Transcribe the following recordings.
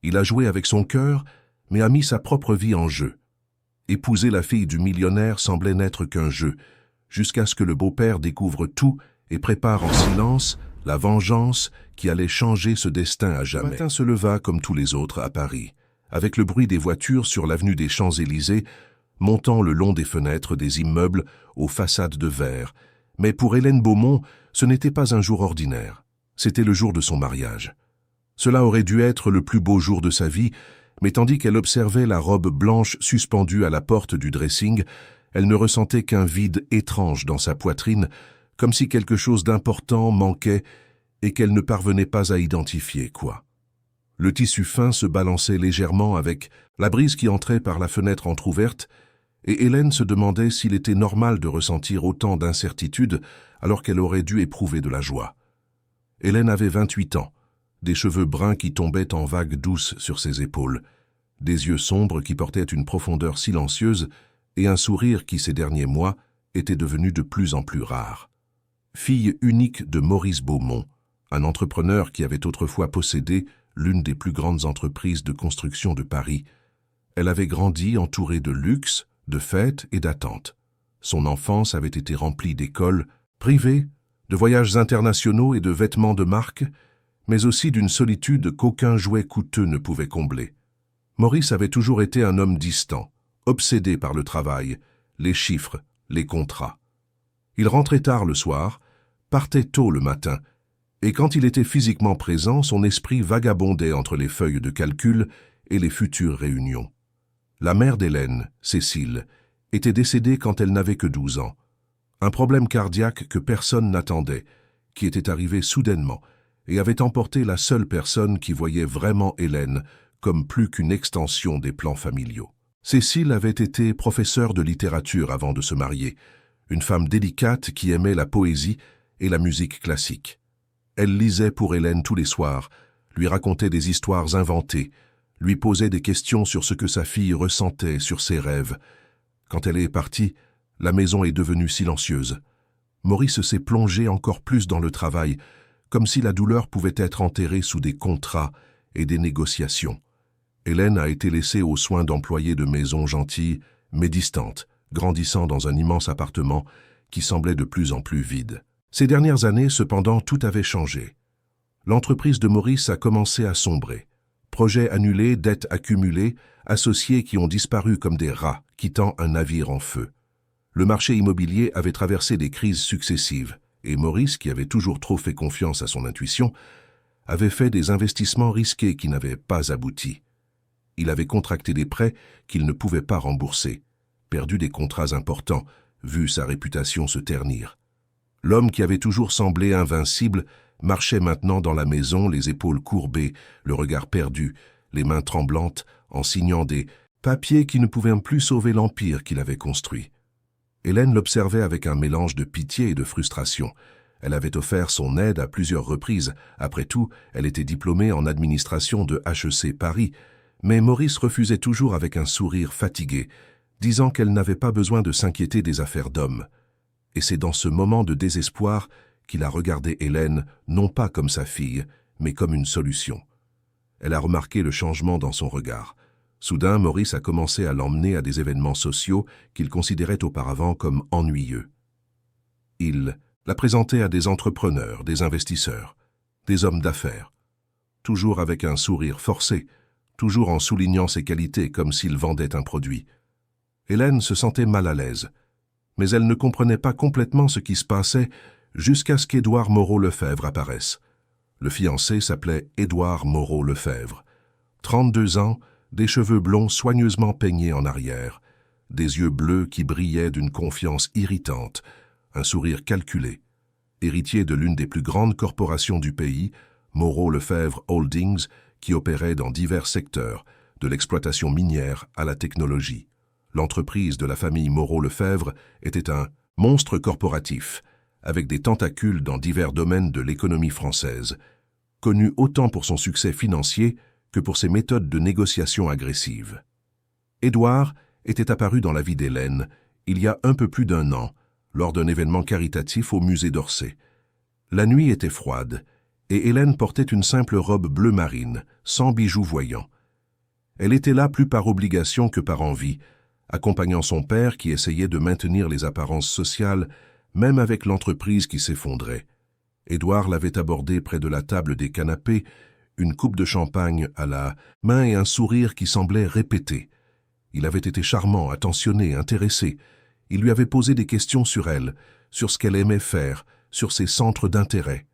Il a joué avec son cœur, mais a mis sa propre vie en jeu. Épouser la fille du millionnaire semblait n'être qu'un jeu, jusqu'à ce que le beau-père découvre tout et prépare en silence la vengeance qui allait changer ce destin à jamais. Le matin se leva comme tous les autres à Paris, avec le bruit des voitures sur l'avenue des Champs-Élysées, montant le long des fenêtres des immeubles aux façades de verre. Mais pour Hélène Beaumont, ce n'était pas un jour ordinaire. C'était le jour de son mariage. Cela aurait dû être le plus beau jour de sa vie, mais tandis qu'elle observait la robe blanche suspendue à la porte du dressing, elle ne ressentait qu'un vide étrange dans sa poitrine, comme si quelque chose d'important manquait et qu'elle ne parvenait pas à identifier quoi. Le tissu fin se balançait légèrement avec la brise qui entrait par la fenêtre entr'ouverte, et Hélène se demandait s'il était normal de ressentir autant d'incertitude alors qu'elle aurait dû éprouver de la joie. Hélène avait 28 ans, des cheveux bruns qui tombaient en vagues douces sur ses épaules, des yeux sombres qui portaient une profondeur silencieuse et un sourire qui, ces derniers mois, était devenu de plus en plus rare. Fille unique de Maurice Beaumont, un entrepreneur qui avait autrefois possédé l'une des plus grandes entreprises de construction de Paris, elle avait grandi entourée de luxe, de fêtes et d'attentes. Son enfance avait été remplie d'écoles privées, de voyages internationaux et de vêtements de marque, mais aussi d'une solitude qu'aucun jouet coûteux ne pouvait combler. Maurice avait toujours été un homme distant, obsédé par le travail, les chiffres, les contrats. Il rentrait tard le soir, partait tôt le matin, et quand il était physiquement présent, son esprit vagabondait entre les feuilles de calcul et les futures réunions. La mère d'Hélène, Cécile, était décédée quand elle n'avait que 12 ans. Un problème cardiaque que personne n'attendait, qui était arrivé soudainement, et avait emporté la seule personne qui voyait vraiment Hélène comme plus qu'une extension des plans familiaux. Cécile avait été professeure de littérature avant de se marier, une femme délicate qui aimait la poésie et la musique classique. Elle lisait pour Hélène tous les soirs, lui racontait des histoires inventées, lui posait des questions sur ce que sa fille ressentait, sur ses rêves. Quand elle est partie, la maison est devenue silencieuse. Maurice s'est plongé encore plus dans le travail, comme si la douleur pouvait être enterrée sous des contrats et des négociations. Hélène a été laissée aux soins d'employés de maisons gentilles, mais distantes, grandissant dans un immense appartement qui semblait de plus en plus vide. Ces dernières années, cependant, tout avait changé. L'entreprise de Maurice a commencé à sombrer. Projets annulés, dettes accumulées, associés qui ont disparu comme des rats quittant un navire en feu. Le marché immobilier avait traversé des crises successives, et Maurice, qui avait toujours trop fait confiance à son intuition, avait fait des investissements risqués qui n'avaient pas abouti. Il avait contracté des prêts qu'il ne pouvait pas rembourser, perdu des contrats importants, vu sa réputation se ternir. L'homme qui avait toujours semblé invincible marchait maintenant dans la maison, les épaules courbées, le regard perdu, les mains tremblantes, en signant des papiers qui ne pouvaient plus sauver l'empire qu'il avait construit. Hélène l'observait avec un mélange de pitié et de frustration. Elle avait offert son aide à plusieurs reprises. Après tout, elle était diplômée en administration de HEC Paris, mais Maurice refusait toujours avec un sourire fatigué, disant qu'elle n'avait pas besoin de s'inquiéter des affaires d'hommes. Et c'est dans ce moment de désespoir qu'il a regardé Hélène non pas comme sa fille, mais comme une solution. Elle a remarqué le changement dans son regard. Soudain, Maurice a commencé à l'emmener à des événements sociaux qu'il considérait auparavant comme ennuyeux. Il la présentait à des entrepreneurs, des investisseurs, des hommes d'affaires, toujours avec un sourire forcé, toujours en soulignant ses qualités comme s'il vendait un produit. Hélène se sentait mal à l'aise, mais elle ne comprenait pas complètement ce qui se passait jusqu'à ce qu'Édouard Moreau-Lefebvre apparaisse. Le fiancé s'appelait Édouard Moreau-Lefebvre. 32 ans, des cheveux blonds soigneusement peignés en arrière, des yeux bleus qui brillaient d'une confiance irritante, un sourire calculé. Héritier de l'une des plus grandes corporations du pays, Moreau-Lefebvre Holdings, qui opérait dans divers secteurs, de l'exploitation minière à la technologie. L'entreprise de la famille Moreau-Lefebvre était un monstre corporatif, avec des tentacules dans divers domaines de l'économie française, connu autant pour son succès financier que pour ses méthodes de négociation agressives. Édouard était apparu dans la vie d'Hélène il y a un peu plus d'1 an, lors d'un événement caritatif au musée d'Orsay. La nuit était froide, et Hélène portait une simple robe bleu marine, sans bijoux voyants. Elle était là plus par obligation que par envie, accompagnant son père qui essayait de maintenir les apparences sociales, même avec l'entreprise qui s'effondrait. Édouard l'avait abordée près de la table des canapés, une coupe de champagne à la main et un sourire qui semblait répété. Il avait été charmant, attentionné, intéressé. Il lui avait posé des questions sur elle, sur ce qu'elle aimait faire, sur ses centres d'intérêt.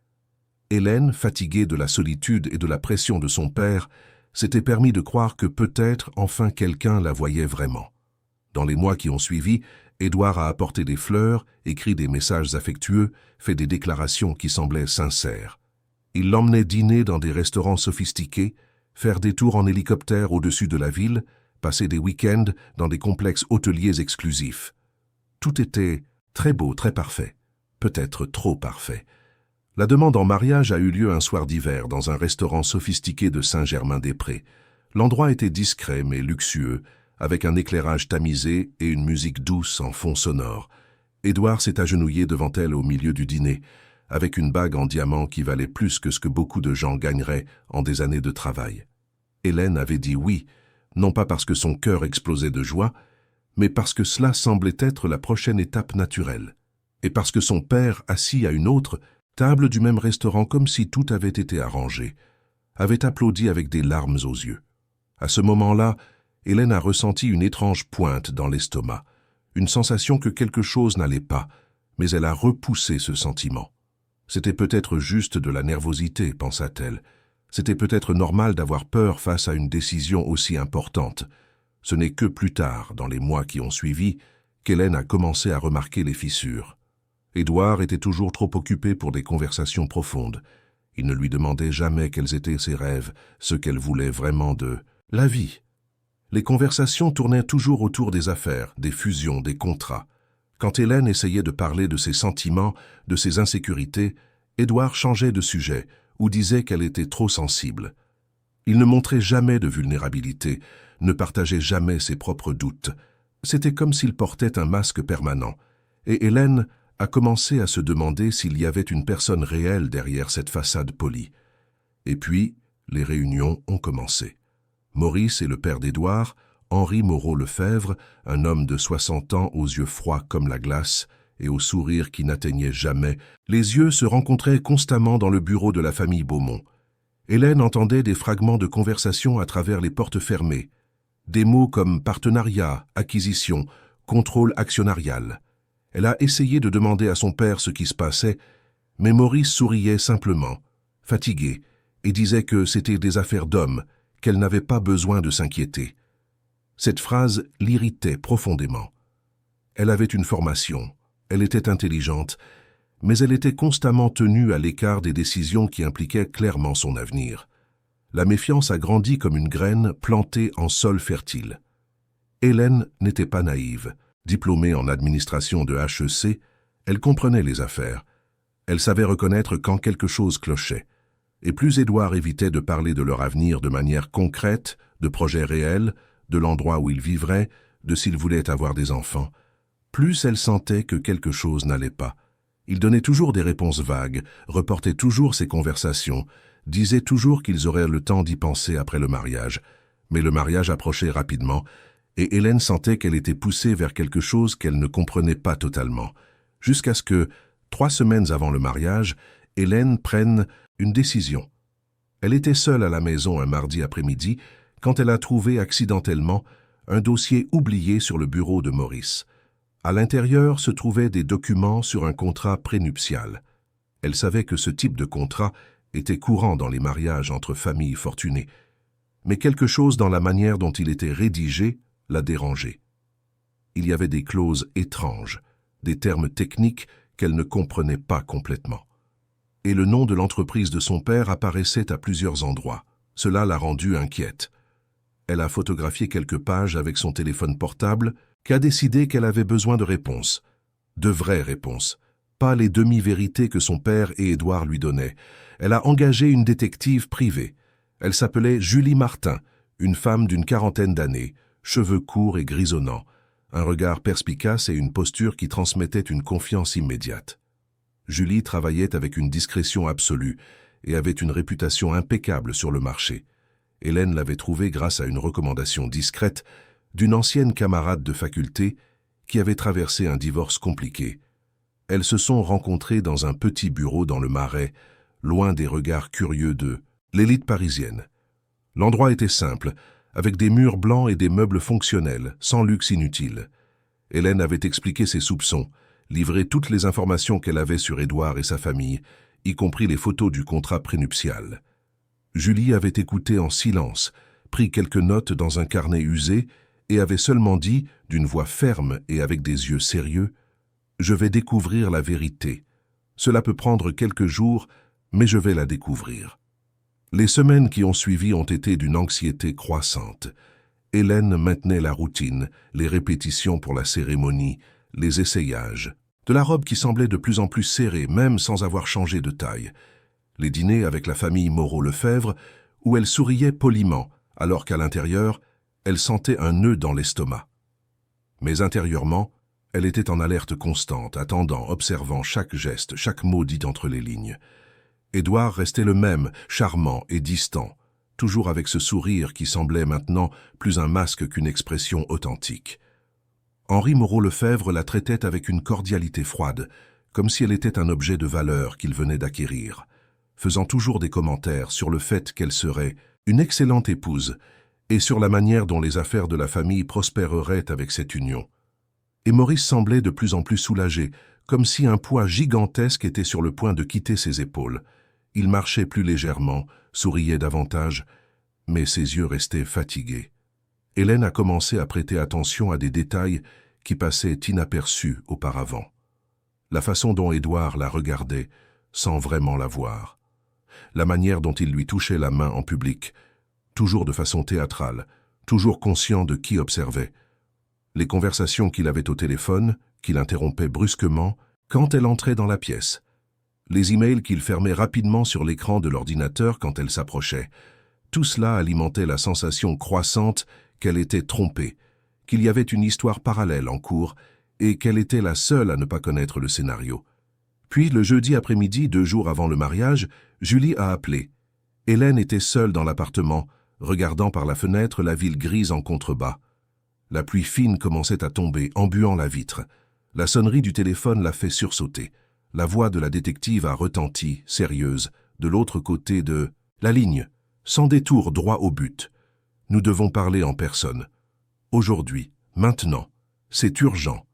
Hélène, fatiguée de la solitude et de la pression de son père, s'était permis de croire que peut-être enfin quelqu'un la voyait vraiment. Dans les mois qui ont suivi, Édouard a apporté des fleurs, écrit des messages affectueux, fait des déclarations qui semblaient sincères. Il l'emmenait dîner dans des restaurants sophistiqués, faire des tours en hélicoptère au-dessus de la ville, passer des week-ends dans des complexes hôteliers exclusifs. Tout était très beau, très parfait, peut-être trop parfait. La demande en mariage a eu lieu un soir d'hiver dans un restaurant sophistiqué de Saint-Germain-des-Prés. L'endroit était discret mais luxueux, avec un éclairage tamisé et une musique douce en fond sonore. Édouard s'est agenouillé devant elle au milieu du dîner, avec une bague en diamant qui valait plus que ce que beaucoup de gens gagneraient en des années de travail. Hélène avait dit oui, non pas parce que son cœur explosait de joie, mais parce que cela semblait être la prochaine étape naturelle, et parce que son père, assis à une autre table du même restaurant comme si tout avait été arrangé, avait applaudi avec des larmes aux yeux. À ce moment-là, Hélène a ressenti une étrange pointe dans l'estomac, une sensation que quelque chose n'allait pas, mais elle a repoussé ce sentiment. C'était peut-être juste de la nervosité, pensa-t-elle. C'était peut-être normal d'avoir peur face à une décision aussi importante. Ce n'est que plus tard, dans les mois qui ont suivi, qu'Hélène a commencé à remarquer les fissures. Édouard était toujours trop occupé pour des conversations profondes. Il ne lui demandait jamais quels étaient ses rêves, ce qu'elle voulait vraiment de la vie. Les conversations tournaient toujours autour des affaires, des fusions, des contrats. Quand Hélène essayait de parler de ses sentiments, de ses insécurités, Édouard changeait de sujet ou disait qu'elle était trop sensible. Il ne montrait jamais de vulnérabilité, ne partageait jamais ses propres doutes. C'était comme s'il portait un masque permanent. Et Hélène a commencé à se demander s'il y avait une personne réelle derrière cette façade polie. Et puis, les réunions ont commencé. Maurice et le père d'Édouard, Henri Moreau-Lefebvre, un homme de 60 ans aux yeux froids comme la glace et au sourire qui n'atteignait jamais, les yeux se rencontraient constamment dans le bureau de la famille Beaumont. Hélène entendait des fragments de conversation à travers les portes fermées, des mots comme partenariat, acquisition, contrôle actionnarial. Elle a essayé de demander à son père ce qui se passait, mais Maurice souriait simplement, fatigué, et disait que c'était des affaires d'hommes, qu'elle n'avait pas besoin de s'inquiéter. Cette phrase l'irritait profondément. Elle avait une formation, elle était intelligente, mais elle était constamment tenue à l'écart des décisions qui impliquaient clairement son avenir. La méfiance a grandi comme une graine plantée en sol fertile. Hélène n'était pas naïve. Diplômée en administration de HEC, elle comprenait les affaires. Elle savait reconnaître quand quelque chose clochait. Et plus Édouard évitait de parler de leur avenir de manière concrète, de projets réels, de l'endroit où ils vivraient, de s'ils voulaient avoir des enfants, plus elle sentait que quelque chose n'allait pas. Il donnait toujours des réponses vagues, reportait toujours ses conversations, disait toujours qu'ils auraient le temps d'y penser après le mariage. Mais le mariage approchait rapidement, et Hélène sentait qu'elle était poussée vers quelque chose qu'elle ne comprenait pas totalement, jusqu'à ce que, 3 semaines avant le mariage, Hélène prenne une décision. Elle était seule à la maison un mardi après-midi quand elle a trouvé accidentellement un dossier oublié sur le bureau de Maurice. À l'intérieur se trouvaient des documents sur un contrat prénuptial. Elle savait que ce type de contrat était courant dans les mariages entre familles fortunées, mais quelque chose dans la manière dont il était rédigé la dérangeait. Il y avait des clauses étranges, des termes techniques qu'elle ne comprenait pas complètement. Et le nom de l'entreprise de son père apparaissait à plusieurs endroits. Cela l'a rendue inquiète. Elle a photographié quelques pages avec son téléphone portable, qu'a décidé qu'elle avait besoin de réponses. De vraies réponses, pas les demi-vérités que son père et Édouard lui donnaient. Elle a engagé une détective privée. Elle s'appelait Julie Martin, une femme d'une 40aine d'années, cheveux courts et grisonnants, un regard perspicace et une posture qui transmettaient une confiance immédiate. Julie travaillait avec une discrétion absolue, et avait une réputation impeccable sur le marché. Hélène l'avait trouvée grâce à une recommandation discrète d'une ancienne camarade de faculté qui avait traversé un divorce compliqué. Elles se sont rencontrées dans un petit bureau dans le Marais, loin des regards curieux de l'élite parisienne. L'endroit était simple, avec des murs blancs et des meubles fonctionnels, sans luxe inutile. Hélène avait expliqué ses soupçons, livré toutes les informations qu'elle avait sur Édouard et sa famille, y compris les photos du contrat prénuptial. Julie avait écouté en silence, pris quelques notes dans un carnet usé et avait seulement dit, d'une voix ferme et avec des yeux sérieux, « Je vais découvrir la vérité. Cela peut prendre quelques jours, mais je vais la découvrir. » Les semaines qui ont suivi ont été d'une anxiété croissante. Hélène maintenait la routine, les répétitions pour la cérémonie, les essayages, de la robe qui semblait de plus en plus serrée, même sans avoir changé de taille. Les dîners avec la famille Moreau-Lefebvre, où elle souriait poliment, alors qu'à l'intérieur, elle sentait un nœud dans l'estomac. Mais intérieurement, elle était en alerte constante, attendant, observant chaque geste, chaque mot dit entre les lignes. Édouard restait le même, charmant et distant, toujours avec ce sourire qui semblait maintenant plus un masque qu'une expression authentique. Henri Moreau-Lefebvre la traitait avec une cordialité froide, comme si elle était un objet de valeur qu'il venait d'acquérir, faisant toujours des commentaires sur le fait qu'elle serait une excellente épouse et sur la manière dont les affaires de la famille prospéreraient avec cette union. Et Maurice semblait de plus en plus soulagé, comme si un poids gigantesque était sur le point de quitter ses épaules. Il marchait plus légèrement, souriait davantage, mais ses yeux restaient fatigués. Hélène a commencé à prêter attention à des détails qui passaient inaperçus auparavant. La façon dont Édouard la regardait, sans vraiment la voir. La manière dont il lui touchait la main en public, toujours de façon théâtrale, toujours conscient de qui observait. Les conversations qu'il avait au téléphone, qu'il interrompait brusquement, quand elle entrait dans la pièce. Les emails qu'il fermait rapidement sur l'écran de l'ordinateur quand elle s'approchait. Tout cela alimentait la sensation croissante qu'elle était trompée, qu'il y avait une histoire parallèle en cours et qu'elle était la seule à ne pas connaître le scénario. Puis, le jeudi après-midi, 2 jours avant le mariage, Julie a appelé. Hélène était seule dans l'appartement, regardant par la fenêtre la ville grise en contrebas. La pluie fine commençait à tomber, embuant la vitre. La sonnerie du téléphone l'a fait sursauter. La voix de la détective a retenti, sérieuse, de l'autre côté de la ligne, sans détour droit au but. Nous devons parler en personne. Aujourd'hui, maintenant, c'est urgent.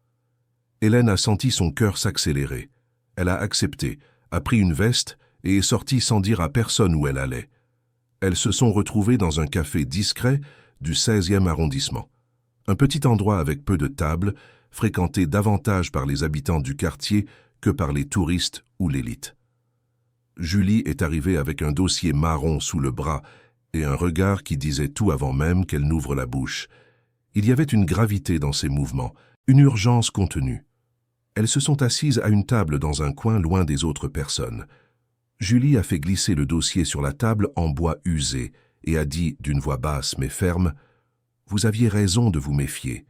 Hélène a senti son cœur s'accélérer. Elle a accepté, a pris une veste et est sortie sans dire à personne où elle allait. Elles se sont retrouvées dans un café discret du 16e arrondissement. Un petit endroit avec peu de tables, fréquenté davantage par les habitants du quartier que par les touristes ou l'élite. Julie est arrivée avec un dossier marron sous le bras et un regard qui disait tout avant même qu'elle n'ouvre la bouche. Il y avait une gravité dans ses mouvements, une urgence contenue. Elles se sont assises à une table dans un coin loin des autres personnes. Julie a fait glisser le dossier sur la table en bois usé et a dit d'une voix basse mais ferme « Vous aviez raison de vous méfier.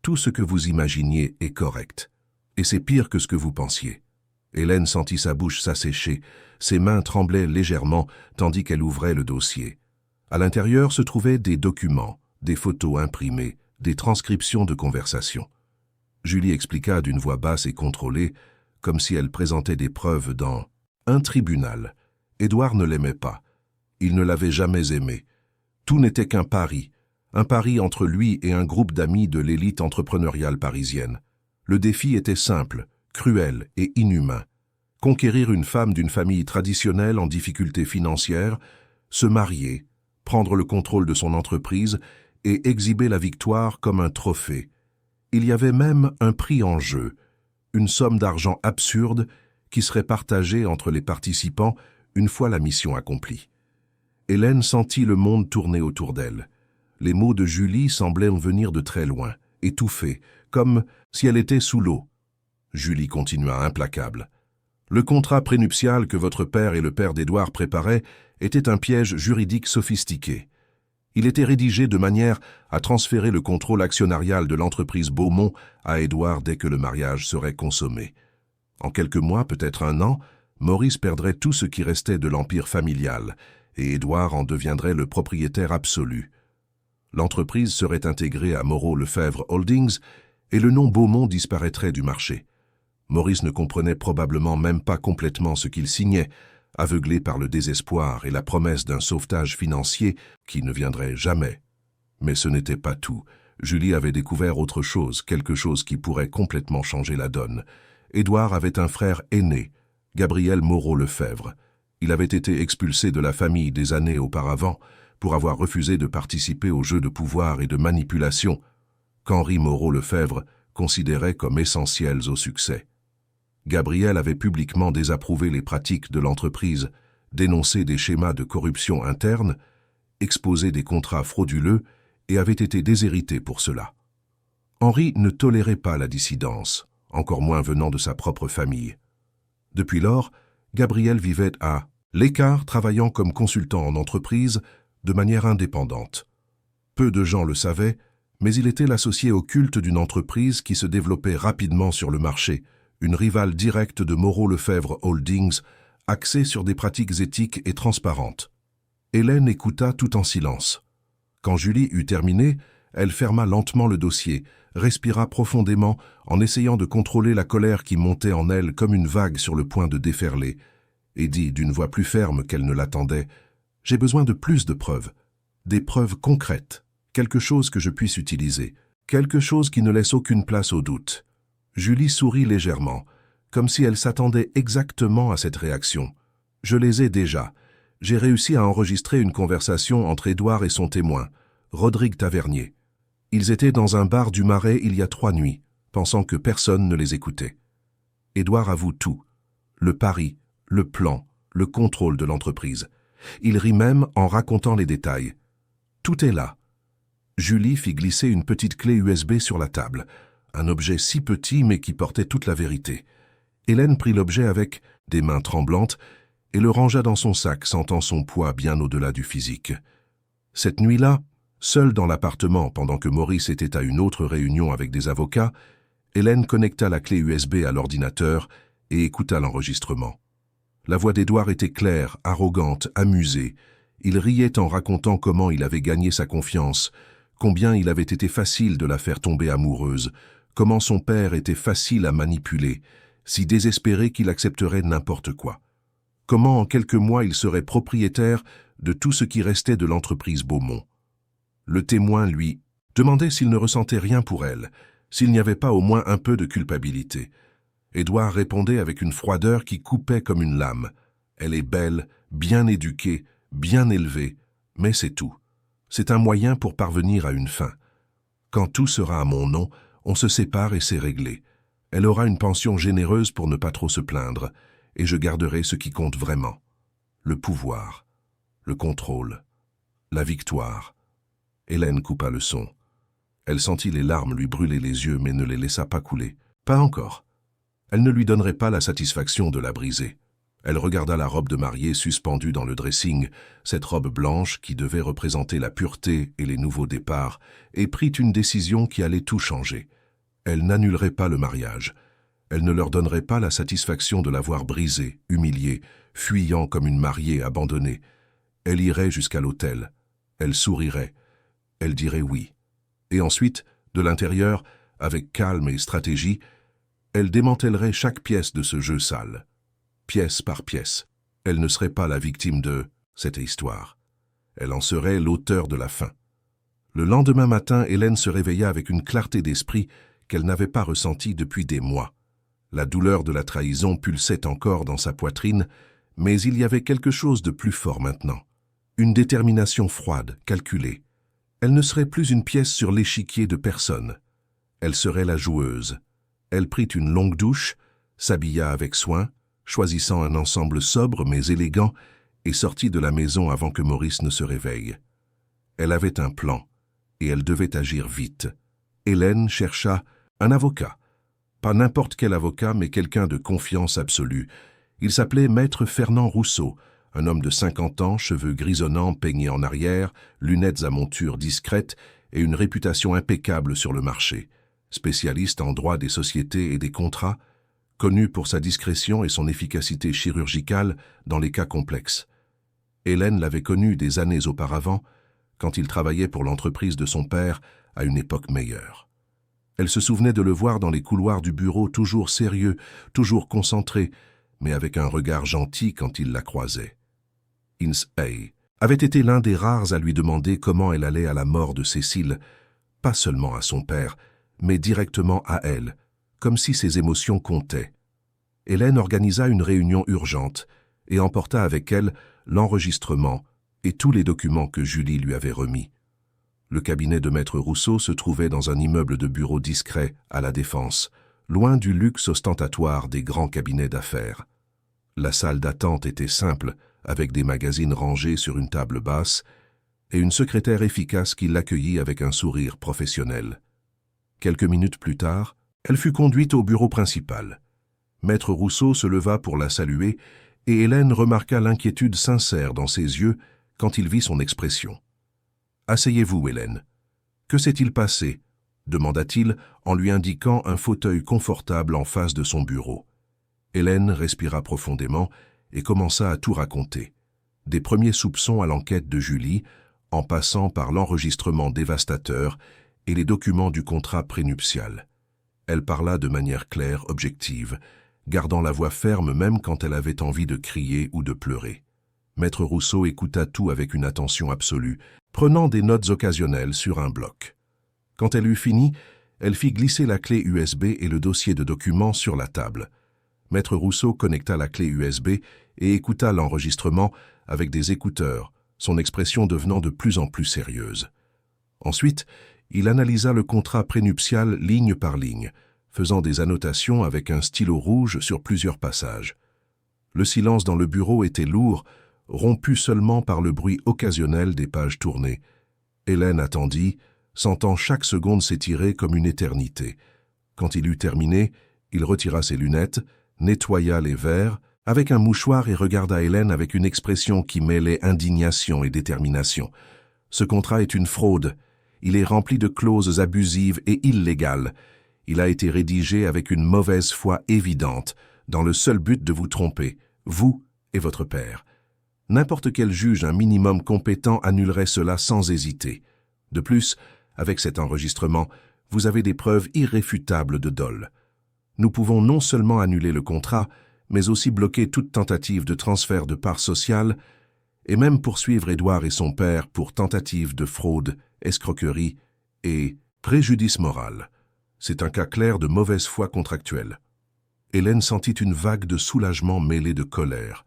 Tout ce que vous imaginiez est correct. Et c'est pire que ce que vous pensiez. » Hélène sentit sa bouche s'assécher, ses mains tremblaient légèrement tandis qu'elle ouvrait le dossier. À l'intérieur se trouvaient des documents, des photos imprimées, des transcriptions de conversations. Julie expliqua d'une voix basse et contrôlée, comme si elle présentait des preuves dans un tribunal. Édouard ne l'aimait pas. Il ne l'avait jamais aimé. Tout n'était qu'un pari entre lui et un groupe d'amis de l'élite entrepreneuriale parisienne. Le défi était simple, cruel et inhumain. Conquérir une femme d'une famille traditionnelle en difficulté financière, se marier, prendre le contrôle de son entreprise et exhiber la victoire comme un trophée. Il y avait même un prix en jeu, une somme d'argent absurde qui serait partagée entre les participants une fois la mission accomplie. Hélène sentit le monde tourner autour d'elle. Les mots de Julie semblaient venir de très loin, étouffés, comme si elle était sous l'eau. Julie continua implacable. Le contrat prénuptial que votre père et le père d'Édouard préparaient était un piège juridique sophistiqué. Il était rédigé de manière à transférer le contrôle actionnarial de l'entreprise Beaumont à Édouard dès que le mariage serait consommé. En quelques mois, peut-être un an, Maurice perdrait tout ce qui restait de l'empire familial, et Édouard en deviendrait le propriétaire absolu. L'entreprise serait intégrée à Moreau-Lefebvre Holdings, et le nom Beaumont disparaîtrait du marché. Maurice ne comprenait probablement même pas complètement ce qu'il signait, aveuglé par le désespoir et la promesse d'un sauvetage financier qui ne viendrait jamais. Mais ce n'était pas tout. Julie avait découvert autre chose, quelque chose qui pourrait complètement changer la donne. Édouard avait un frère aîné, Gabriel Moreau-Lefebvre. Il avait été expulsé de la famille des années auparavant pour avoir refusé de participer aux jeux de pouvoir et de manipulation qu'Henri Moreau-Lefebvre considérait comme essentiels au succès. Gabriel avait publiquement désapprouvé les pratiques de l'entreprise, dénoncé des schémas de corruption interne, exposé des contrats frauduleux et avait été déshérité pour cela. Henri ne tolérait pas la dissidence, encore moins venant de sa propre famille. Depuis lors, Gabriel vivait à l'écart, travaillant comme consultant en entreprise de manière indépendante. Peu de gens le savaient, mais il était l'associé occulte d'une entreprise qui se développait rapidement sur le marché, une rivale directe de Moreau-Lefebvre Holdings, axée sur des pratiques éthiques et transparentes. Hélène écouta tout en silence. Quand Julie eut terminé, elle ferma lentement le dossier, respira profondément en essayant de contrôler la colère qui montait en elle comme une vague sur le point de déferler, et dit d'une voix plus ferme qu'elle ne l'attendait, « J'ai besoin de plus de preuves, des preuves concrètes, quelque chose que je puisse utiliser, quelque chose qui ne laisse aucune place au doute. » Julie sourit légèrement, comme si elle s'attendait exactement à cette réaction. « Je les ai déjà. J'ai réussi à enregistrer une conversation entre Édouard et son témoin, Rodrigue Tavernier. Ils étaient dans un bar du Marais il y a 3 nuits, pensant que personne ne les écoutait. Édouard avoue tout, le pari, le plan, le contrôle de l'entreprise. Il rit même en racontant les détails. Tout est là. » Julie fit glisser une petite clé USB sur la table, un objet si petit mais qui portait toute la vérité. Hélène prit l'objet avec des mains tremblantes et le rangea dans son sac, sentant son poids bien au-delà du physique. Cette nuit-là, seule dans l'appartement pendant que Maurice était à une autre réunion avec des avocats, Hélène connecta la clé USB à l'ordinateur et écouta l'enregistrement. La voix d'Édouard était claire, arrogante, amusée. Il riait en racontant comment il avait gagné sa confiance, combien il avait été facile de la faire tomber amoureuse, comment son père était facile à manipuler, si désespéré qu'il accepterait n'importe quoi. Comment en quelques mois il serait propriétaire de tout ce qui restait de l'entreprise Beaumont. Le témoin, lui, demandait s'il ne ressentait rien pour elle, s'il n'y avait pas au moins un peu de culpabilité. Édouard répondait avec une froideur qui coupait comme une lame. Elle est belle, bien éduquée, bien élevée, mais c'est tout. C'est un moyen pour parvenir à une fin. Quand tout sera à mon nom, on se sépare et c'est réglé. Elle aura une pension généreuse pour ne pas trop se plaindre, et je garderai ce qui compte vraiment. Le pouvoir, le contrôle, la victoire. Hélène coupa le son. Elle sentit les larmes lui brûler les yeux, mais ne les laissa pas couler. Pas encore. Elle ne lui donnerait pas la satisfaction de la briser. Elle regarda la robe de mariée suspendue dans le dressing, cette robe blanche qui devait représenter la pureté et les nouveaux départs, et prit une décision qui allait tout changer. Elle n'annulerait pas le mariage. Elle ne leur donnerait pas la satisfaction de l'avoir brisé, humilié, fuyant comme une mariée abandonnée. Elle irait jusqu'à l'autel. Elle sourirait. Elle dirait oui. Et ensuite, de l'intérieur, avec calme et stratégie, elle démantèlerait chaque pièce de ce jeu sale. Pièce par pièce. Elle ne serait pas la victime de cette histoire. Elle en serait l'auteur de la fin. Le lendemain matin, Hélène se réveilla avec une clarté d'esprit qu'elle n'avait pas ressentie depuis des mois. La douleur de la trahison pulsait encore dans sa poitrine, mais il y avait quelque chose de plus fort maintenant. Une détermination froide, calculée. Elle ne serait plus une pièce sur l'échiquier de personne. Elle serait la joueuse. Elle prit une longue douche, s'habilla avec soin, choisissant un ensemble sobre mais élégant, et sortit de la maison avant que Maurice ne se réveille. Elle avait un plan, et elle devait agir vite. Hélène chercha un avocat. Pas n'importe quel avocat, mais quelqu'un de confiance absolue. Il s'appelait Maître Fernand Rousseau, un homme de 50 ans, cheveux grisonnants peignés en arrière, lunettes à monture discrète et une réputation impeccable sur le marché. Spécialiste en droit des sociétés et des contrats, connu pour sa discrétion et son efficacité chirurgicale dans les cas complexes. Hélène l'avait connu des années auparavant, quand il travaillait pour l'entreprise de son père à une époque meilleure. Elle se souvenait de le voir dans les couloirs du bureau, toujours sérieux, toujours concentré, mais avec un regard gentil quand il la croisait. Ins Hay avait été l'un des rares à lui demander comment elle allait à la mort de Cécile, pas seulement à son père, mais directement à elle, comme si ses émotions comptaient. Hélène organisa une réunion urgente et emporta avec elle l'enregistrement et tous les documents que Julie lui avait remis. Le cabinet de Maître Rousseau se trouvait dans un immeuble de bureaux discret à La Défense, loin du luxe ostentatoire des grands cabinets d'affaires. La salle d'attente était simple, avec des magazines rangés sur une table basse et une secrétaire efficace qui l'accueillit avec un sourire professionnel. Quelques minutes plus tard, elle fut conduite au bureau principal. Maître Rousseau se leva pour la saluer et Hélène remarqua l'inquiétude sincère dans ses yeux quand il vit son expression. « Asseyez-vous, Hélène. Que s'est-il passé ?» demanda-t-il en lui indiquant un fauteuil confortable en face de son bureau. Hélène respira profondément et commença à tout raconter. Des premiers soupçons à l'enquête de Julie, en passant par l'enregistrement dévastateur et les documents du contrat prénuptial. Elle parla de manière claire, objective, gardant la voix ferme même quand elle avait envie de crier ou de pleurer. Maître Rousseau écouta tout avec une attention absolue, prenant des notes occasionnelles sur un bloc. Quand elle eut fini, elle fit glisser la clé USB et le dossier de documents sur la table. Maître Rousseau connecta la clé USB et écouta l'enregistrement avec des écouteurs, son expression devenant de plus en plus sérieuse. Ensuite, il analysa le contrat prénuptial ligne par ligne, faisant des annotations avec un stylo rouge sur plusieurs passages. Le silence dans le bureau était lourd, rompu seulement par le bruit occasionnel des pages tournées. Hélène attendit, sentant chaque seconde s'étirer comme une éternité. Quand il eut terminé, il retira ses lunettes, nettoya les verres avec un mouchoir et regarda Hélène avec une expression qui mêlait indignation et détermination. « Ce contrat est une fraude. Il est rempli de clauses abusives et illégales. Il a été rédigé avec une mauvaise foi évidente, dans le seul but de vous tromper, vous et votre père. N'importe quel juge un minimum compétent annulerait cela sans hésiter. De plus, avec cet enregistrement, vous avez des preuves irréfutables de dol. Nous pouvons non seulement annuler le contrat, mais aussi bloquer toute tentative de transfert de parts sociales et même poursuivre Édouard et son père pour tentative de fraude, escroquerie et préjudice moral. C'est un cas clair de mauvaise foi contractuelle. » Hélène sentit une vague de soulagement mêlée de colère.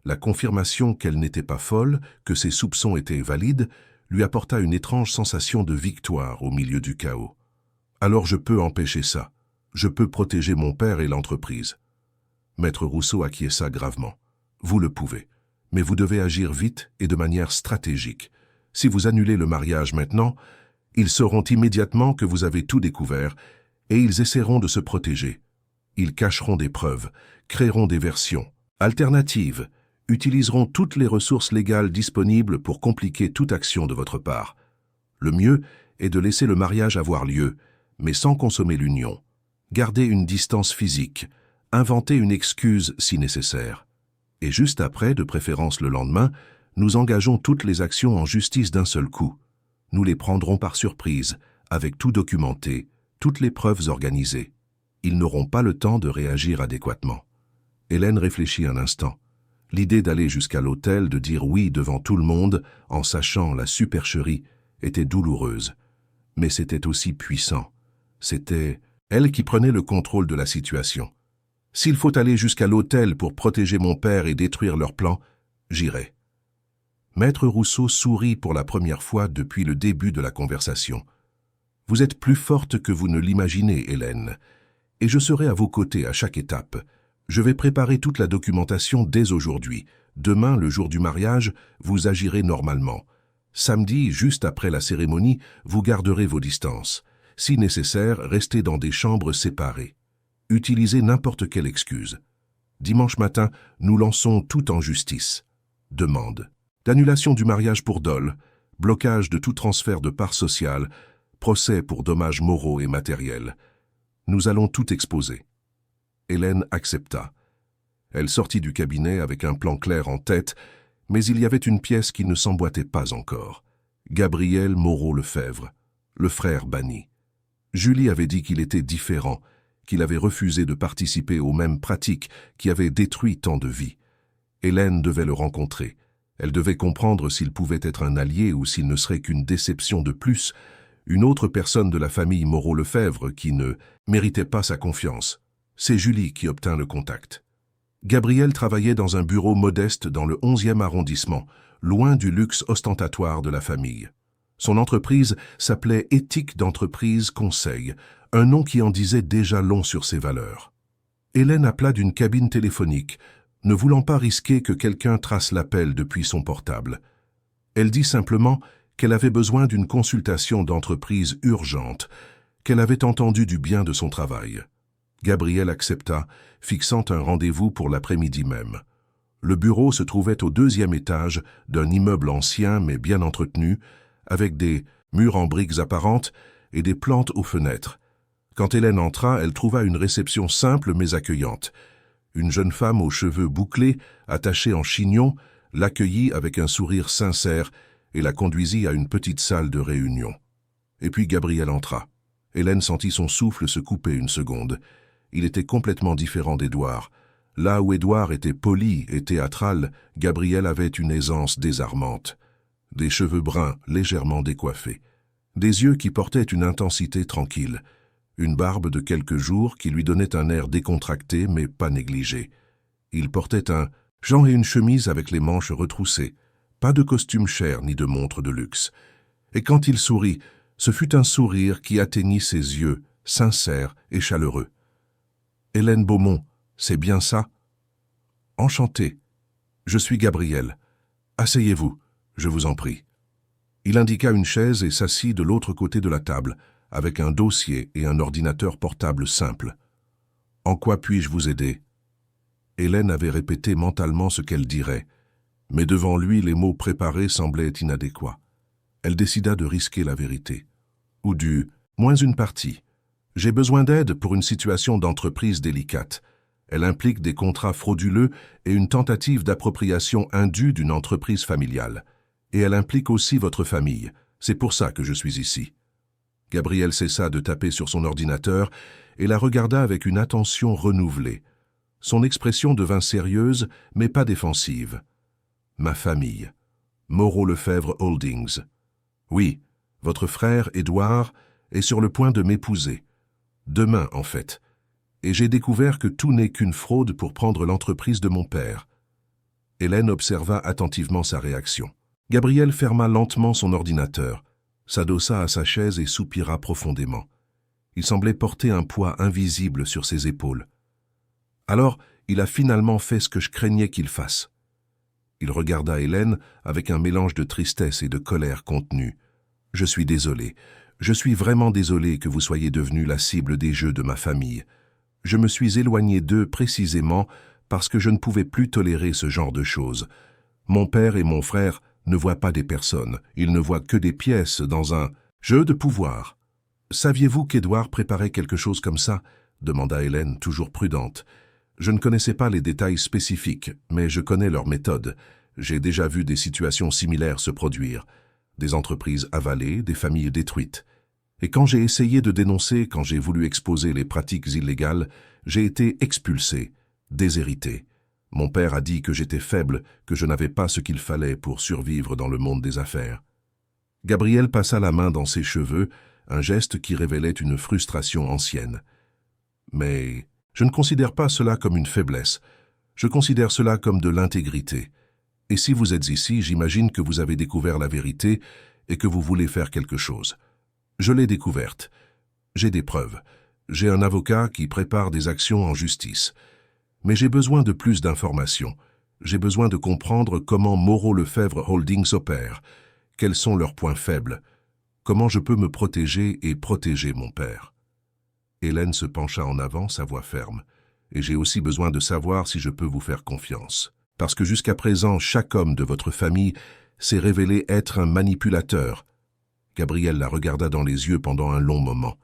La confirmation qu'elle n'était pas folle, que ses soupçons étaient valides, lui apporta une étrange sensation de victoire au milieu du chaos. « Alors je peux empêcher ça. Je peux protéger mon père et l'entreprise. » Maître Rousseau acquiesça gravement. « Vous le pouvez, mais vous devez agir vite et de manière stratégique. Si vous annulez le mariage maintenant, ils sauront immédiatement que vous avez tout découvert et ils essaieront de se protéger. Ils cacheront des preuves, créeront des versions alternatives, utiliseront toutes les ressources légales disponibles pour compliquer toute action de votre part. Le mieux est de laisser le mariage avoir lieu, mais sans consommer l'union. Gardez une distance physique, inventez une excuse si nécessaire. Et juste après, de préférence le lendemain, nous engageons toutes les actions en justice d'un seul coup. Nous les prendrons par surprise, avec tout documenté, toutes les preuves organisées. Ils n'auront pas le temps de réagir adéquatement. » Hélène réfléchit un instant. L'idée d'aller jusqu'à l'hôtel, de dire oui devant tout le monde, en sachant la supercherie, était douloureuse. Mais c'était aussi puissant. C'était elle qui prenait le contrôle de la situation. « S'il faut aller jusqu'à l'hôtel pour protéger mon père et détruire leur plan, j'irai. » Maître Rousseau sourit pour la première fois depuis le début de la conversation. « Vous êtes plus forte que vous ne l'imaginez, Hélène, et je serai à vos côtés à chaque étape. Je vais préparer toute la documentation dès aujourd'hui. Demain, le jour du mariage, vous agirez normalement. Samedi, juste après la cérémonie, vous garderez vos distances. Si nécessaire, restez dans des chambres séparées. Utilisez n'importe quelle excuse. Dimanche matin, nous lançons tout en justice. Demande d'annulation du mariage pour dol, blocage de tout transfert de parts sociales, procès pour dommages moraux et matériels. Nous allons tout exposer. » Hélène accepta. Elle sortit du cabinet avec un plan clair en tête, mais il y avait une pièce qui ne s'emboîtait pas encore. Gabriel Moreau-Lefebvre, le frère banni. Julie avait dit qu'il était différent, qu'il avait refusé de participer aux mêmes pratiques qui avaient détruit tant de vies. Hélène devait le rencontrer. Elle devait comprendre s'il pouvait être un allié ou s'il ne serait qu'une déception de plus, une autre personne de la famille Moreau-Lefebvre qui ne méritait pas sa confiance. C'est Julie qui obtint le contact. Gabriel travaillait dans un bureau modeste dans le 11e arrondissement, loin du luxe ostentatoire de la famille. Son entreprise s'appelait Éthique d'entreprise Conseil, un nom qui en disait déjà long sur ses valeurs. Hélène appela d'une cabine téléphonique, ne voulant pas risquer que quelqu'un trace l'appel depuis son portable. Elle dit simplement qu'elle avait besoin d'une consultation d'entreprise urgente, qu'elle avait entendu du bien de son travail. Gabriel accepta, fixant un rendez-vous pour l'après-midi même. Le bureau se trouvait au 2e étage d'un immeuble ancien mais bien entretenu, avec des murs en briques apparentes et des plantes aux fenêtres. Quand Hélène entra, elle trouva une réception simple mais accueillante. Une jeune femme aux cheveux bouclés, attachée en chignon, l'accueillit avec un sourire sincère et la conduisit à une petite salle de réunion. Et puis Gabriel entra. Hélène sentit son souffle se couper une seconde. Il était complètement différent d'Édouard. Là où Édouard était poli et théâtral, Gabriel avait une aisance désarmante. Des cheveux bruns légèrement décoiffés. Des yeux qui portaient une intensité tranquille. Une barbe de quelques jours qui lui donnait un air décontracté mais pas négligé. Il portait un gant et une chemise avec les manches retroussées. Pas de costume cher ni de montre de luxe. Et quand il sourit, ce fut un sourire qui atteignit ses yeux, sincères et chaleureux. « Hélène Beaumont, c'est bien ça ?»« Enchanté. Je suis Gabriel. Asseyez-vous, je vous en prie. » Il indiqua une chaise et s'assit de l'autre côté de la table, avec un dossier et un ordinateur portable simple. « En quoi puis-je vous aider ?» Hélène avait répété mentalement ce qu'elle dirait, mais devant lui les mots préparés semblaient inadéquats. Elle décida de risquer la vérité. Ou du « moins une partie ». J'ai besoin d'aide pour une situation d'entreprise délicate. Elle implique des contrats frauduleux et une tentative d'appropriation indue d'une entreprise familiale. Et elle implique aussi votre famille. C'est pour ça que je suis ici. Gabriel cessa de taper sur son ordinateur et la regarda avec une attention renouvelée. Son expression devint sérieuse, mais pas défensive. Ma famille. Moreau-Lefebvre Holdings. Oui, votre frère, Édouard, est sur le point de m'épouser. Demain, en fait. Et j'ai découvert que tout n'est qu'une fraude pour prendre l'entreprise de mon père. Hélène observa attentivement sa réaction. Gabriel ferma lentement son ordinateur, s'adossa à sa chaise et soupira profondément. Il semblait porter un poids invisible sur ses épaules. Alors, il a finalement fait ce que je craignais qu'il fasse. Il regarda Hélène avec un mélange de tristesse et de colère contenue. « Je suis désolé. Je suis vraiment désolé que vous soyez devenue la cible des jeux de ma famille. Je me suis éloigné d'eux précisément parce que je ne pouvais plus tolérer ce genre de choses. Mon père et mon frère ne voient pas des personnes, ils ne voient que des pièces dans un jeu de pouvoir. »« Saviez-vous qu'Édouard préparait quelque chose comme ça ?» demanda Hélène, toujours prudente. « Je ne connaissais pas les détails spécifiques, mais je connais leur méthode. J'ai déjà vu des situations similaires se produire. Des entreprises avalées, des familles détruites. Et quand j'ai essayé de dénoncer, quand j'ai voulu exposer les pratiques illégales, j'ai été expulsé, déshérité. Mon père a dit que j'étais faible, que je n'avais pas ce qu'il fallait pour survivre dans le monde des affaires. » Gabriel passa la main dans ses cheveux, un geste qui révélait une frustration ancienne. « Mais je ne considère pas cela comme une faiblesse. Je considère cela comme de l'intégrité. Et si vous êtes ici, j'imagine que vous avez découvert la vérité et que vous voulez faire quelque chose. Je l'ai découverte. J'ai des preuves. J'ai un avocat qui prépare des actions en justice. Mais j'ai besoin de plus d'informations. J'ai besoin de comprendre comment Moreau-Lefebvre Holdings opère, quels sont leurs points faibles, comment je peux me protéger et protéger mon père. » Hélène se pencha en avant, sa voix ferme. « Et j'ai aussi besoin de savoir si je peux vous faire confiance. Parce que jusqu'à présent, chaque homme de votre famille s'est révélé être un manipulateur. » Gabriel la regarda dans les yeux pendant un long moment.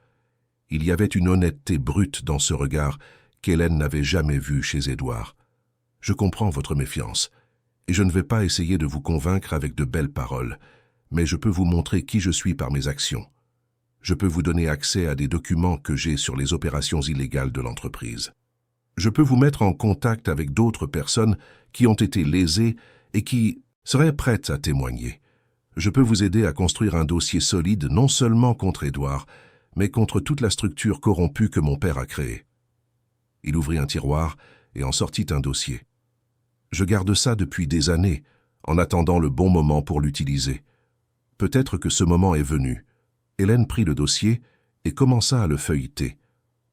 Il y avait une honnêteté brute dans ce regard qu'Hélène n'avait jamais vu chez Édouard. Je comprends votre méfiance, et je ne vais pas essayer de vous convaincre avec de belles paroles, mais je peux vous montrer qui je suis par mes actions. Je peux vous donner accès à des documents que j'ai sur les opérations illégales de l'entreprise. Je peux vous mettre en contact avec d'autres personnes qui ont été lésées et qui seraient prêtes à témoigner. Je peux vous aider à construire un dossier solide non seulement contre Édouard, mais contre toute la structure corrompue que mon père a créée. Il ouvrit un tiroir et en sortit un dossier. Je garde ça depuis des années, en attendant le bon moment pour l'utiliser. Peut-être que ce moment est venu. Hélène prit le dossier et commença à le feuilleter.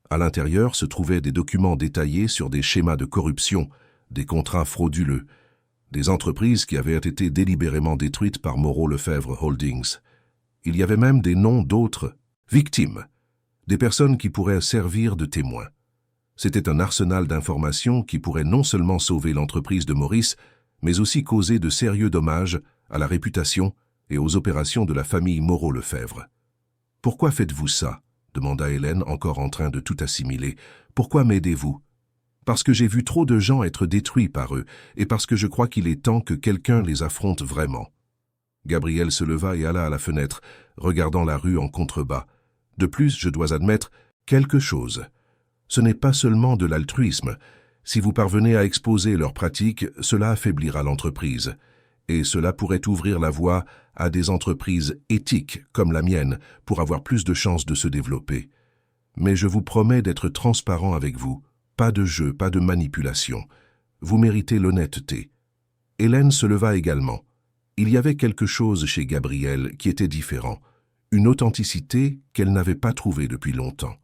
À l'intérieur se trouvaient des documents détaillés sur des schémas de corruption, des contrats frauduleux, des entreprises qui avaient été délibérément détruites par Moreau-Lefebvre Holdings. Il y avait même des noms d'autres victimes, des personnes qui pourraient servir de témoins. C'était un arsenal d'informations qui pourrait non seulement sauver l'entreprise de Maurice, mais aussi causer de sérieux dommages à la réputation et aux opérations de la famille Moreau-Lefebvre. « Pourquoi faites-vous ça ?» demanda Hélène, encore en train de tout assimiler. « Pourquoi m'aidez-vous » ? « Parce que j'ai vu trop de gens être détruits par eux, et parce que je crois qu'il est temps que quelqu'un les affronte vraiment. » Gabriel se leva et alla à la fenêtre, regardant la rue en contrebas. « De plus, je dois admettre quelque chose. Ce n'est pas seulement de l'altruisme. Si vous parvenez à exposer leurs pratiques, cela affaiblira l'entreprise. Et cela pourrait ouvrir la voie à des entreprises éthiques comme la mienne pour avoir plus de chances de se développer. Mais je vous promets d'être transparent avec vous. Pas de jeu, pas de manipulation. Vous méritez l'honnêteté. » Hélène se leva également. Il y avait quelque chose chez Gabriel qui était différent, une authenticité qu'elle n'avait pas trouvée depuis longtemps.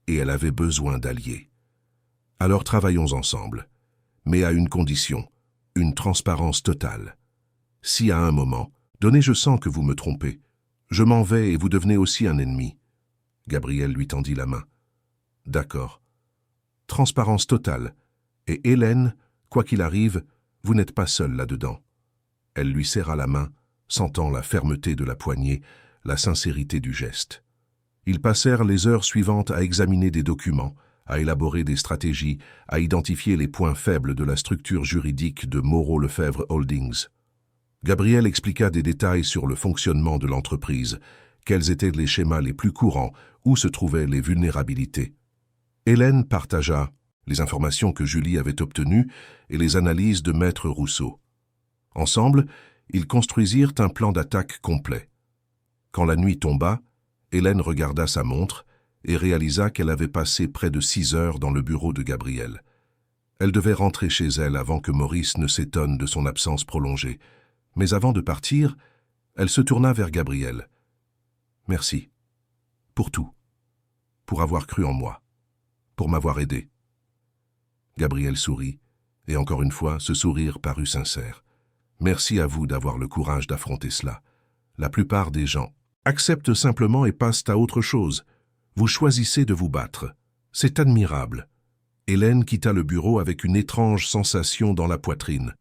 Et elle avait besoin d'alliés. « Alors travaillons ensemble, mais à une condition, une transparence totale. Si à un moment, donnez, je sens que vous me trompez, je m'en vais et vous devenez aussi un ennemi. » Gabriel lui tendit la main. « D'accord. Transparence totale. Et Hélène, quoi qu'il arrive, vous n'êtes pas seule là-dedans. » Elle lui serra la main, sentant la fermeté de la poignée, la sincérité du geste. Ils passèrent les heures suivantes à examiner des documents, à élaborer des stratégies, à identifier les points faibles de la structure juridique de Moreau-Lefebvre Holdings. Gabriel expliqua des détails sur le fonctionnement de l'entreprise, quels étaient les schémas les plus courants, où se trouvaient les vulnérabilités. Hélène partagea les informations que Julie avait obtenues et les analyses de Maître Rousseau. Ensemble, ils construisirent un plan d'attaque complet. Quand la nuit tomba, Hélène regarda sa montre et réalisa qu'elle avait passé près de 6 heures dans le bureau de Gabriel. Elle devait rentrer chez elle avant que Maurice ne s'étonne de son absence prolongée. Mais avant de partir, elle se tourna vers Gabriel. « Merci. Pour tout. Pour avoir cru en moi. Pour m'avoir aidé. » Gabriel sourit, et encore une fois, ce sourire parut sincère. « Merci à vous d'avoir le courage d'affronter cela. La plupart des gens acceptent simplement et passent à autre chose. Vous choisissez de vous battre. C'est admirable. » Hélène quitta le bureau avec une étrange sensation dans la poitrine.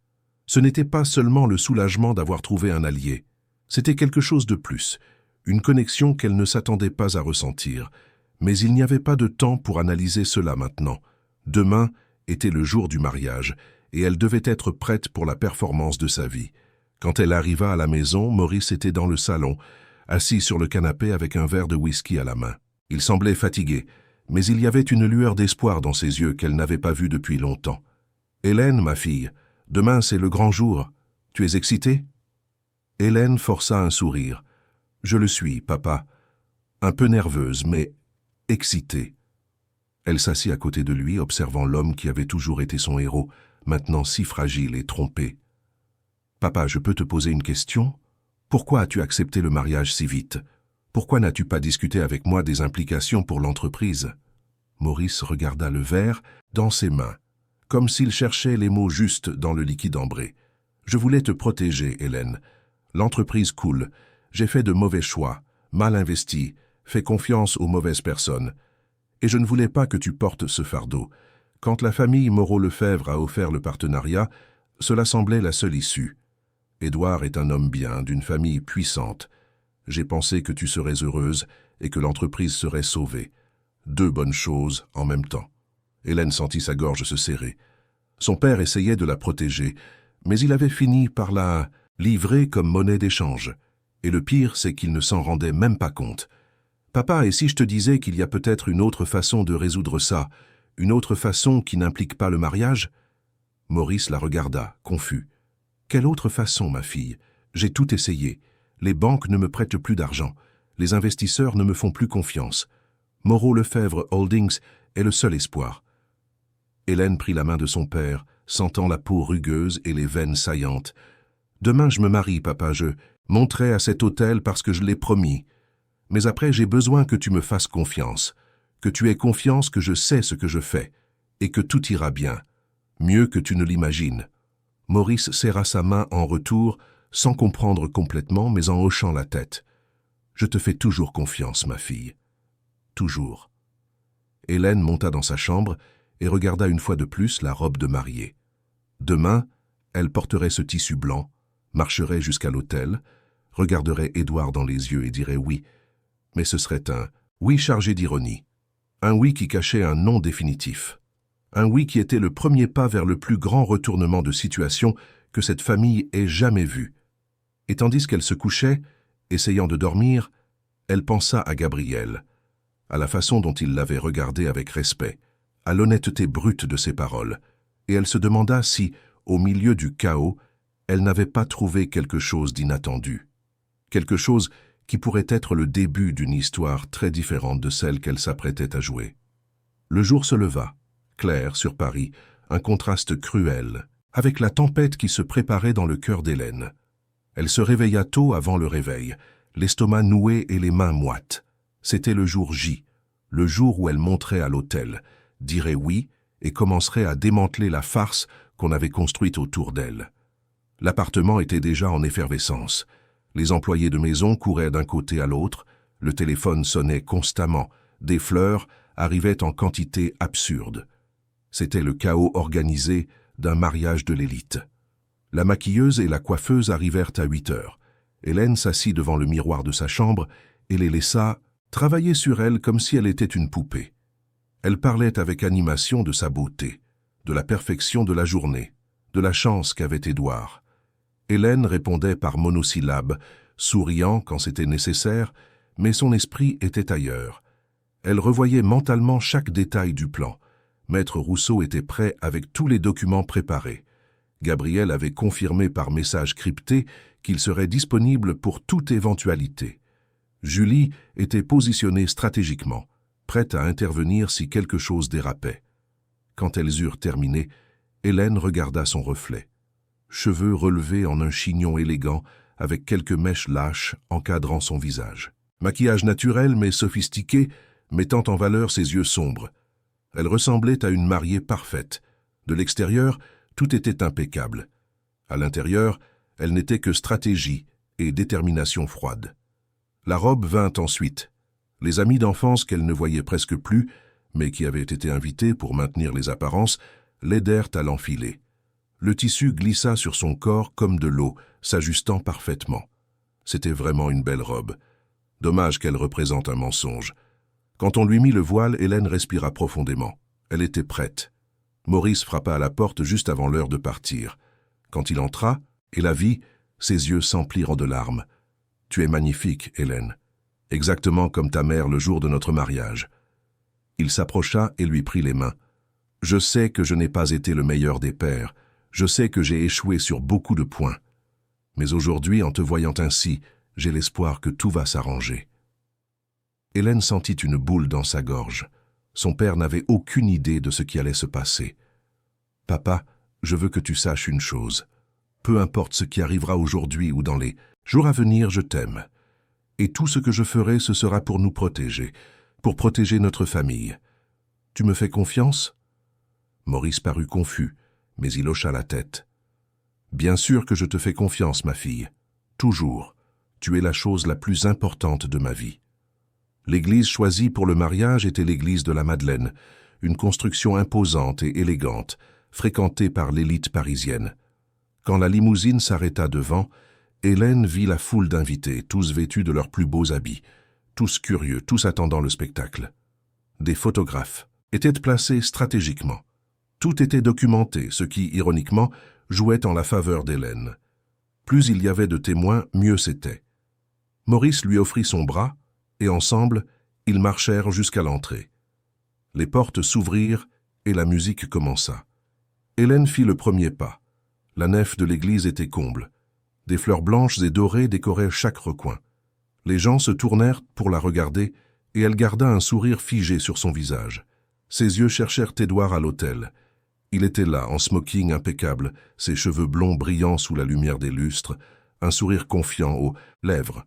Ce n'était pas seulement le soulagement d'avoir trouvé un allié. C'était quelque chose de plus, une connexion qu'elle ne s'attendait pas à ressentir. Mais il n'y avait pas de temps pour analyser cela maintenant. Demain était le jour du mariage, et elle devait être prête pour la performance de sa vie. Quand elle arriva à la maison, Maurice était dans le salon, assis sur le canapé avec un verre de whisky à la main. Il semblait fatigué, mais il y avait une lueur d'espoir dans ses yeux qu'elle n'avait pas vue depuis longtemps. « Hélène, ma fille, demain c'est le grand jour. Tu es excitée ?» Hélène força un sourire. « Je le suis, papa. Un peu nerveuse, mais excitée. » Elle s'assit à côté de lui, observant l'homme qui avait toujours été son héros, maintenant si fragile et trompé. « Papa, je peux te poser une question ? Pourquoi as-tu accepté le mariage si vite ? Pourquoi n'as-tu pas discuté avec moi des implications pour l'entreprise ?» Maurice regarda le verre dans ses mains, comme s'il cherchait les mots justes dans le liquide ambré. « Je voulais te protéger, Hélène. L'entreprise coule. J'ai fait de mauvais choix, mal investi, fait confiance aux mauvaises personnes. Et je ne voulais pas que tu portes ce fardeau. Quand la famille Moreau-Lefebvre a offert le partenariat, cela semblait la seule issue. Édouard est un homme bien, d'une famille puissante. J'ai pensé que tu serais heureuse et que l'entreprise serait sauvée. 2 bonnes choses en même temps. Hélène sentit sa gorge se serrer. Son père essayait de la protéger, mais il avait fini par la livrer comme monnaie d'échange. Et le pire, c'est qu'il ne s'en rendait même pas compte. « Papa, et si je te disais qu'il y a peut-être une autre façon de résoudre ça, une autre façon qui n'implique pas le mariage ?» Maurice la regarda, confus. « Quelle autre façon, ma fille? J'ai tout essayé. Les banques ne me prêtent plus d'argent. Les investisseurs ne me font plus confiance. Moreau-Lefebvre Holdings est le seul espoir. » Hélène prit la main de son père, sentant la peau rugueuse et les veines saillantes. « Demain je me marie, papa, je monterai à cet hôtel parce que je l'ai promis. Mais après j'ai besoin que tu me fasses confiance, que tu aies confiance que je sais ce que je fais, et que tout ira bien, mieux que tu ne l'imagines. » Maurice serra sa main en retour, sans comprendre complètement, mais en hochant la tête. « Je te fais toujours confiance, ma fille. Toujours. » Hélène monta dans sa chambre et regarda une fois de plus la robe de mariée. Demain, elle porterait ce tissu blanc, marcherait jusqu'à l'hôtel, regarderait Édouard dans les yeux et dirait oui, mais ce serait un oui chargé d'ironie, un oui qui cachait un non définitif, un oui qui était le premier pas vers le plus grand retournement de situation que cette famille ait jamais vu. Et tandis qu'elle se couchait, essayant de dormir, elle pensa à Gabriel, à la façon dont il l'avait regardée avec respect, à l'honnêteté brute de ses paroles, et elle se demanda si, au milieu du chaos, elle n'avait pas trouvé quelque chose d'inattendu, quelque chose qui pourrait être le début d'une histoire très différente de celle qu'elle s'apprêtait à jouer. Le jour se leva, clair sur Paris, un contraste cruel, avec la tempête qui se préparait dans le cœur d'Hélène. Elle se réveilla tôt avant le réveil, l'estomac noué et les mains moites. C'était le jour J, le jour où elle monterait à l'hôtel, dirait oui et commencerait à démanteler la farce qu'on avait construite autour d'elle. L'appartement était déjà en effervescence. Les employés de maison couraient d'un côté à l'autre, le téléphone sonnait constamment, des fleurs arrivaient en quantité absurde. C'était le chaos organisé d'un mariage de l'élite. La maquilleuse et la coiffeuse arrivèrent à 8 heures. Hélène s'assit devant le miroir de sa chambre et les laissa travailler sur elle comme si elle était une poupée. Elle parlait avec animation de sa beauté, de la perfection de la journée, de la chance qu'avait Édouard. Hélène répondait par monosyllabes, souriant quand c'était nécessaire, mais son esprit était ailleurs. Elle revoyait mentalement chaque détail du plan. Maître Rousseau était prêt avec tous les documents préparés. Gabriel avait confirmé par message crypté qu'il serait disponible pour toute éventualité. Julie était positionnée stratégiquement, prête à intervenir si quelque chose dérapait. Quand elles eurent terminé, Hélène regarda son reflet. Cheveux relevés en un chignon élégant, avec quelques mèches lâches encadrant son visage. Maquillage naturel mais sophistiqué, mettant en valeur ses yeux sombres. Elle ressemblait à une mariée parfaite. De l'extérieur, tout était impeccable. À l'intérieur, elle n'était que stratégie et détermination froide. La robe vint ensuite. Les amis d'enfance qu'elle ne voyait presque plus, mais qui avaient été invités pour maintenir les apparences, l'aidèrent à l'enfiler. Le tissu glissa sur son corps comme de l'eau, s'ajustant parfaitement. C'était vraiment une belle robe. Dommage qu'elle représente un mensonge. Quand on lui mit le voile, Hélène respira profondément. Elle était prête. Maurice frappa à la porte juste avant l'heure de partir. Quand il entra, et la vit, ses yeux s'emplirent de larmes. « Tu es magnifique, Hélène. Exactement comme ta mère le jour de notre mariage. » Il s'approcha et lui prit les mains. « Je sais que je n'ai pas été le meilleur des pères. Je sais que j'ai échoué sur beaucoup de points. Mais aujourd'hui, en te voyant ainsi, j'ai l'espoir que tout va s'arranger. » Hélène sentit une boule dans sa gorge. Son père n'avait aucune idée de ce qui allait se passer. « Papa, je veux que tu saches une chose. Peu importe ce qui arrivera aujourd'hui ou dans les jours à venir, je t'aime. Et tout ce que je ferai, ce sera pour nous protéger, pour protéger notre famille. Tu me fais confiance ?» Maurice parut confus, mais il hocha la tête. « Bien sûr que je te fais confiance, ma fille. Toujours. Tu es la chose la plus importante de ma vie. » L'église choisie pour le mariage était l'église de la Madeleine, une construction imposante et élégante, fréquentée par l'élite parisienne. Quand la limousine s'arrêta devant, Hélène vit la foule d'invités, tous vêtus de leurs plus beaux habits, tous curieux, tous attendant le spectacle. Des photographes. étaient placés stratégiquement. Tout était documenté, ce qui, ironiquement, jouait en la faveur d'Hélène. Plus il y avait de témoins, mieux c'était. Maurice lui offrit son bras, et ensemble, ils marchèrent jusqu'à l'entrée. Les portes s'ouvrirent et la musique commença. Hélène fit le premier pas. La nef de l'église était comble. Des fleurs blanches et dorées décoraient chaque recoin. Les gens se tournèrent pour la regarder, et elle garda un sourire figé sur son visage. Ses yeux cherchèrent Édouard à l'autel. Il était là, en smoking impeccable, ses cheveux blonds brillant sous la lumière des lustres, un sourire confiant aux lèvres.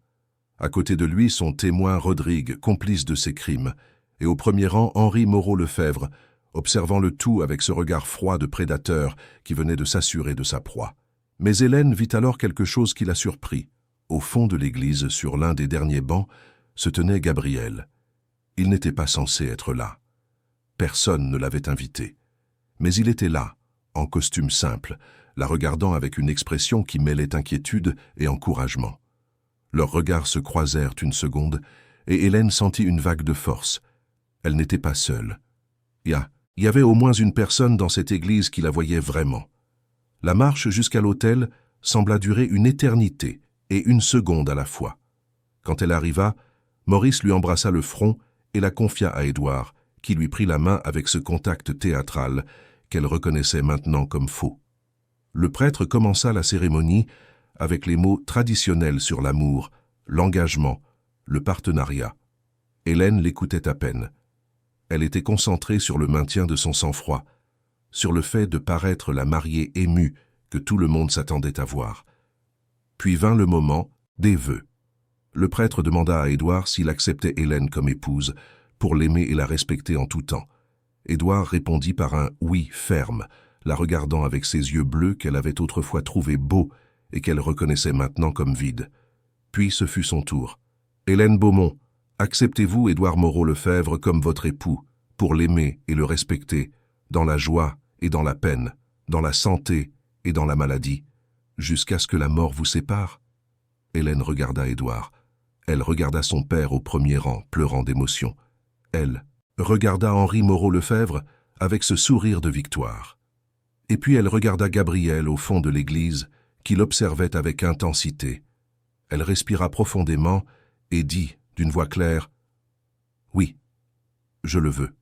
À côté de lui, son témoin Rodrigue, complice de ses crimes, et au premier rang, Henri Moreau-Lefebvre, observant le tout avec ce regard froid de prédateur qui venait de s'assurer de sa proie. Mais Hélène vit alors quelque chose qui la surprit. Au fond de l'église, sur l'un des derniers bancs, se tenait Gabriel. Il n'était pas censé être là. Personne ne l'avait invité. Mais il était là, en costume simple, la regardant avec une expression qui mêlait inquiétude et encouragement. Leurs regards se croisèrent une seconde, et Hélène sentit une vague de force. Elle n'était pas seule. Il y avait au moins une personne dans cette église qui la voyait vraiment. La marche jusqu'à l'autel sembla durer une éternité et une seconde à la fois. Quand elle arriva, Maurice lui embrassa le front et la confia à Édouard, qui lui prit la main avec ce contact théâtral qu'elle reconnaissait maintenant comme faux. Le prêtre commença la cérémonie avec les mots traditionnels sur l'amour, l'engagement, le partenariat. Hélène l'écoutait à peine. Elle était concentrée sur le maintien de son sang-froid, sur le fait de paraître la mariée émue que tout le monde s'attendait à voir. Puis vint le moment des vœux. Le prêtre demanda à Édouard s'il acceptait Hélène comme épouse, pour l'aimer et la respecter en tout temps. Édouard répondit par un « oui » ferme, la regardant avec ses yeux bleus qu'elle avait autrefois trouvés beaux et qu'elle reconnaissait maintenant comme vides. Puis ce fut son tour. « Hélène Beaumont, acceptez-vous Édouard Moreau-Lefebvre comme votre époux, pour l'aimer et le respecter, dans la joie et dans la peine, dans la santé et dans la maladie, jusqu'à ce que la mort vous sépare ?» Hélène regarda Édouard. Elle regarda son père au premier rang, pleurant d'émotion. Elle regarda Henri Moreau-Lefebvre avec ce sourire de victoire. Et puis elle regarda Gabriel au fond de l'église, qui l'observait avec intensité. Elle respira profondément et dit, d'une voix claire, « Oui, je le veux. »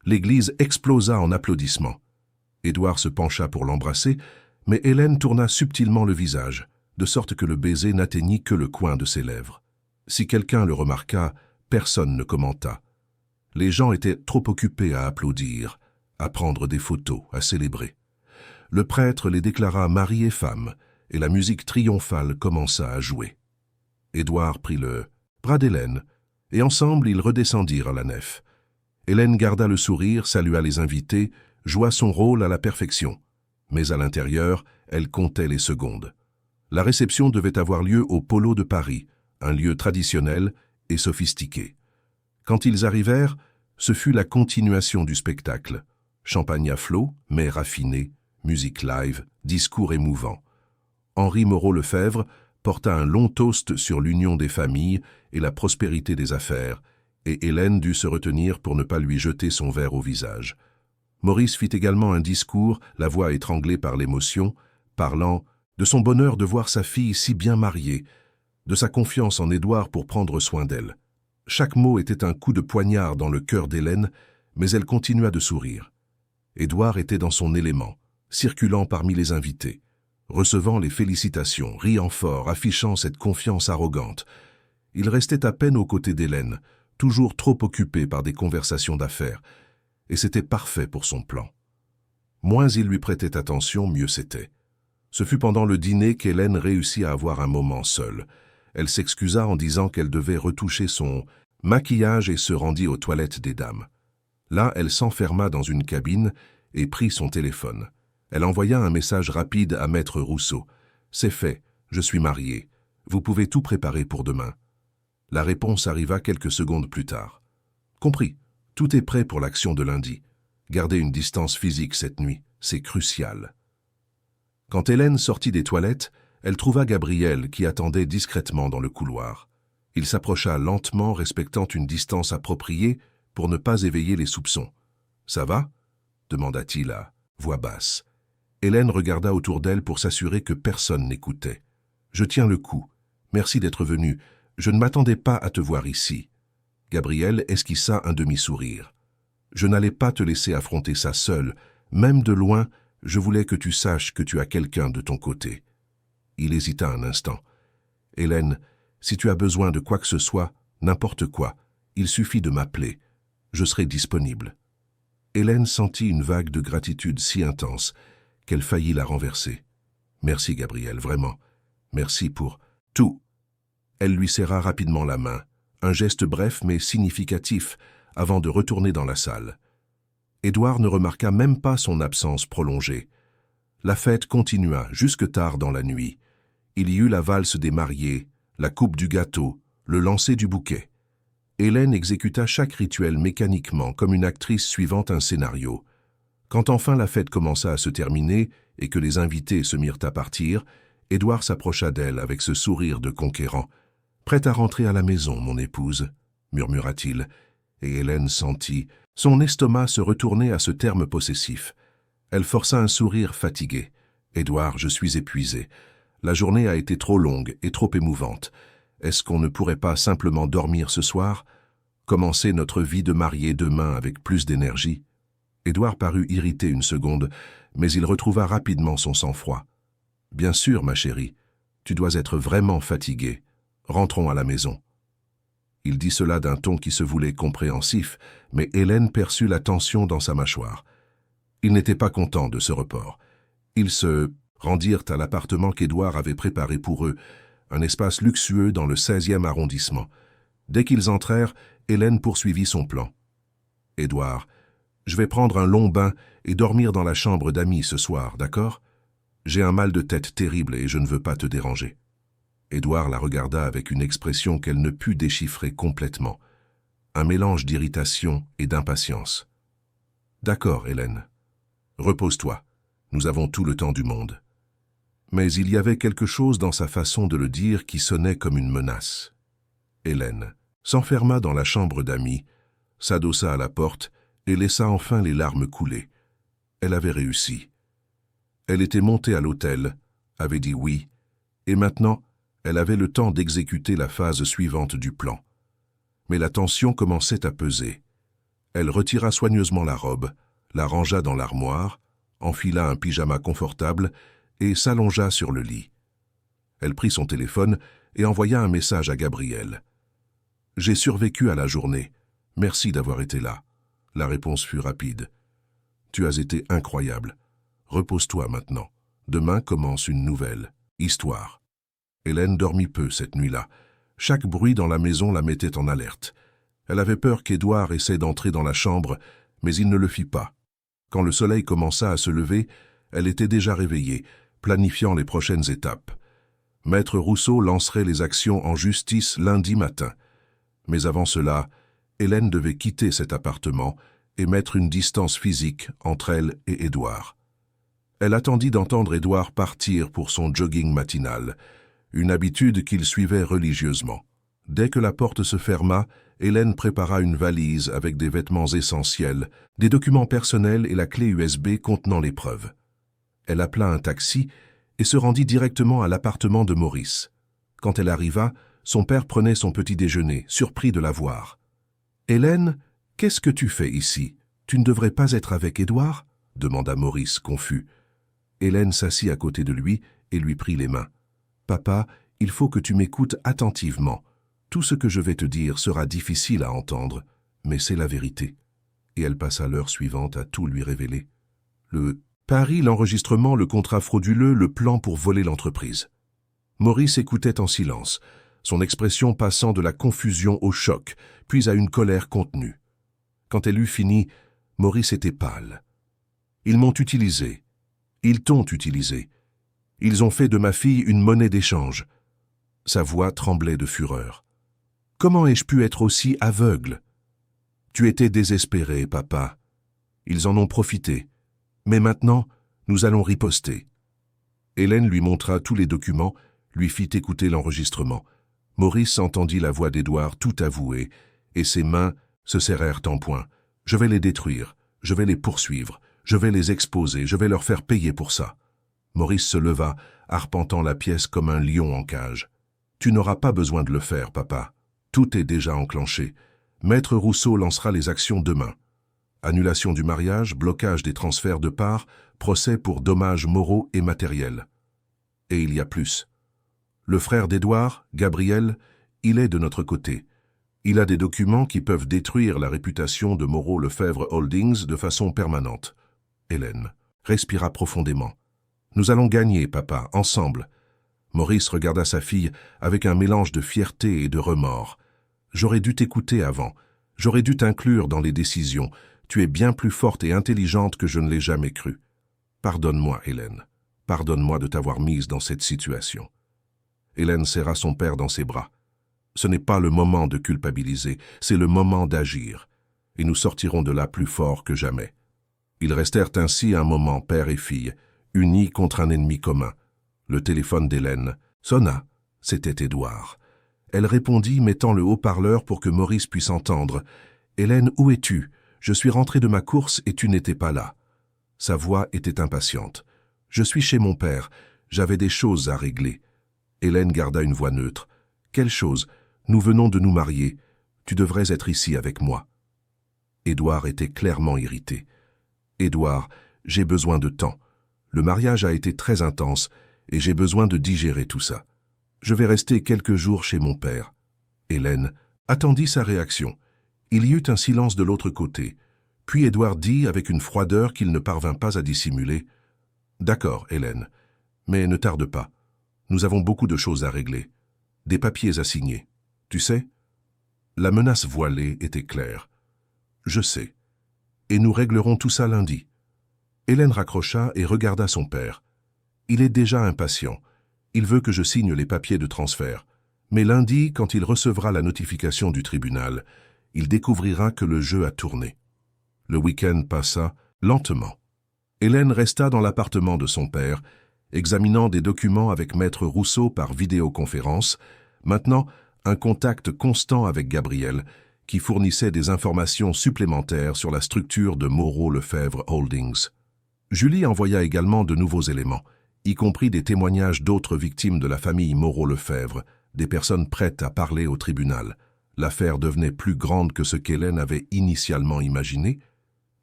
L'église explosa en applaudissements. Édouard se pencha pour l'embrasser, mais Hélène tourna subtilement le visage, de sorte que le baiser n'atteignit que le coin de ses lèvres. Si quelqu'un le remarqua, personne ne commenta. Les gens étaient trop occupés à applaudir, à prendre des photos, à célébrer. Le prêtre les déclara mari et femme, et la musique triomphale commença à jouer. Édouard prit le bras d'Hélène, et ensemble ils redescendirent à la nef. Hélène garda le sourire, salua les invités, joua son rôle à la perfection. Mais à l'intérieur, elle comptait les secondes. La réception devait avoir lieu au Polo de Paris, un lieu traditionnel et sophistiqué. Quand ils arrivèrent, ce fut la continuation du spectacle. Champagne à flot, mais raffiné, musique live, discours émouvants. Henri Moreau-Lefebvre porta un long toast sur l'union des familles et la prospérité des affaires, et Hélène dut se retenir pour ne pas lui jeter son verre au visage. Maurice fit également un discours, la voix étranglée par l'émotion, parlant de son bonheur de voir sa fille si bien mariée, de sa confiance en Édouard pour prendre soin d'elle. Chaque mot était un coup de poignard dans le cœur d'Hélène, mais elle continua de sourire. Édouard était dans son élément, circulant parmi les invités, recevant les félicitations, riant fort, affichant cette confiance arrogante. Il restait à peine aux côtés d'Hélène, toujours trop occupé par des conversations d'affaires, et c'était parfait pour son plan. Moins il lui prêtait attention, mieux c'était. Ce fut pendant le dîner qu'Hélène réussit à avoir un moment seule. Elle s'excusa en disant qu'elle devait retoucher son maquillage et se rendit aux toilettes des dames. Là, elle s'enferma dans une cabine et prit son téléphone. Elle envoya un message rapide à Maître Rousseau. « C'est fait, je suis mariée. Vous pouvez tout préparer pour demain. » La réponse arriva quelques secondes plus tard. « Compris, tout est prêt pour l'action de lundi. Gardez une distance physique cette nuit, c'est crucial. » Quand Hélène sortit des toilettes, elle trouva Gabriel qui attendait discrètement dans le couloir. Il s'approcha lentement, respectant une distance appropriée, pour ne pas éveiller les soupçons. « Ça va ?» demanda-t-il à voix basse. Hélène regarda autour d'elle pour s'assurer que personne n'écoutait. « Je tiens le coup. Merci d'être venu. Je ne m'attendais pas à te voir ici. » Gabriel esquissa un demi-sourire. « Je n'allais pas te laisser affronter ça seul. Même de loin, je voulais que tu saches que tu as quelqu'un de ton côté. » Il hésita un instant. « Hélène, si tu as besoin de quoi que ce soit, n'importe quoi, il suffit de m'appeler. Je serai disponible. » Hélène sentit une vague de gratitude si intense qu'elle faillit la renverser. « Merci, Gabriel, vraiment. Merci pour tout. » Elle lui serra rapidement la main, un geste bref mais significatif, avant de retourner dans la salle. Édouard ne remarqua même pas son absence prolongée. La fête continua jusque tard dans la nuit. Il y eut la valse des mariés, la coupe du gâteau, le lancer du bouquet. Hélène exécuta chaque rituel mécaniquement, comme une actrice suivant un scénario. Quand enfin la fête commença à se terminer et que les invités se mirent à partir, Édouard s'approcha d'elle avec ce sourire de conquérant. « Prête à rentrer à la maison, mon épouse » murmura-t-il, et Hélène sentit son estomac se retourner à ce terme possessif. Elle força un sourire fatigué. « Édouard, je suis épuisée. La journée a été trop longue et trop émouvante. Est-ce qu'on ne pourrait pas simplement dormir ce soir? Commencer notre vie de mariés demain avec plus d'énergie ?» Édouard parut irrité une seconde, mais il retrouva rapidement son sang-froid. « Bien sûr, ma chérie, tu dois être vraiment fatiguée. Rentrons à la maison. » Il dit cela d'un ton qui se voulait compréhensif, mais Hélène perçut la tension dans sa mâchoire. Il n'était pas content de ce report. Ils se rendirent à l'appartement qu'Édouard avait préparé pour eux, un espace luxueux dans le 16e arrondissement. Dès qu'ils entrèrent, Hélène poursuivit son plan. « Édouard, je vais prendre un long bain et dormir dans la chambre d'amis ce soir, d'accord? J'ai un mal de tête terrible et je ne veux pas te déranger. » Édouard la regarda avec une expression qu'elle ne put déchiffrer complètement. Un mélange d'irritation et d'impatience. « D'accord, Hélène. Repose-toi. Nous avons tout le temps du monde. » Mais il y avait quelque chose dans sa façon de le dire qui sonnait comme une menace. Hélène s'enferma dans la chambre d'amis, s'adossa à la porte et laissa enfin les larmes couler. Elle avait réussi. Elle était montée à l'hôtel, avait dit oui, et maintenant, elle avait le temps d'exécuter la phase suivante du plan. Mais la tension commençait à peser. Elle retira soigneusement la robe, la rangea dans l'armoire, enfila un pyjama confortable et s'allongea sur le lit. Elle prit son téléphone et envoya un message à Gabriel. « J'ai survécu à la journée. Merci d'avoir été là. » La réponse fut rapide. « Tu as été incroyable. Repose-toi maintenant. Demain commence une nouvelle histoire. » Hélène dormit peu cette nuit-là. Chaque bruit dans la maison la mettait en alerte. Elle avait peur qu'Édouard essaie d'entrer dans la chambre, mais il ne le fit pas. Quand le soleil commença à se lever, elle était déjà réveillée, planifiant les prochaines étapes. Maître Rousseau lancerait les actions en justice lundi matin. Mais avant cela, Hélène devait quitter cet appartement et mettre une distance physique entre elle et Édouard. Elle attendit d'entendre Édouard partir pour son jogging matinal, une habitude qu'il suivait religieusement. Dès que la porte se ferma, Hélène prépara une valise avec des vêtements essentiels, des documents personnels et la clé USB contenant les preuves. Elle appela un taxi et se rendit directement à l'appartement de Maurice. Quand elle arriva, son père prenait son petit déjeuner, surpris de la voir. « Hélène, qu'est-ce que tu fais ici? Tu ne devrais pas être avec Édouard ?» demanda Maurice, confus. Hélène s'assit à côté de lui et lui prit les mains. « Papa, il faut que tu m'écoutes attentivement. Tout ce que je vais te dire sera difficile à entendre, mais c'est la vérité. » Et elle passa l'heure suivante à tout lui révéler. Le Paris, l'enregistrement, le contrat frauduleux, le plan pour voler l'entreprise. Maurice écoutait en silence, son expression passant de la confusion au choc, puis à une colère contenue. Quand elle eut fini, Maurice était pâle. « Ils m'ont utilisé. Ils t'ont utilisé. Ils ont fait de ma fille une monnaie d'échange. » Sa voix tremblait de fureur. « Comment ai-je pu être aussi aveugle? Tu étais désespéré, papa. Ils en ont profité. Mais maintenant, nous allons riposter. » Hélène lui montra tous les documents, lui fit écouter l'enregistrement. Maurice entendit la voix d'Édouard tout avouée, et ses mains se serrèrent en poing. « Je vais les détruire, je vais les poursuivre, je vais les exposer, je vais leur faire payer pour ça. » Maurice se leva, arpentant la pièce comme un lion en cage. « Tu n'auras pas besoin de le faire, papa. Tout est déjà enclenché. Maître Rousseau lancera les actions demain. Annulation du mariage, blocage des transferts de parts, procès pour dommages moraux et matériels. Et il y a plus. Le frère d'Édouard, Gabriel, il est de notre côté. Il a des documents qui peuvent détruire la réputation de Moreau Lefebvre Holdings de façon permanente. » Hélène respira profondément. « Nous allons gagner, papa, ensemble. » Maurice regarda sa fille avec un mélange de fierté et de remords. « J'aurais dû t'écouter avant. J'aurais dû t'inclure dans les décisions. Tu es bien plus forte et intelligente que je ne l'ai jamais cru. Pardonne-moi, Hélène. Pardonne-moi de t'avoir mise dans cette situation. » Hélène serra son père dans ses bras. « Ce n'est pas le moment de culpabiliser, c'est le moment d'agir. Et nous sortirons de là plus forts que jamais. » Ils restèrent ainsi un moment, père et fille, unis contre un ennemi commun. Le téléphone d'Hélène sonna. C'était Édouard. Elle répondit, mettant le haut-parleur pour que Maurice puisse entendre. « Hélène, où es-tu? Je suis rentré de ma course et tu n'étais pas là. » Sa voix était impatiente. « Je suis chez mon père. J'avais des choses à régler. » Hélène garda une voix neutre. « Quelle chose? Nous venons de nous marier. Tu devrais être ici avec moi. » Édouard était clairement irrité. « Édouard, j'ai besoin de temps. Le mariage a été très intense et j'ai besoin de digérer tout ça. Je vais rester quelques jours chez mon père. » Hélène attendit sa réaction. Il y eut un silence de l'autre côté. Puis Édouard dit avec une froideur qu'il ne parvint pas à dissimuler. « D'accord, Hélène, mais ne tarde pas. Nous avons beaucoup de choses à régler. Des papiers à signer. Tu sais ?» La menace voilée était claire. « Je sais. Et nous réglerons tout ça lundi. » Hélène raccrocha et regarda son père. « Il est déjà impatient. Il veut que je signe les papiers de transfert. Mais lundi, quand il recevra la notification du tribunal, il découvrira que le jeu a tourné. » Le week-end passa lentement. Hélène resta dans l'appartement de son père, examinant des documents avec Maître Rousseau par vidéoconférence, maintenant un contact constant avec Gabriel, qui fournissait des informations supplémentaires sur la structure de Moreau Lefebvre Holdings. Julie envoya également de nouveaux éléments, y compris des témoignages d'autres victimes de la famille Moreau Lefebvre, des personnes prêtes à parler au tribunal. L'affaire devenait plus grande que ce qu'Hélène avait initialement imaginé.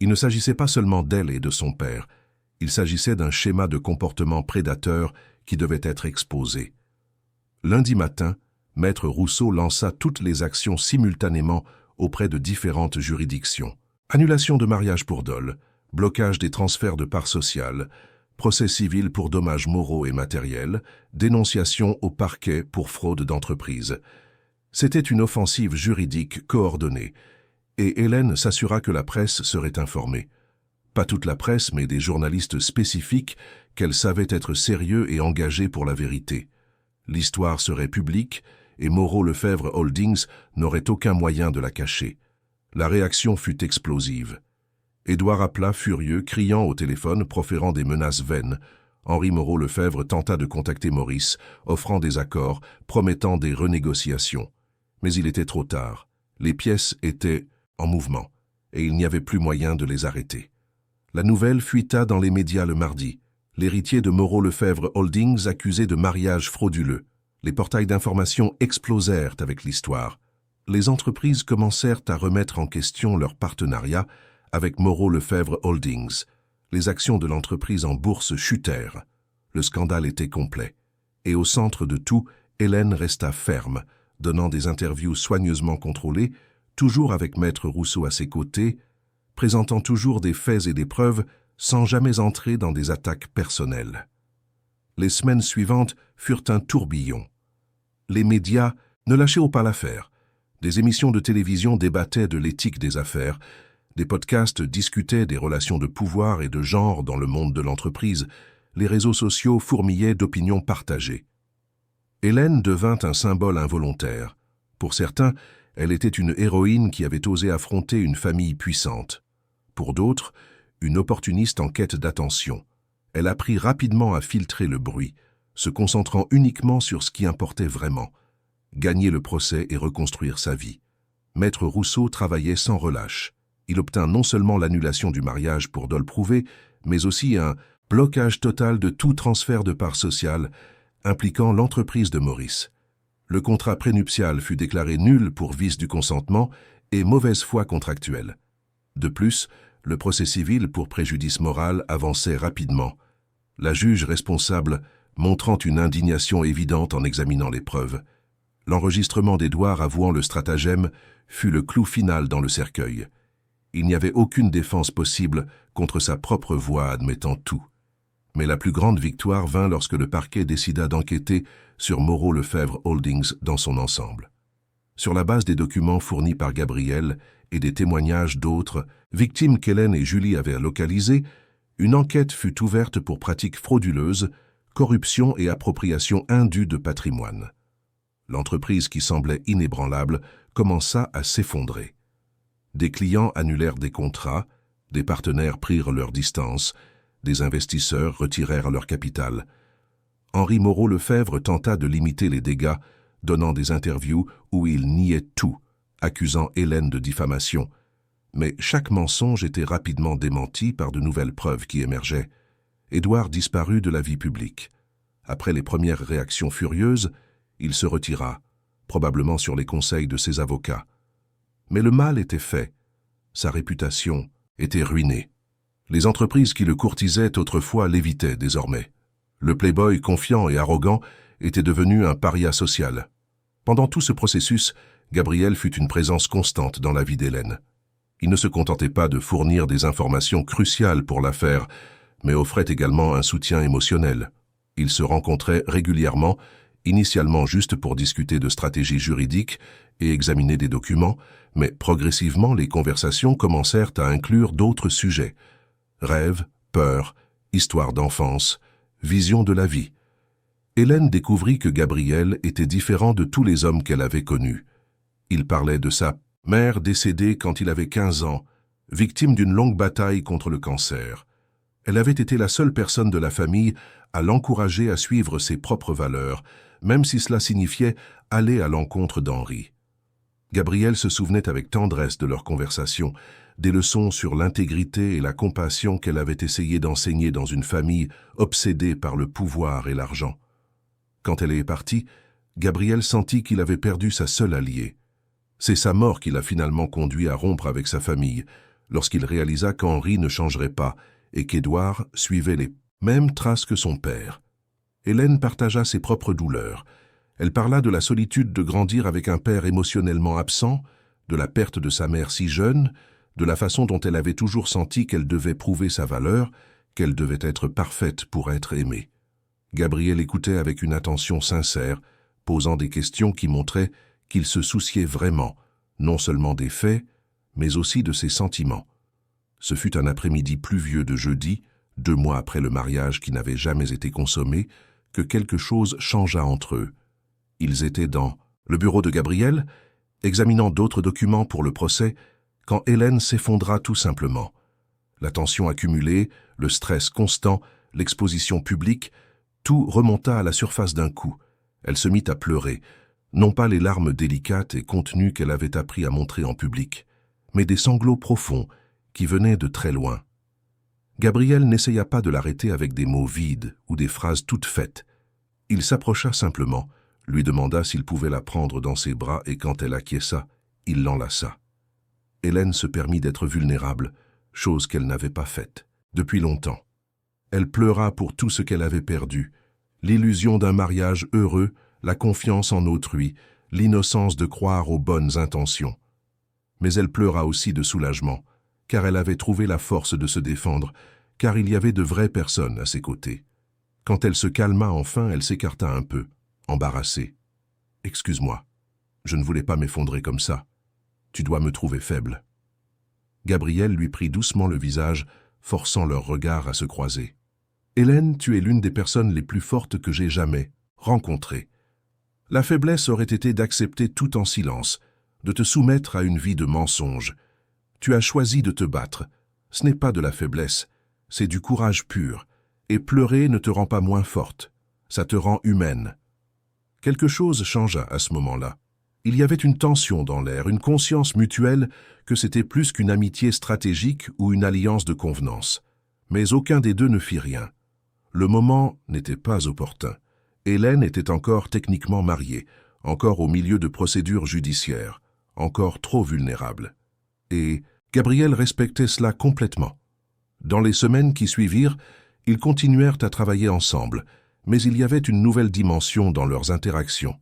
Il ne s'agissait pas seulement d'elle et de son père. Il s'agissait d'un schéma de comportement prédateur qui devait être exposé. Lundi matin, Maître Rousseau lança toutes les actions simultanément auprès de différentes juridictions. Annulation de mariage pour dol, blocage des transferts de parts sociales, procès civil pour dommages moraux et matériels, dénonciation au parquet pour fraude d'entreprise. C'était une offensive juridique coordonnée, et Hélène s'assura que la presse serait informée. Pas toute la presse, mais des journalistes spécifiques qu'elle savait être sérieux et engagés pour la vérité. L'histoire serait publique, et Moreau Lefebvre Holdings n'aurait aucun moyen de la cacher. La réaction fut explosive. Édouard appela furieux, criant au téléphone, proférant des menaces vaines. Henri Moreau Lefebvre tenta de contacter Maurice, offrant des accords, promettant des renégociations. Mais il était trop tard. Les pièces étaient en mouvement, et il n'y avait plus moyen de les arrêter. La nouvelle fuita dans les médias le mardi. L'héritier de Moreau Lefebvre Holdings accusé de mariage frauduleux. Les portails d'information explosèrent avec l'histoire. Les entreprises commencèrent à remettre en question leur partenariat avec Moreau Lefebvre Holdings. Les actions de l'entreprise en bourse chutèrent. Le scandale était complet. Et au centre de tout, Hélène resta ferme, donnant des interviews soigneusement contrôlées, toujours avec Maître Rousseau à ses côtés, présentant toujours des faits et des preuves sans jamais entrer dans des attaques personnelles. Les semaines suivantes furent un tourbillon. Les médias ne lâchaient pas l'affaire. Des émissions de télévision débattaient de l'éthique des affaires, des podcasts discutaient des relations de pouvoir et de genre dans le monde de l'entreprise, les réseaux sociaux fourmillaient d'opinions partagées. Hélène devint un symbole involontaire. Pour certains, elle était une héroïne qui avait osé affronter une famille puissante. Pour d'autres, une opportuniste en quête d'attention. Elle apprit rapidement à filtrer le bruit, se concentrant uniquement sur ce qui importait vraiment, gagner le procès et reconstruire sa vie. Maître Rousseau travaillait sans relâche. Il obtint non seulement l'annulation du mariage pour dol prouvé, mais aussi un blocage total de tout transfert de parts sociales impliquant l'entreprise de Maurice. Le contrat prénuptial fut déclaré nul pour vice du consentement et mauvaise foi contractuelle. De plus, le procès civil pour préjudice moral avançait rapidement, la juge responsable montrant une indignation évidente en examinant les preuves. L'enregistrement d'Édouard avouant le stratagème fut le clou final dans le cercueil. Il n'y avait aucune défense possible contre sa propre voix admettant tout. Mais la plus grande victoire vint lorsque le parquet décida d'enquêter sur Moreau-Lefebvre Holdings dans son ensemble. Sur la base des documents fournis par Gabriel et des témoignages d'autres, victimes qu'Hélène et Julie avaient localisées, une enquête fut ouverte pour pratiques frauduleuses, corruption et appropriation indue de patrimoine. L'entreprise qui semblait inébranlable commença à s'effondrer. Des clients annulèrent des contrats, des partenaires prirent leur distance, des investisseurs retirèrent leur capital. Henri Moreau-Lefebvre tenta de limiter les dégâts, donnant des interviews où il niait tout, accusant Hélène de diffamation. Mais chaque mensonge était rapidement démenti par de nouvelles preuves qui émergeaient. Édouard disparut de la vie publique. Après les premières réactions furieuses, il se retira, probablement sur les conseils de ses avocats. Mais le mal était fait. Sa réputation était ruinée. Les entreprises qui le courtisaient autrefois l'évitaient désormais. Le playboy confiant et arrogant était devenu un paria social. Pendant tout ce processus, Gabriel fut une présence constante dans la vie d'Hélène. Il ne se contentait pas de fournir des informations cruciales pour l'affaire, mais offrait également un soutien émotionnel. Ils se rencontraient régulièrement, initialement juste pour discuter de stratégie juridique et examiner des documents, mais progressivement les conversations commencèrent à inclure d'autres sujets. Rêves, peurs, histoires d'enfance, vision de la vie. Hélène découvrit que Gabriel était différent de tous les hommes qu'elle avait connus. Il parlait de sa mère décédée quand il avait 15 ans, victime d'une longue bataille contre le cancer. Elle avait été la seule personne de la famille à l'encourager à suivre ses propres valeurs, même si cela signifiait aller à l'encontre d'Henri. Gabriel se souvenait avec tendresse de leur conversation, des leçons sur l'intégrité et la compassion qu'elle avait essayé d'enseigner dans une famille obsédée par le pouvoir et l'argent. Quand elle est partie, Gabriel sentit qu'il avait perdu sa seule alliée. C'est sa mort qui l'a finalement conduit à rompre avec sa famille, lorsqu'il réalisa qu'Henri ne changerait pas et qu'Édouard suivait les mêmes traces que son père. Hélène partagea ses propres douleurs. Elle parla de la solitude de grandir avec un père émotionnellement absent, de la perte de sa mère si jeune, de la façon dont elle avait toujours senti qu'elle devait prouver sa valeur, qu'elle devait être parfaite pour être aimée. Gabriel écoutait avec une attention sincère, posant des questions qui montraient qu'il se souciait vraiment, non seulement des faits, mais aussi de ses sentiments. Ce fut un après-midi pluvieux de jeudi, 2 mois après le mariage qui n'avait jamais été consommé, que quelque chose changea entre eux. Ils étaient dans le bureau de Gabriel, examinant d'autres documents pour le procès, quand Hélène s'effondra tout simplement. La tension accumulée, le stress constant, l'exposition publique, tout remonta à la surface d'un coup. Elle se mit à pleurer, non pas les larmes délicates et contenues qu'elle avait appris à montrer en public, mais des sanglots profonds qui venaient de très loin. Gabriel n'essaya pas de l'arrêter avec des mots vides ou des phrases toutes faites. Il s'approcha simplement, lui demanda s'il pouvait la prendre dans ses bras et quand elle acquiesça, il l'enlaça. Hélène se permit d'être vulnérable, chose qu'elle n'avait pas faite depuis longtemps. Elle pleura pour tout ce qu'elle avait perdu, l'illusion d'un mariage heureux, la confiance en autrui, l'innocence de croire aux bonnes intentions. Mais elle pleura aussi de soulagement, car elle avait trouvé la force de se défendre, car il y avait de vraies personnes à ses côtés. Quand elle se calma enfin, elle s'écarta un peu, embarrassée. « Excuse-moi, je ne voulais pas m'effondrer comme ça. Tu dois me trouver faible. » Gabriel lui prit doucement le visage, forçant leurs regards à se croiser. « Hélène, tu es l'une des personnes les plus fortes que j'ai jamais rencontrées. La faiblesse aurait été d'accepter tout en silence, de te soumettre à une vie de mensonges. Tu as choisi de te battre. Ce n'est pas de la faiblesse, c'est du courage pur. Et pleurer ne te rend pas moins forte, ça te rend humaine. » Quelque chose changea à ce moment-là. Il y avait une tension dans l'air, une conscience mutuelle que c'était plus qu'une amitié stratégique ou une alliance de convenance. Mais aucun des deux ne fit rien. Le moment n'était pas opportun. Hélène était encore techniquement mariée, encore au milieu de procédures judiciaires, encore trop vulnérable. Et Gabriel respectait cela complètement. Dans les semaines qui suivirent, ils continuèrent à travailler ensemble, mais il y avait une nouvelle dimension dans leurs interactions.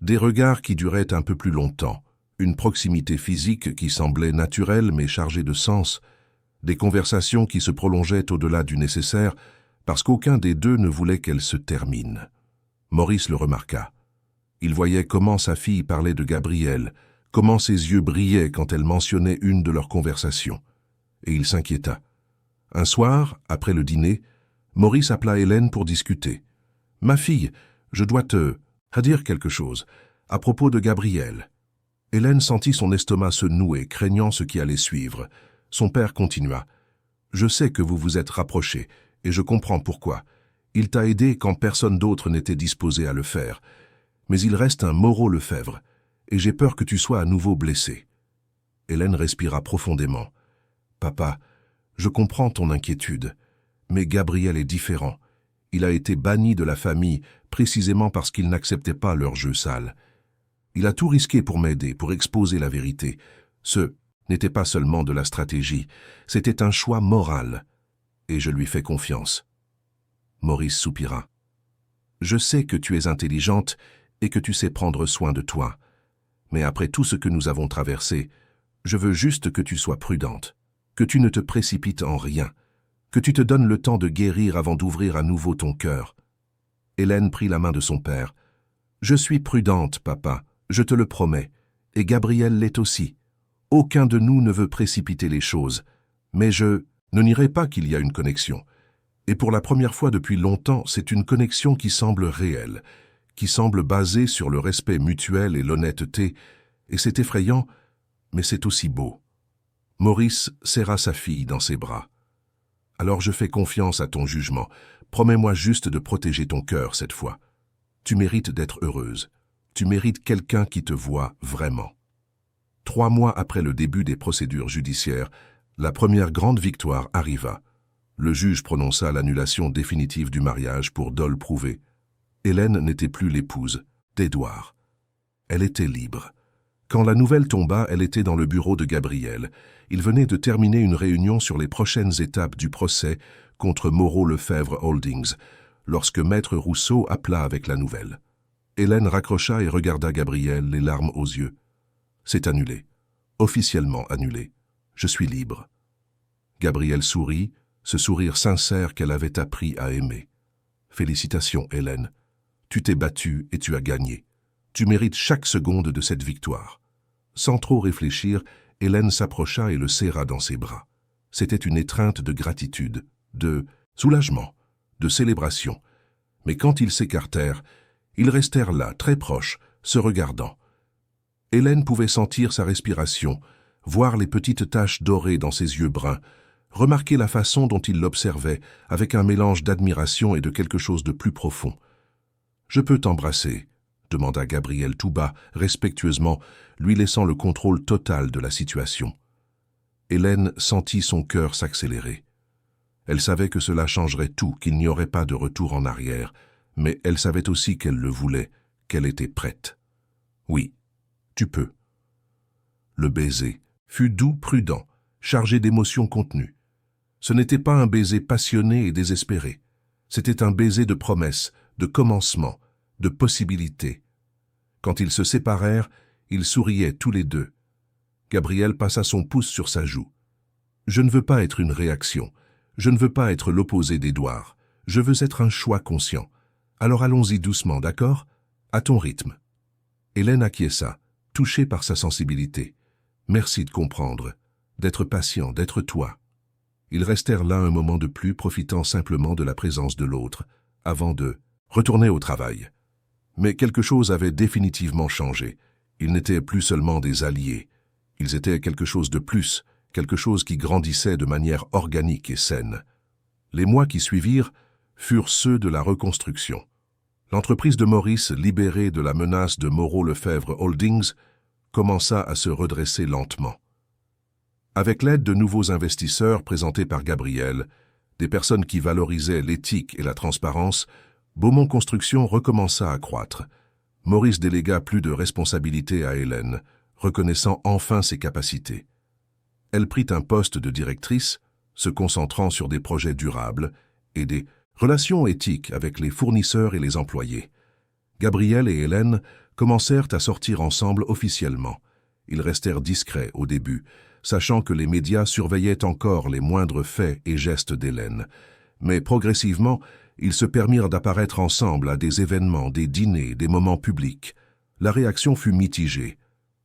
Des regards qui duraient un peu plus longtemps, une proximité physique qui semblait naturelle mais chargée de sens, des conversations qui se prolongeaient au-delà du nécessaire parce qu'aucun des deux ne voulait qu'elles se terminent. Maurice le remarqua. Il voyait comment sa fille parlait de Gabriel, comment ses yeux brillaient quand elle mentionnait une de leurs conversations. Et il s'inquiéta. Un soir, après le dîner, Maurice appela Hélène pour discuter. « Ma fille, je dois te dire quelque chose à propos de Gabriel. » Hélène sentit son estomac se nouer, craignant ce qui allait suivre. Son père continua. « Je sais que vous vous êtes rapprochés, et je comprends pourquoi. Il t'a aidé quand personne d'autre n'était disposé à le faire. Mais il reste un Moreau Lefebvre, et j'ai peur que tu sois à nouveau blessé. » Hélène respira profondément. « Papa, je comprends ton inquiétude, mais Gabriel est différent. Il a été banni de la famille précisément parce qu'il n'acceptait pas leur jeu sale. Il a tout risqué pour m'aider, pour exposer la vérité. Ce n'était pas seulement de la stratégie, c'était un choix moral. Et je lui fais confiance. » Maurice soupira. « Je sais que tu es intelligente et que tu sais prendre soin de toi. Mais après tout ce que nous avons traversé, je veux juste que tu sois prudente, que tu ne te précipites en rien, que tu te donnes le temps de guérir avant d'ouvrir à nouveau ton cœur. » Hélène prit la main de son père. « Je suis prudente, papa, je te le promets, et Gabriel l'est aussi. Aucun de nous ne veut précipiter les choses, mais je ne nierai pas qu'il y a une connexion. Et pour la première fois depuis longtemps, c'est une connexion qui semble réelle, qui semble basée sur le respect mutuel et l'honnêteté, et c'est effrayant, mais c'est aussi beau. » Maurice serra sa fille dans ses bras. « Alors je fais confiance à ton jugement. Promets-moi juste de protéger ton cœur cette fois. Tu mérites d'être heureuse. Tu mérites quelqu'un qui te voit vraiment. » 3 mois après le début des procédures judiciaires, la première grande victoire arriva. Le juge prononça l'annulation définitive du mariage pour dol prouvé. Hélène n'était plus l'épouse d'Édouard. Elle était libre. Quand la nouvelle tomba, elle était dans le bureau de Gabriel. Il venait de terminer une réunion sur les prochaines étapes du procès contre Moreau Lefebvre Holdings, lorsque Maître Rousseau appela avec la nouvelle. Hélène raccrocha et regarda Gabriel, les larmes aux yeux. « C'est annulé. Officiellement annulé. Je suis libre. » Gabriel sourit, ce sourire sincère qu'elle avait appris à aimer. « Félicitations, Hélène. Tu t'es battue et tu as gagné. Tu mérites chaque seconde de cette victoire. » Sans trop réfléchir, Hélène s'approcha et le serra dans ses bras. C'était une étreinte de gratitude, de soulagement, de célébration. Mais quand ils s'écartèrent, ils restèrent là, très proches, se regardant. Hélène pouvait sentir sa respiration, voir les petites taches dorées dans ses yeux bruns, remarquer la façon dont il l'observait, avec un mélange d'admiration et de quelque chose de plus profond. « Je peux t'embrasser ?» demanda Gabriel tout bas, respectueusement, lui laissant le contrôle total de la situation. Hélène sentit son cœur s'accélérer. Elle savait que cela changerait tout, qu'il n'y aurait pas de retour en arrière, mais elle savait aussi qu'elle le voulait, qu'elle était prête. « Oui, tu peux. » Le baiser fut doux, prudent, chargé d'émotions contenues. Ce n'était pas un baiser passionné et désespéré. C'était un baiser de promesses, de commencement, de possibilités. Quand ils se séparèrent, ils souriaient tous les deux. Gabriel passa son pouce sur sa joue. « Je ne veux pas être une réaction. Je ne veux pas être l'opposé d'Édouard. Je veux être un choix conscient. Alors allons-y doucement, d'accord? À ton rythme. » Hélène acquiesça, touchée par sa sensibilité. « Merci de comprendre, d'être patient, d'être toi. » Ils restèrent là un moment de plus, profitant simplement de la présence de l'autre, avant de retourner au travail. Mais quelque chose avait définitivement changé. Ils n'étaient plus seulement des alliés. Ils étaient quelque chose de plus, quelque chose qui grandissait de manière organique et saine. Les mois qui suivirent furent ceux de la reconstruction. L'entreprise de Maurice, libérée de la menace de Moreau-Lefebvre Holdings, commença à se redresser lentement. Avec l'aide de nouveaux investisseurs présentés par Gabriel, des personnes qui valorisaient l'éthique et la transparence, Beaumont Construction recommença à croître. Maurice délégua plus de responsabilités à Hélène, reconnaissant enfin ses capacités. Elle prit un poste de directrice, se concentrant sur des projets durables et des relations éthiques avec les fournisseurs et les employés. Gabriel et Hélène commencèrent à sortir ensemble officiellement. Ils restèrent discrets au début, sachant que les médias surveillaient encore les moindres faits et gestes d'Hélène. Mais progressivement, ils se permirent d'apparaître ensemble à des événements, des dîners, des moments publics. La réaction fut mitigée.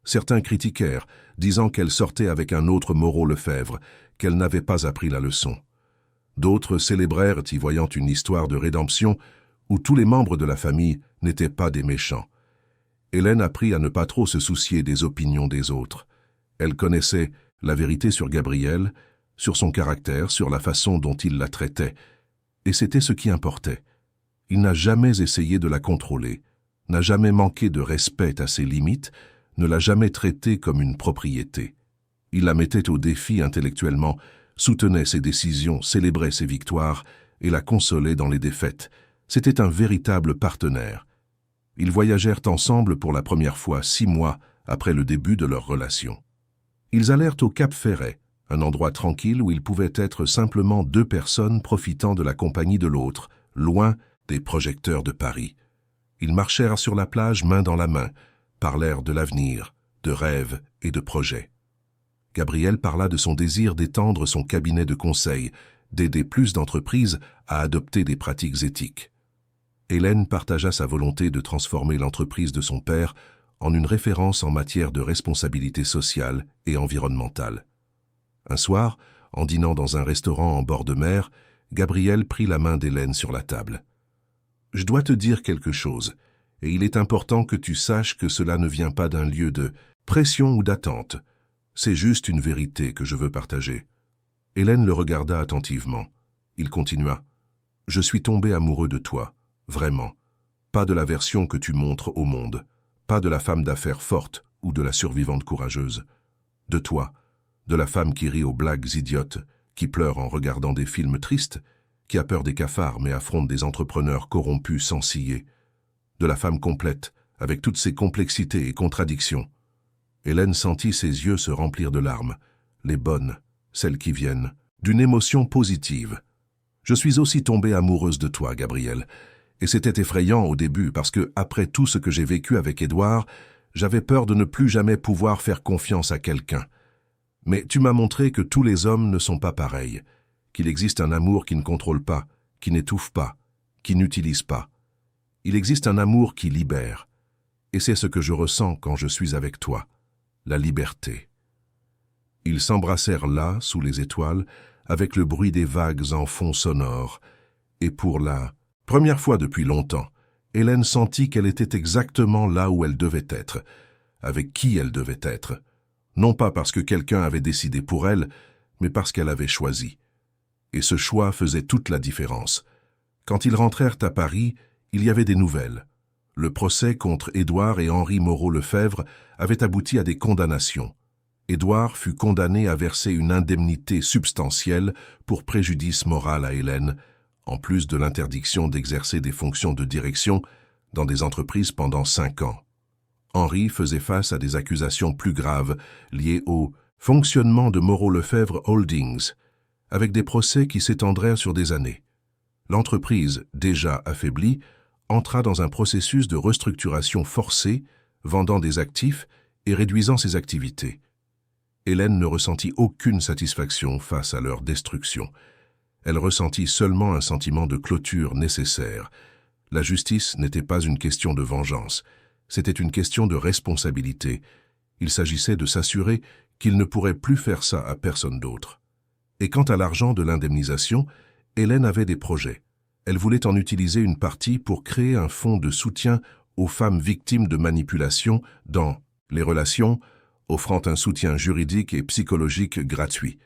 Certains critiquèrent, disant qu'elle sortait avec un autre Moreau-Lefebvre, qu'elle n'avait pas appris la leçon. D'autres célébrèrent y voyant une histoire de rédemption où tous les membres de la famille n'étaient pas des méchants. Hélène apprit à ne pas trop se soucier des opinions des autres. Elle connaissait la vérité sur Gabriel, sur son caractère, sur la façon dont il la traitait. Et c'était ce qui importait. Il n'a jamais essayé de la contrôler, n'a jamais manqué de respect à ses limites, ne l'a jamais traitée comme une propriété. Il la mettait au défi intellectuellement, soutenait ses décisions, célébrait ses victoires et la consolait dans les défaites. C'était un véritable partenaire. Ils voyagèrent ensemble pour la première fois 6 mois après le début de leur relation. Ils allèrent au Cap Ferret, un endroit tranquille où ils pouvaient être simplement 2 personnes profitant de la compagnie de l'autre, loin des projecteurs de Paris. Ils marchèrent sur la plage main dans la main, parlèrent de l'avenir, de rêves et de projets. Gabriel parla de son désir d'étendre son cabinet de conseil, d'aider plus d'entreprises à adopter des pratiques éthiques. Hélène partagea sa volonté de transformer l'entreprise de son père en une référence en matière de responsabilité sociale et environnementale. Un soir, en dînant dans un restaurant en bord de mer, Gabriel prit la main d'Hélène sur la table. « Je dois te dire quelque chose, et il est important que tu saches que cela ne vient pas d'un lieu de pression ou d'attente. C'est juste une vérité que je veux partager. » Hélène le regarda attentivement. Il continua. « Je suis tombé amoureux de toi, vraiment. Pas de la version que tu montres au monde, pas de la femme d'affaires forte ou de la survivante courageuse. De toi, de la femme qui rit aux blagues idiotes, qui pleure en regardant des films tristes, qui a peur des cafards mais affronte des entrepreneurs corrompus sans ciller. De la femme complète, avec toutes ses complexités et contradictions. » Hélène sentit ses yeux se remplir de larmes, les bonnes, celles qui viennent, d'une émotion positive. « Je suis aussi tombée amoureuse de toi, Gabriel. Et c'était effrayant au début parce que, après tout ce que j'ai vécu avec Édouard, j'avais peur de ne plus jamais pouvoir faire confiance à quelqu'un. Mais tu m'as montré que tous les hommes ne sont pas pareils, qu'il existe un amour qui ne contrôle pas, qui n'étouffe pas, qui n'utilise pas. Il existe un amour qui libère. Et c'est ce que je ressens quand je suis avec toi, la liberté. » Ils s'embrassèrent là, sous les étoiles, avec le bruit des vagues en fond sonore, et pour la première fois depuis longtemps, Hélène sentit qu'elle était exactement là où elle devait être, avec qui elle devait être, non pas parce que quelqu'un avait décidé pour elle, mais parce qu'elle avait choisi. Et ce choix faisait toute la différence. Quand ils rentrèrent à Paris, il y avait des nouvelles. Le procès contre Édouard et Henri Moreau-Lefebvre avait abouti à des condamnations. Édouard fut condamné à verser une indemnité substantielle pour préjudice moral à Hélène, en plus de l'interdiction d'exercer des fonctions de direction dans des entreprises pendant 5 ans. Henri faisait face à des accusations plus graves liées au fonctionnement de Moreau-Lefebvre Holdings, avec des procès qui s'étendraient sur des années. L'entreprise, déjà affaiblie, entra dans un processus de restructuration forcée, vendant des actifs et réduisant ses activités. Hélène ne ressentit aucune satisfaction face à leur destruction. Elle ressentit seulement un sentiment de clôture nécessaire. La justice n'était pas une question de vengeance, c'était une question de responsabilité. Il s'agissait de s'assurer qu'il ne pourrait plus faire ça à personne d'autre. Et quant à l'argent de l'indemnisation, Hélène avait des projets. Elle voulait en utiliser une partie pour créer un fonds de soutien aux femmes victimes de manipulation dans les relations, offrant un soutien juridique et psychologique gratuit.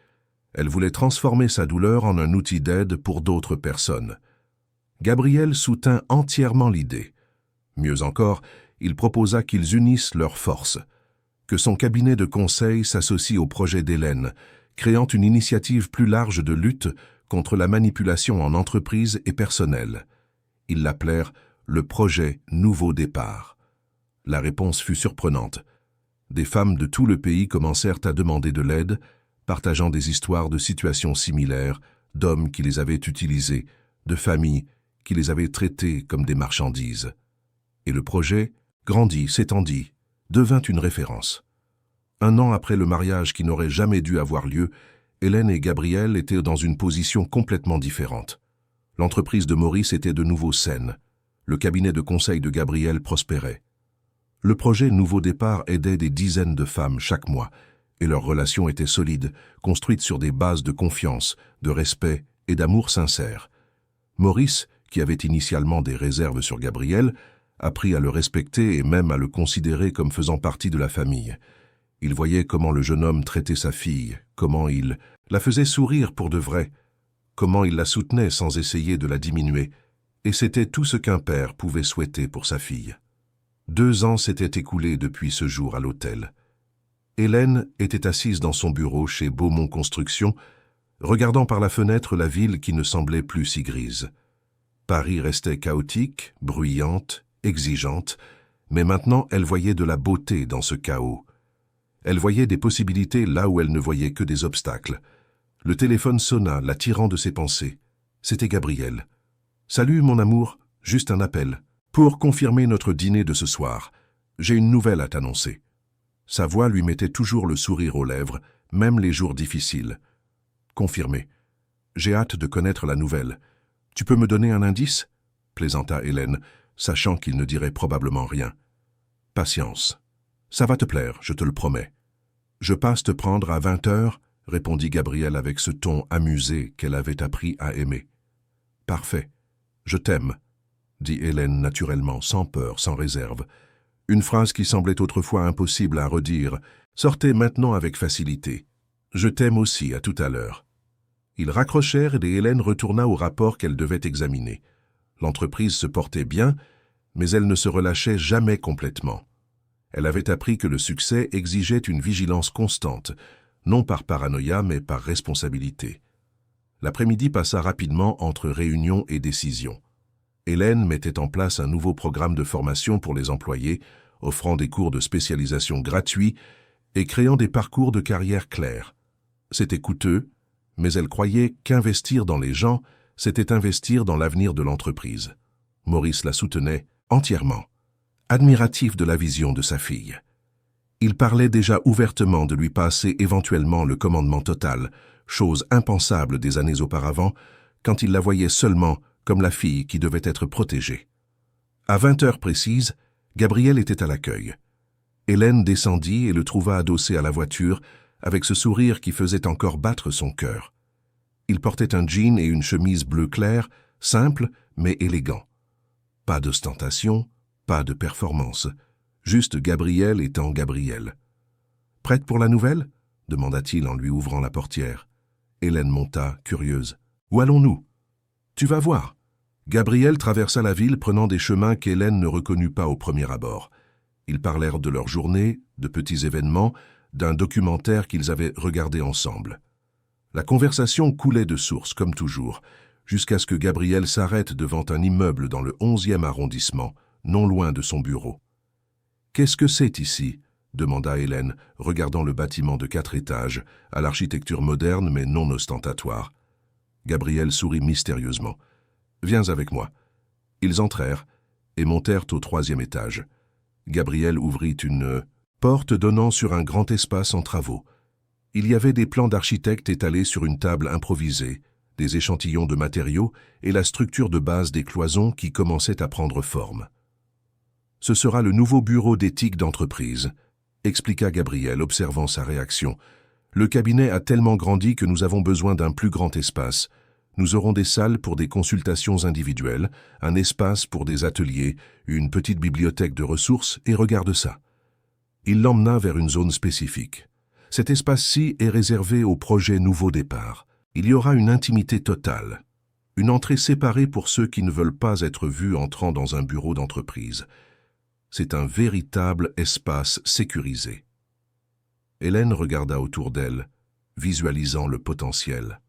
Elle voulait transformer sa douleur en un outil d'aide pour d'autres personnes. Gabriel soutint entièrement l'idée. Mieux encore, il proposa qu'ils unissent leurs forces, que son cabinet de conseil s'associe au projet d'Hélène, créant une initiative plus large de lutte contre la manipulation en entreprise et personnel. Ils l'appelèrent le projet Nouveau Départ. La réponse fut surprenante. Des femmes de tout le pays commencèrent à demander de l'aide, partageant des histoires de situations similaires, d'hommes qui les avaient utilisées, de familles qui les avaient traitées comme des marchandises. Et le projet grandit, s'étendit, devint une référence. 1 an après le mariage qui n'aurait jamais dû avoir lieu, Hélène et Gabriel étaient dans une position complètement différente. L'entreprise de Maurice était de nouveau saine. Le cabinet de conseil de Gabriel prospérait. Le projet Nouveau Départ aidait des dizaines de femmes chaque mois, et leur relation était solide, construite sur des bases de confiance, de respect et d'amour sincère. Maurice, qui avait initialement des réserves sur Gabriel, apprit à le respecter et même à le considérer comme faisant partie de la famille. Il voyait comment le jeune homme traitait sa fille, comment il la faisait sourire pour de vrai, comment il la soutenait sans essayer de la diminuer, et c'était tout ce qu'un père pouvait souhaiter pour sa fille. 2 ans s'étaient écoulés depuis ce jour à l'hôtel. Hélène était assise dans son bureau chez Beaumont Construction, regardant par la fenêtre la ville qui ne semblait plus si grise. Paris restait chaotique, bruyante, exigeante, mais maintenant elle voyait de la beauté dans ce chaos. Elle voyait des possibilités là où elle ne voyait que des obstacles. Le téléphone sonna, la tirant de ses pensées. C'était Gabriel. « Salut, mon amour, juste un appel. Pour confirmer notre dîner de ce soir, j'ai une nouvelle à t'annoncer. » Sa voix lui mettait toujours le sourire aux lèvres, même les jours difficiles. « Confirmé. J'ai hâte de connaître la nouvelle. Tu peux me donner un indice ?» plaisanta Hélène, sachant qu'il ne dirait probablement rien. « Patience. Ça va te plaire, je te le promets. »« Je passe te prendre à 20h, répondit Gabriel avec ce ton amusé qu'elle avait appris à aimer. « Parfait. Je t'aime, dit Hélène naturellement, sans peur, sans réserve. Une phrase qui semblait autrefois impossible à redire, sortait maintenant avec facilité. « Je t'aime aussi, à tout à l'heure. » Ils raccrochèrent et Hélène retourna au rapport qu'elle devait examiner. L'entreprise se portait bien, mais elle ne se relâchait jamais complètement. Elle avait appris que le succès exigeait une vigilance constante, non par paranoïa mais par responsabilité. L'après-midi passa rapidement entre réunions et décisions. Hélène mettait en place un nouveau programme de formation pour les employés, offrant des cours de spécialisation gratuits et créant des parcours de carrière clairs. C'était coûteux, mais elle croyait qu'investir dans les gens, c'était investir dans l'avenir de l'entreprise. Maurice la soutenait entièrement, admiratif de la vision de sa fille. Il parlait déjà ouvertement de lui passer éventuellement le commandement total, chose impensable des années auparavant, quand il la voyait seulement comme la fille qui devait être protégée. À 20h précises, Gabriel était à l'accueil. Hélène descendit et le trouva adossé à la voiture, avec ce sourire qui faisait encore battre son cœur. Il portait un jean et une chemise bleu clair, simple mais élégant. Pas d'ostentation, pas de performance, juste Gabriel étant Gabriel. « Prête pour la nouvelle ?» demanda-t-il en lui ouvrant la portière. Hélène monta, curieuse. « Où allons-nous ?»« Tu vas voir. » Gabriel traversa la ville prenant des chemins qu'Hélène ne reconnut pas au premier abord. Ils parlèrent de leur journée, de petits événements, d'un documentaire qu'ils avaient regardé ensemble. La conversation coulait de source, comme toujours, jusqu'à ce que Gabriel s'arrête devant un immeuble dans le 11e arrondissement, non loin de son bureau. « Qu'est-ce que c'est ici ?» demanda Hélène, regardant le bâtiment de 4 étages, à l'architecture moderne mais non ostentatoire. Gabriel sourit mystérieusement. « Viens avec moi. » Ils entrèrent et montèrent au 3e étage. Gabriel ouvrit une porte donnant sur un grand espace en travaux. Il y avait des plans d'architecte étalés sur une table improvisée, des échantillons de matériaux et la structure de base des cloisons qui commençait à prendre forme. « Ce sera le nouveau bureau d'éthique d'entreprise », expliqua Gabriel, observant sa réaction. « Le cabinet a tellement grandi que nous avons besoin d'un plus grand espace. Nous aurons des salles pour des consultations individuelles, un espace pour des ateliers, une petite bibliothèque de ressources, et regarde ça. » Il l'emmena vers une zone spécifique. Cet espace-ci est réservé au projet Nouveau Départ. Il y aura une intimité totale. Une entrée séparée pour ceux qui ne veulent pas être vus entrant dans un bureau d'entreprise. C'est un véritable espace sécurisé. Hélène regarda autour d'elle, visualisant le potentiel.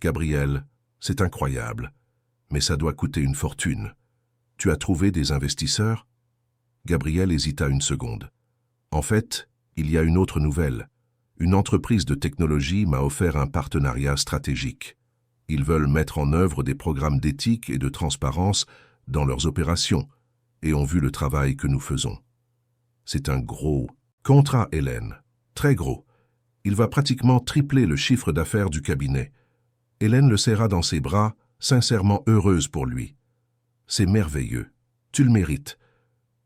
Gabriel, c'est incroyable, mais ça doit coûter une fortune. Tu as trouvé des investisseurs? Gabriel hésita une seconde. En fait, il y a une autre nouvelle. Une entreprise de technologie m'a offert un partenariat stratégique. Ils veulent mettre en œuvre des programmes d'éthique et de transparence dans leurs opérations et ont vu le travail que nous faisons. C'est un gros contrat, Hélène. Très gros. Il va pratiquement tripler le chiffre d'affaires du cabinet. Hélène le serra dans ses bras, sincèrement heureuse pour lui. C'est merveilleux. Tu le mérites.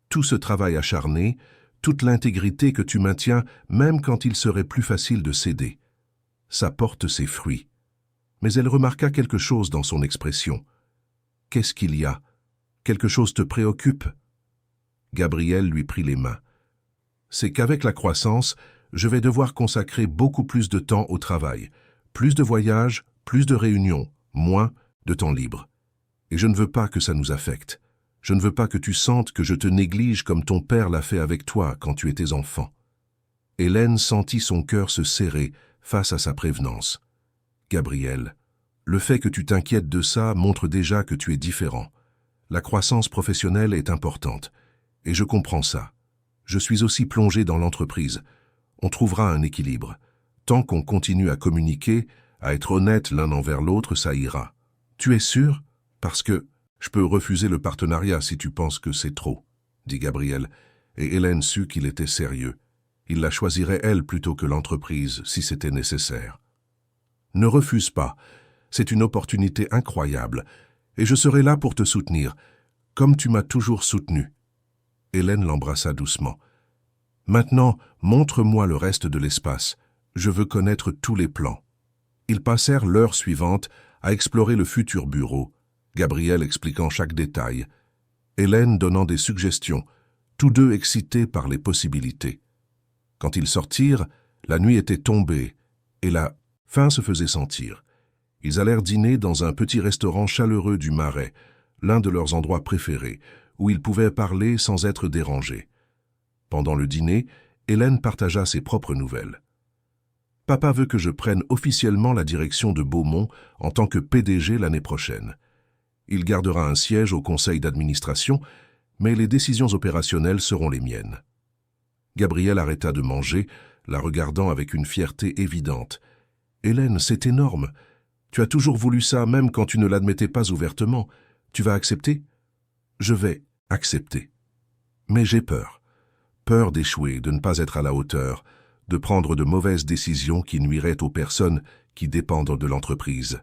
Tout ce travail acharné, toute l'intégrité que tu maintiens, même quand il serait plus facile de céder. Ça porte ses fruits. Mais elle remarqua quelque chose dans son expression. Qu'est-ce qu'il y a? Quelque chose te préoccupe? Gabriel lui prit les mains. C'est qu'avec la croissance, je vais devoir consacrer beaucoup plus de temps au travail. Plus de voyages, plus de réunions, moins de temps libre. Et je ne veux pas que ça nous affecte. Je ne veux pas que tu sentes que je te néglige comme ton père l'a fait avec toi quand tu étais enfant. Hélène sentit son cœur se serrer face à sa prévenance. Gabriel, le fait que tu t'inquiètes de ça montre déjà que tu es différent. La croissance professionnelle est importante, et je comprends ça. Je suis aussi plongé dans l'entreprise. On trouvera un équilibre. Tant qu'on continue à communiquer, à être honnête l'un envers l'autre, ça ira. Tu es sûr? Parce que je peux refuser le partenariat si tu penses que c'est trop, dit Gabriel, et Hélène sut qu'il était sérieux. Il la choisirait elle plutôt que l'entreprise si c'était nécessaire. Ne refuse pas, c'est une opportunité incroyable, et je serai là pour te soutenir, comme tu m'as toujours soutenu. Hélène l'embrassa doucement. Maintenant, montre-moi le reste de l'espace. Je veux connaître tous les plans. Ils passèrent l'heure suivante à explorer le futur bureau, Gabriel expliquant chaque détail, Hélène donnant des suggestions, tous deux excités par les possibilités. Quand ils sortirent, la nuit était tombée et la faim se faisait sentir. Ils allèrent dîner dans un petit restaurant chaleureux du Marais, l'un de leurs endroits préférés, où ils pouvaient parler sans être dérangés. Pendant le dîner, Hélène partagea ses propres nouvelles. « Papa veut que je prenne officiellement la direction de Beaumont en tant que PDG l'année prochaine. Il gardera un siège au conseil d'administration, mais les décisions opérationnelles seront les miennes. » Gabriel arrêta de manger, la regardant avec une fierté évidente. « Hélène, c'est énorme. Tu as toujours voulu ça, même quand tu ne l'admettais pas ouvertement. Tu vas accepter? » « Je vais accepter. Mais j'ai peur. Peur d'échouer, de ne pas être à la hauteur, de prendre de mauvaises décisions qui nuiraient aux personnes qui dépendent de l'entreprise. »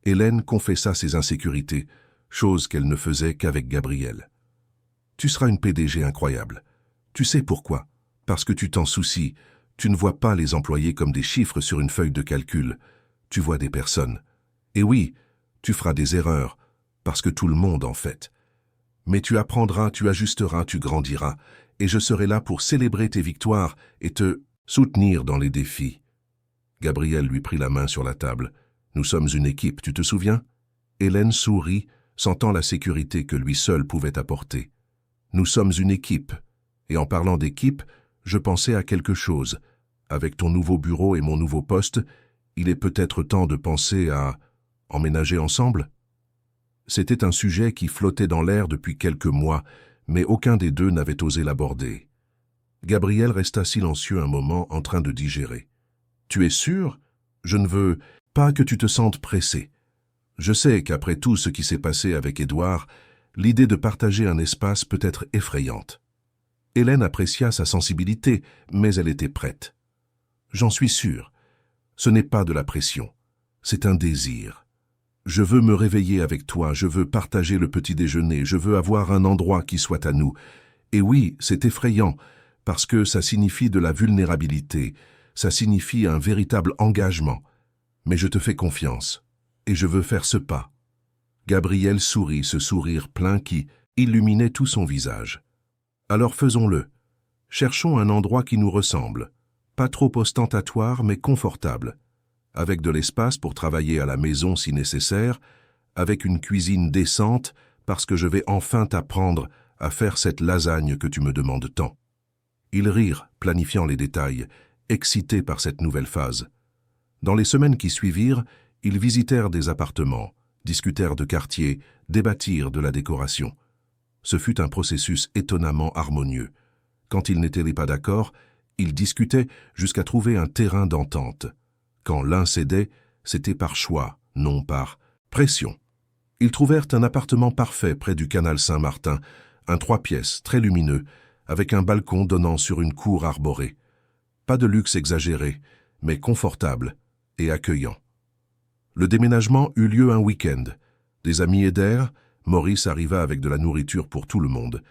Hélène confessa ses insécurités, chose qu'elle ne faisait qu'avec Gabriel. « Tu seras une PDG incroyable. Tu sais pourquoi? Parce que tu t'en soucies. Tu ne vois pas les employés comme des chiffres sur une feuille de calcul. Tu vois des personnes. Et oui, tu feras des erreurs, parce que tout le monde en fait. Mais tu apprendras, tu ajusteras, tu grandiras, et je serai là pour célébrer tes victoires et te soutenir dans les défis. » Gabriel lui prit la main sur la table. « Nous sommes une équipe, tu te souviens? » Hélène sourit, sentant la sécurité que lui seul pouvait apporter. « Nous sommes une équipe. Et en parlant d'équipe, je pensais à quelque chose. Avec ton nouveau bureau et mon nouveau poste, il est peut-être temps de penser à emménager ensemble ?» C'était un sujet qui flottait dans l'air depuis quelques mois, mais aucun des deux n'avait osé l'aborder. Gabriel resta silencieux un moment en train de digérer. « Tu es sûr? Je ne veux pas que tu te sentes pressé. Je sais qu'après tout ce qui s'est passé avec Édouard, l'idée de partager un espace peut être effrayante. » Hélène apprécia sa sensibilité, mais elle était prête. « J'en suis sûr. Ce n'est pas de la pression. C'est un désir. Je veux me réveiller avec toi, je veux partager le petit déjeuner, je veux avoir un endroit qui soit à nous. Et oui, c'est effrayant, parce que ça signifie de la vulnérabilité, ça signifie un véritable engagement. Mais je te fais confiance, et je veux faire ce pas. » Gabriel sourit, ce sourire plein qui illuminait tout son visage. « Alors faisons-le. Cherchons un endroit qui nous ressemble, pas trop ostentatoire mais confortable. avec de l'espace pour travailler à la maison si nécessaire, avec une cuisine décente parce que je vais enfin t'apprendre à faire cette lasagne que tu me demandes tant. » Ils rirent, planifiant les détails, excités par cette nouvelle phase. Dans les semaines qui suivirent, ils visitèrent des appartements, discutèrent de quartiers, débattirent de la décoration. Ce fut un processus étonnamment harmonieux. Quand ils n'étaient pas d'accord, ils discutaient jusqu'à trouver un terrain d'entente. Quand l'un cédait, c'était par choix, non par pression. Ils trouvèrent un appartement parfait près du canal Saint-Martin, un 3 pièces très lumineux, avec un balcon donnant sur une cour arborée. Pas de luxe exagéré, mais confortable et accueillant. Le déménagement eut lieu un week-end. Des amis aidèrent, Maurice arriva avec de la nourriture pour tout le monde,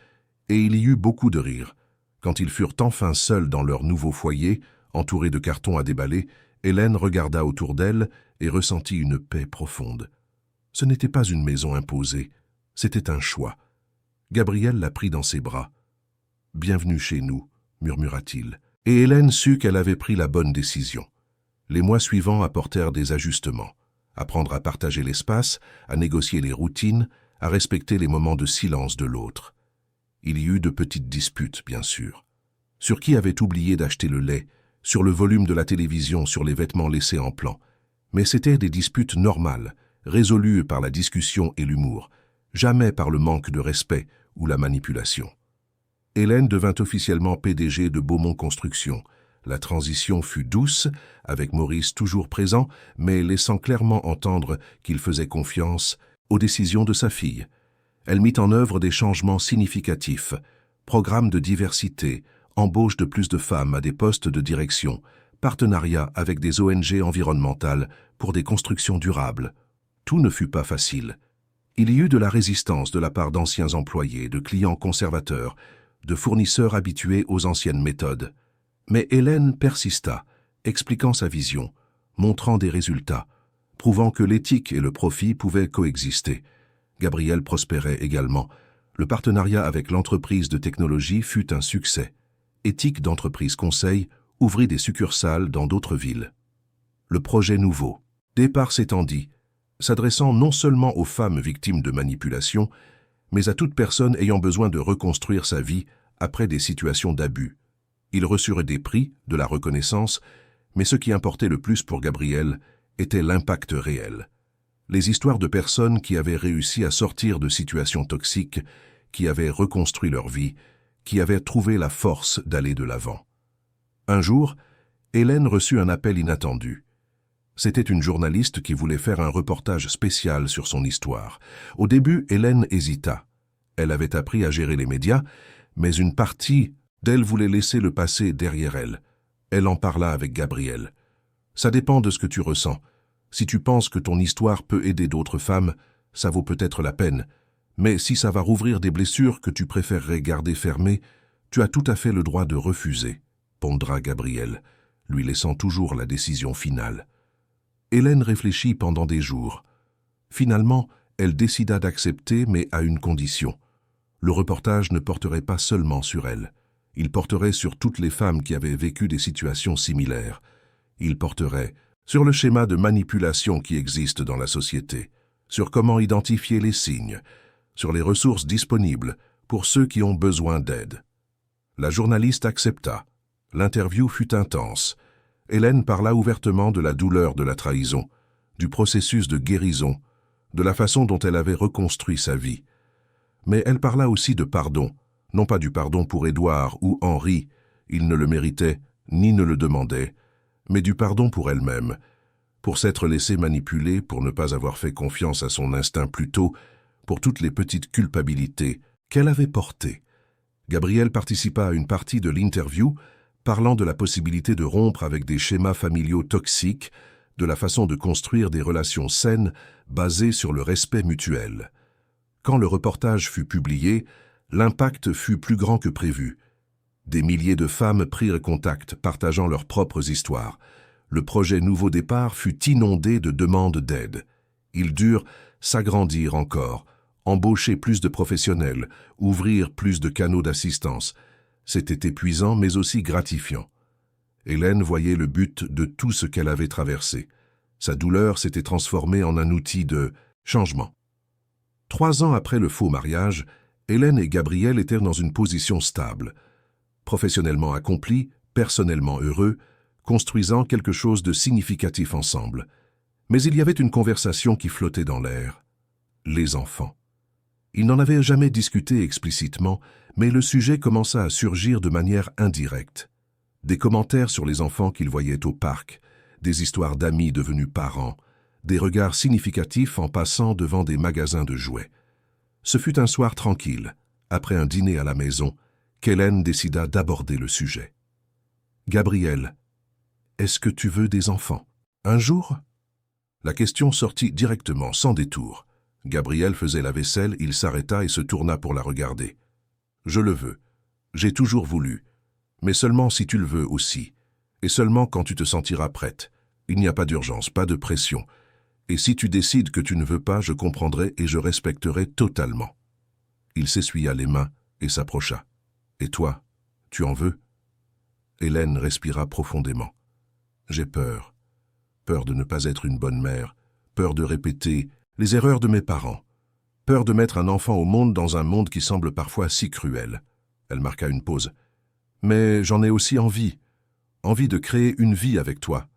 et il y eut beaucoup de rires. Quand ils furent enfin seuls dans leur nouveau foyer, entourés de cartons à déballer, Hélène regarda autour d'elle et ressentit une paix profonde. Ce n'était pas une maison imposée, c'était un choix. Gabriel la prit dans ses bras. « Bienvenue chez nous », murmura-t-il. Et Hélène sut qu'elle avait pris la bonne décision. Les mois suivants apportèrent des ajustements. Apprendre à partager l'espace, à négocier les routines, à respecter les moments de silence de l'autre. Il y eut de petites disputes, bien sûr. Sur qui avait oublié d'acheter le lait, sur le volume de la télévision, sur les vêtements laissés en plan. Mais c'étaient des disputes normales, résolues par la discussion et l'humour, jamais par le manque de respect ou la manipulation. Hélène devint officiellement PDG de Beaumont Construction. La transition fut douce, avec Maurice toujours présent, mais laissant clairement entendre qu'il faisait confiance aux décisions de sa fille. Elle mit en œuvre des changements significatifs, programmes de diversité, embauche de plus de femmes à des postes de direction, partenariats avec des ONG environnementales pour des constructions durables. Tout ne fut pas facile. Il y eut de la résistance de la part d'anciens employés, de clients conservateurs, de fournisseurs habitués aux anciennes méthodes. Mais Hélène persista, expliquant sa vision, montrant des résultats, prouvant que l'éthique et le profit pouvaient coexister. Gabriel prospérait également. Le partenariat avec l'entreprise de technologie fut un succès. Éthique d'entreprise conseil ouvrit des succursales dans d'autres villes. Le projet nouveau, départ s'étendit, s'adressant non seulement aux femmes victimes de manipulation, mais à toute personne ayant besoin de reconstruire sa vie après des situations d'abus. Il reçurent des prix, de la reconnaissance, mais ce qui importait le plus pour Gabriel était l'impact réel. Les histoires de personnes qui avaient réussi à sortir de situations toxiques, qui avaient reconstruit leur vie, qui avaient trouvé la force d'aller de l'avant. Un jour, Hélène reçut un appel inattendu. C'était une journaliste qui voulait faire un reportage spécial sur son histoire. Au début, Hélène hésita. Elle avait appris à gérer les médias, mais une partie d'elle voulait laisser le passé derrière elle. Elle en parla avec Gabriel. « Ça dépend de ce que tu ressens. Si tu penses que ton histoire peut aider d'autres femmes, ça vaut peut-être la peine. Mais si ça va rouvrir des blessures que tu préférerais garder fermées, tu as tout à fait le droit de refuser, » pondra Gabriel, lui laissant toujours la décision finale. Hélène réfléchit pendant des jours. Finalement, elle décida d'accepter, mais à une condition. Le reportage ne porterait pas seulement sur elle. Il porterait sur toutes les femmes qui avaient vécu des situations similaires. Il porterait sur le schéma de manipulation qui existe dans la société, sur comment identifier les signes, sur les ressources disponibles pour ceux qui ont besoin d'aide. La journaliste accepta. L'interview fut intense. Hélène parla ouvertement de la douleur de la trahison, du processus de guérison, de la façon dont elle avait reconstruit sa vie. Mais elle parla aussi de pardon, non pas du pardon pour Édouard ou Henri, ils ne le méritaient ni ne le demandaient, mais du pardon pour elle-même, pour s'être laissée manipuler, pour ne pas avoir fait confiance à son instinct plus tôt, pour toutes les petites culpabilités qu'elle avait portées. Gabriel participa à une partie de l'interview, parlant de la possibilité de rompre avec des schémas familiaux toxiques, de la façon de construire des relations saines basées sur le respect mutuel. Quand le reportage fut publié, l'impact fut plus grand que prévu. Des milliers de femmes prirent contact, partageant leurs propres histoires. Le projet Nouveau Départ fut inondé de demandes d'aide. Ils durent s'agrandir encore, embaucher plus de professionnels, ouvrir plus de canaux d'assistance. C'était épuisant mais aussi gratifiant. Hélène voyait le but de tout ce qu'elle avait traversé. Sa douleur s'était transformée en un outil de changement. 3 ans après le faux mariage, Hélène et Gabriel étaient dans une position stable, professionnellement accomplis, personnellement heureux, construisant quelque chose de significatif ensemble. Mais il y avait une conversation qui flottait dans l'air. Les enfants. Ils n'en avaient jamais discuté explicitement, mais le sujet commença à surgir de manière indirecte. Des commentaires sur les enfants qu'ils voyaient au parc, des histoires d'amis devenus parents, des regards significatifs en passant devant des magasins de jouets. Ce fut un soir tranquille, après un dîner à la maison, qu'Hélène décida d'aborder le sujet. « Gabriel, est-ce que tu veux des enfants? Un jour ?» La question sortit directement, sans détour. Gabriel faisait la vaisselle, il s'arrêta et se tourna pour la regarder. « Je le veux. J'ai toujours voulu. Mais seulement si tu le veux aussi. Et seulement quand tu te sentiras prête. Il n'y a pas d'urgence, pas de pression. Et si tu décides que tu ne veux pas, je comprendrai et je respecterai totalement. » Il s'essuya les mains et s'approcha. « Et toi, tu en veux ?» Hélène respira profondément. « J'ai peur. Peur de ne pas être une bonne mère. Peur de répéter les erreurs de mes parents. Peur de mettre un enfant au monde dans un monde qui semble parfois si cruel. » Elle marqua une pause. « Mais j'en ai aussi envie. Envie de créer une vie avec toi,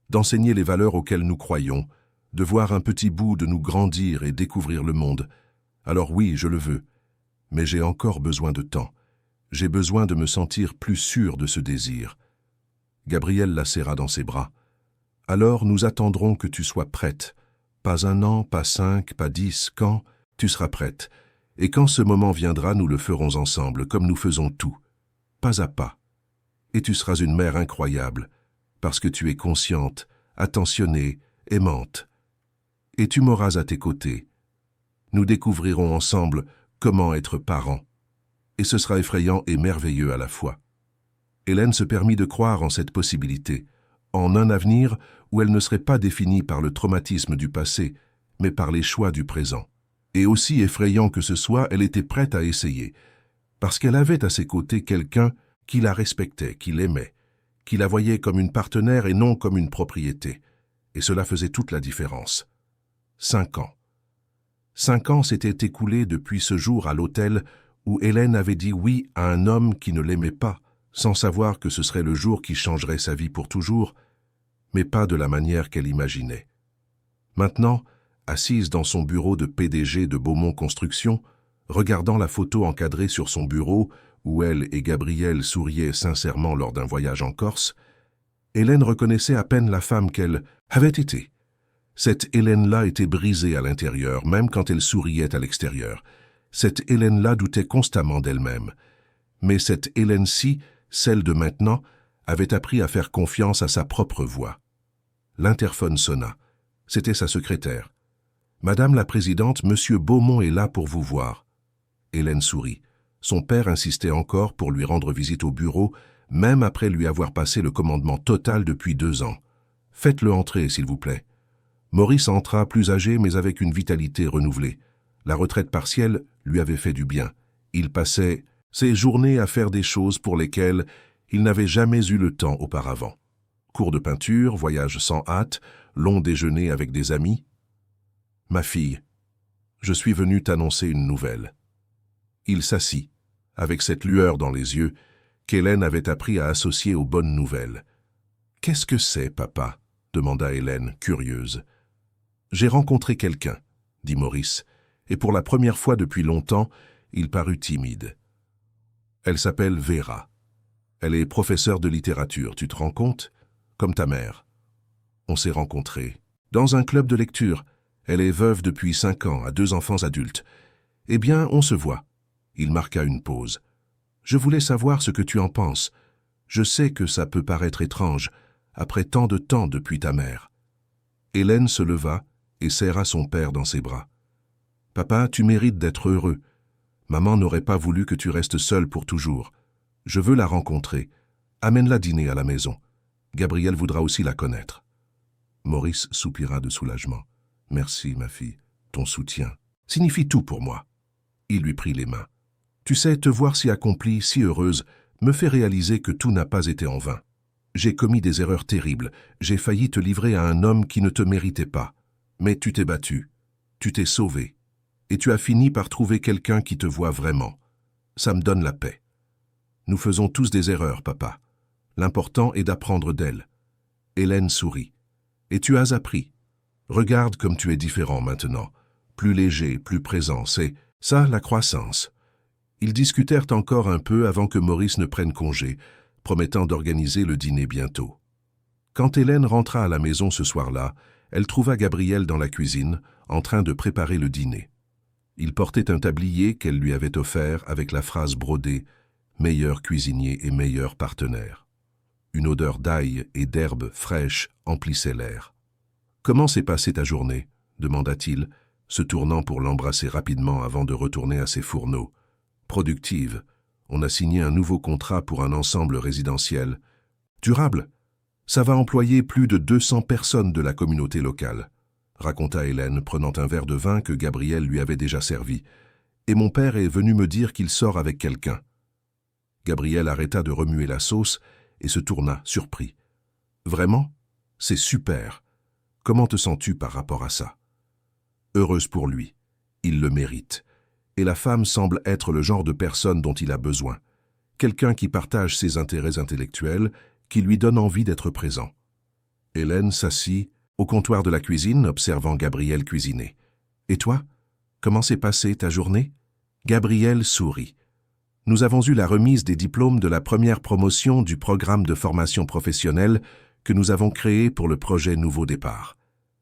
d'enseigner les valeurs auxquelles nous croyons, de voir un petit bout de nous grandir et découvrir le monde. Alors oui, je le veux. Mais j'ai encore besoin de temps. J'ai besoin de me sentir plus sûr de ce désir. » Gabriel la serra dans ses bras. « Alors nous attendrons que tu sois prête. Pas 1 an, pas 5, pas 10, quand tu seras prête. Et quand ce moment viendra, nous le ferons ensemble, comme nous faisons tout, pas à pas. Et tu seras une mère incroyable, parce que tu es consciente, attentionnée, aimante. Et tu m'auras à tes côtés. Nous découvrirons ensemble comment être parents. Et ce sera effrayant et merveilleux à la fois. » Hélène se permit de croire en cette possibilité, en un avenir où elle ne serait pas définie par le traumatisme du passé, mais par les choix du présent. Et aussi effrayant que ce soit, elle était prête à essayer, parce qu'elle avait à ses côtés quelqu'un qui la respectait, qui l'aimait, qui la voyait comme une partenaire et non comme une propriété. Et cela faisait toute la différence. 5 ans. 5 ans s'étaient écoulés depuis ce jour à l'hôtel où Hélène avait dit oui à un homme qui ne l'aimait pas, sans savoir que ce serait le jour qui changerait sa vie pour toujours, mais pas de la manière qu'elle imaginait. Maintenant, assise dans son bureau de PDG de Beaumont Construction, regardant la photo encadrée sur son bureau où elle et Gabriel souriaient sincèrement lors d'un voyage en Corse, Hélène reconnaissait à peine la femme qu'elle avait été. Cette Hélène-là était brisée à l'intérieur, même quand elle souriait à l'extérieur. Cette Hélène-là doutait constamment d'elle-même. Mais cette Hélène-ci, celle de maintenant, avait appris à faire confiance à sa propre voix. L'interphone sonna. C'était sa secrétaire. « Madame la Présidente, Monsieur Beaumont est là pour vous voir. » Hélène sourit. Son père insistait encore pour lui rendre visite au bureau, même après lui avoir passé le commandement total depuis 2 ans. « Faites-le entrer, s'il vous plaît. » Maurice entra plus âgé mais avec une vitalité renouvelée. La retraite partielle lui avait fait du bien. Il passait ses journées à faire des choses pour lesquelles il n'avait jamais eu le temps auparavant. Cours de peinture, voyage sans hâte, long déjeuner avec des amis. « Ma fille, je suis venu t'annoncer une nouvelle. » Il s'assit, avec cette lueur dans les yeux qu'Hélène avait appris à associer aux bonnes nouvelles. « Qu'est-ce que c'est, papa ?» demanda Hélène, curieuse. « J'ai rencontré quelqu'un, » dit Maurice, et pour la première fois depuis longtemps, il parut timide. « Elle s'appelle Vera. Elle est professeure de littérature, tu te rends compte? Comme ta mère. On s'est rencontrés. Dans un club de lecture. Elle est veuve depuis 5 ans, a 2 enfants adultes. Eh bien, on se voit. » Il marqua une pause. « Je voulais savoir ce que tu en penses. Je sais que ça peut paraître étrange, après tant de temps depuis ta mère. » Hélène se leva et serra son père dans ses bras. « Papa, tu mérites d'être heureux. Maman n'aurait pas voulu que tu restes seul pour toujours. Je veux la rencontrer. Amène-la dîner à la maison. Gabriel voudra aussi la connaître. » Maurice soupira de soulagement. « Merci, ma fille. Ton soutien signifie tout pour moi. » Il lui prit les mains. « Tu sais, te voir si accomplie, si heureuse, me fait réaliser que tout n'a pas été en vain. J'ai commis des erreurs terribles, j'ai failli te livrer à un homme qui ne te méritait pas. Mais tu t'es battu, tu t'es sauvé, et tu as fini par trouver quelqu'un qui te voit vraiment. Ça me donne la paix. Nous faisons tous des erreurs, papa. L'important est d'apprendre d'elles. Hélène sourit. Et tu as appris. Regarde comme tu es différent maintenant. Plus léger, plus présent, c'est ça la croissance. Ils discutèrent encore un peu avant que Maurice ne prenne congé, promettant d'organiser le dîner bientôt. Quand Hélène rentra à la maison ce soir-là, elle trouva Gabriel dans la cuisine, en train de préparer le dîner. Il portait un tablier qu'elle lui avait offert avec la phrase brodée « Meilleur cuisinier et meilleur partenaire ». Une odeur d'ail et d'herbes fraîches emplissait l'air. « Comment s'est passée ta journée ?» demanda-t-il, se tournant pour l'embrasser rapidement avant de retourner à ses fourneaux. « Productive. On a signé un nouveau contrat pour un ensemble résidentiel. Durable. Ça va employer plus de 200 personnes de la communauté locale, » raconta Hélène, prenant un verre de vin que Gabriel lui avait déjà servi. « Et mon père est venu me dire qu'il sort avec quelqu'un. » Gabriel arrêta de remuer la sauce et se tourna, surpris. « Vraiment? C'est super. Comment te sens-tu par rapport à ça? » Heureuse pour lui. Il le mérite. Et la femme semble être le genre de personne dont il a besoin. Quelqu'un qui partage ses intérêts intellectuels, qui lui donne envie d'être présent. Hélène s'assit au comptoir de la cuisine, observant Gabriel cuisiner. « Et toi? Comment s'est passée ta journée ?» Gabriel sourit. « Nous avons eu la remise des diplômes de la première promotion du programme de formation professionnelle que nous avons créé pour le projet Nouveau Départ.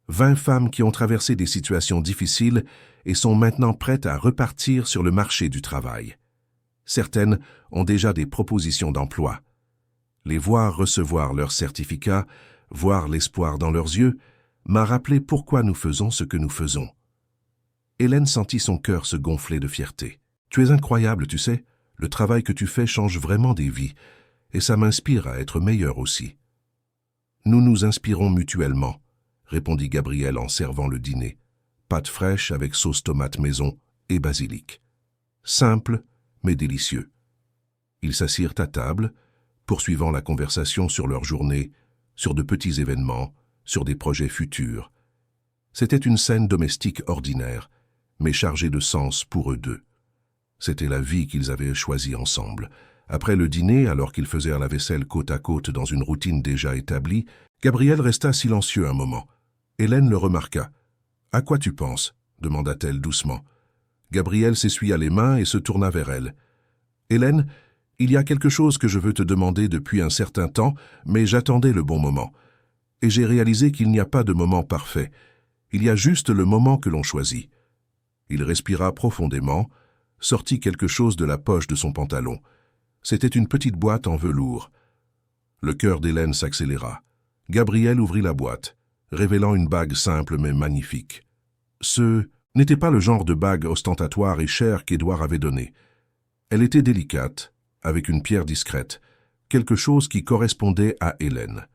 20 femmes qui ont traversé des situations difficiles et sont maintenant prêtes à repartir sur le marché du travail. Certaines ont déjà des propositions d'emploi. Les voir recevoir leur certificat, voir l'espoir dans leurs yeux, m'a rappelé pourquoi nous faisons ce que nous faisons. » Hélène sentit son cœur se gonfler de fierté. « Tu es incroyable, tu sais. Le travail que tu fais change vraiment des vies, et ça m'inspire à être meilleur aussi. » « Nous nous inspirons mutuellement, » répondit Gabriel en servant le dîner. Pâtes fraîches avec sauce tomate maison et basilic. Simple, mais délicieux. Ils s'assirent à table, poursuivant la conversation sur leur journée, sur de petits événements, sur des projets futurs. C'était une scène domestique ordinaire, mais chargée de sens pour eux deux. C'était la vie qu'ils avaient choisie ensemble. Après le dîner, alors qu'ils faisaient la vaisselle côte à côte dans une routine déjà établie, Gabriel resta silencieux un moment. Hélène le remarqua. « À quoi tu penses ?» demanda-t-elle doucement. Gabriel s'essuya les mains et se tourna vers elle. « Hélène, il y a quelque chose que je veux te demander depuis un certain temps, mais j'attendais le bon moment. Et j'ai réalisé qu'il n'y a pas de moment parfait. Il y a juste le moment que l'on choisit. » Il respira profondément, sortit quelque chose de la poche de son pantalon. C'était une petite boîte en velours. Le cœur d'Hélène s'accéléra. Gabriel ouvrit la boîte, révélant une bague simple mais magnifique. Ce n'était pas le genre de bague ostentatoire et chère qu'Édouard avait donnée. Elle était délicate, avec une pierre discrète, quelque chose qui correspondait à Hélène.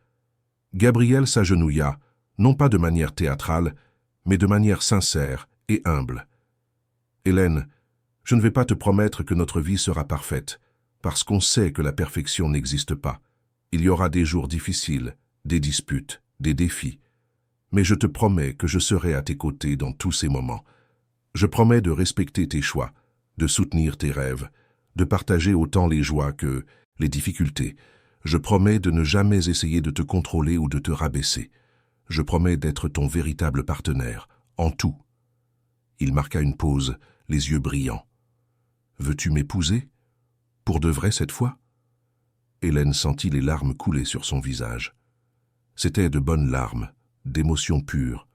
Gabriel s'agenouilla, non pas de manière théâtrale, mais de manière sincère et humble. « Hélène, je ne vais pas te promettre que notre vie sera parfaite, parce qu'on sait que la perfection n'existe pas. Il y aura des jours difficiles, des disputes, des défis. Mais je te promets que je serai à tes côtés dans tous ces moments. Je promets de respecter tes choix, de soutenir tes rêves, de partager autant les joies que les difficultés. Je promets de ne jamais essayer de te contrôler ou de te rabaisser. Je promets d'être ton véritable partenaire, en tout. » Il marqua une pause, les yeux brillants. « Veux-tu m'épouser? Pour de vrai cette fois ?» Hélène sentit les larmes couler sur son visage. C'étaient de bonnes larmes, d'émotions pures.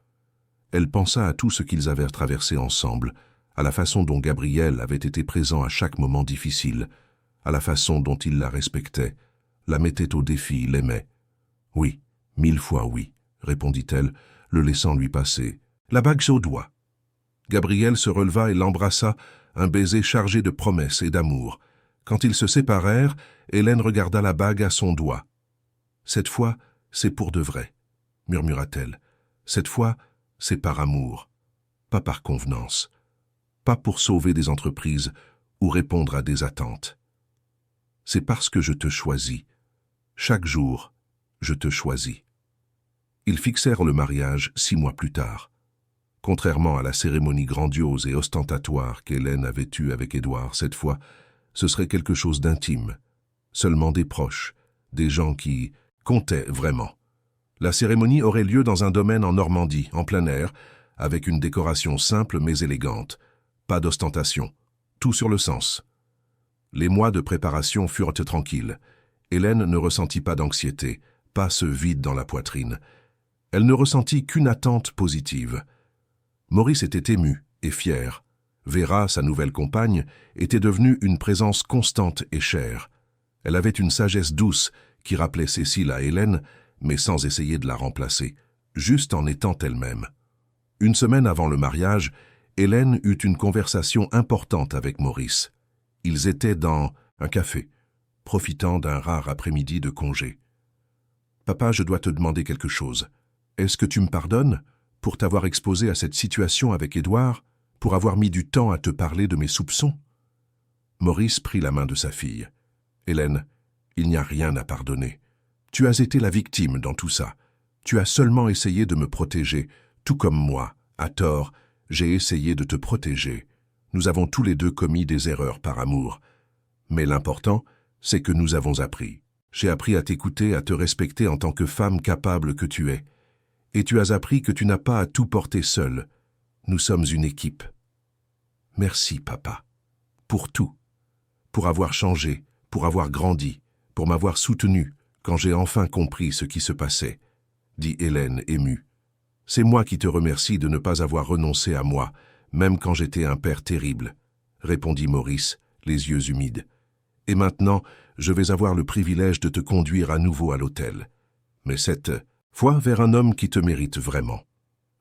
Elle pensa à tout ce qu'ils avaient traversé ensemble, à la façon dont Gabriel avait été présent à chaque moment difficile, à la façon dont il la respectait, la mettait au défi, l'aimait. « Oui, 1000 fois oui », répondit-elle, le laissant lui passer. « La bague au doigt. » Gabriel se releva et l'embrassa, un baiser chargé de promesses et d'amour. Quand ils se séparèrent, Hélène regarda la bague à son doigt. « Cette fois, c'est pour de vrai, » murmura-t-elle. « Cette fois, c'est par amour, pas par convenance, pas pour sauver des entreprises ou répondre à des attentes. C'est parce que je te choisis, chaque jour Je te choisis. Ils fixèrent le mariage 6 mois plus tard. Contrairement à la cérémonie grandiose et ostentatoire qu'Hélène avait eue avec Édouard cette fois, ce serait quelque chose d'intime. Seulement des proches, des gens qui comptaient vraiment. La cérémonie aurait lieu dans un domaine en Normandie, en plein air, avec une décoration simple mais élégante. Pas d'ostentation. Tout sur le sens. Les mois de préparation furent tranquilles. Hélène ne ressentit pas d'anxiété, pas ce vide dans la poitrine. Elle ne ressentit qu'une attente positive. Maurice était ému et fier. Vera, sa nouvelle compagne, était devenue une présence constante et chère. Elle avait une sagesse douce qui rappelait Cécile à Hélène, mais sans essayer de la remplacer, juste en étant elle-même. Une semaine avant le mariage, Hélène eut une conversation importante avec Maurice. Ils étaient dans un café, profitant d'un rare après-midi de congé. « Papa, je dois te demander quelque chose. Est-ce que tu me pardonnes pour t'avoir exposé à cette situation avec Édouard, pour avoir mis du temps à te parler de mes soupçons ?» Maurice prit la main de sa fille. « Hélène, il n'y a rien à pardonner. Tu as été la victime dans tout ça. Tu as seulement essayé de me protéger, tout comme moi, à tort, j'ai essayé de te protéger. Nous avons tous les deux commis des erreurs par amour. Mais l'important, c'est que nous avons appris. J'ai appris à t'écouter, à te respecter en tant que femme capable que tu es. Et tu as appris que tu n'as pas à tout porter seule. Nous sommes une équipe. Merci, papa. Pour tout. Pour avoir changé, pour avoir grandi, pour m'avoir soutenu quand j'ai enfin compris ce qui se passait, dit Hélène émue. C'est moi qui te remercie de ne pas avoir renoncé à moi, même quand j'étais un père terrible, répondit Maurice, les yeux humides. Et maintenant, je vais avoir le privilège de te conduire à nouveau à l'hôtel. Mais cette fois vers un homme qui te mérite vraiment.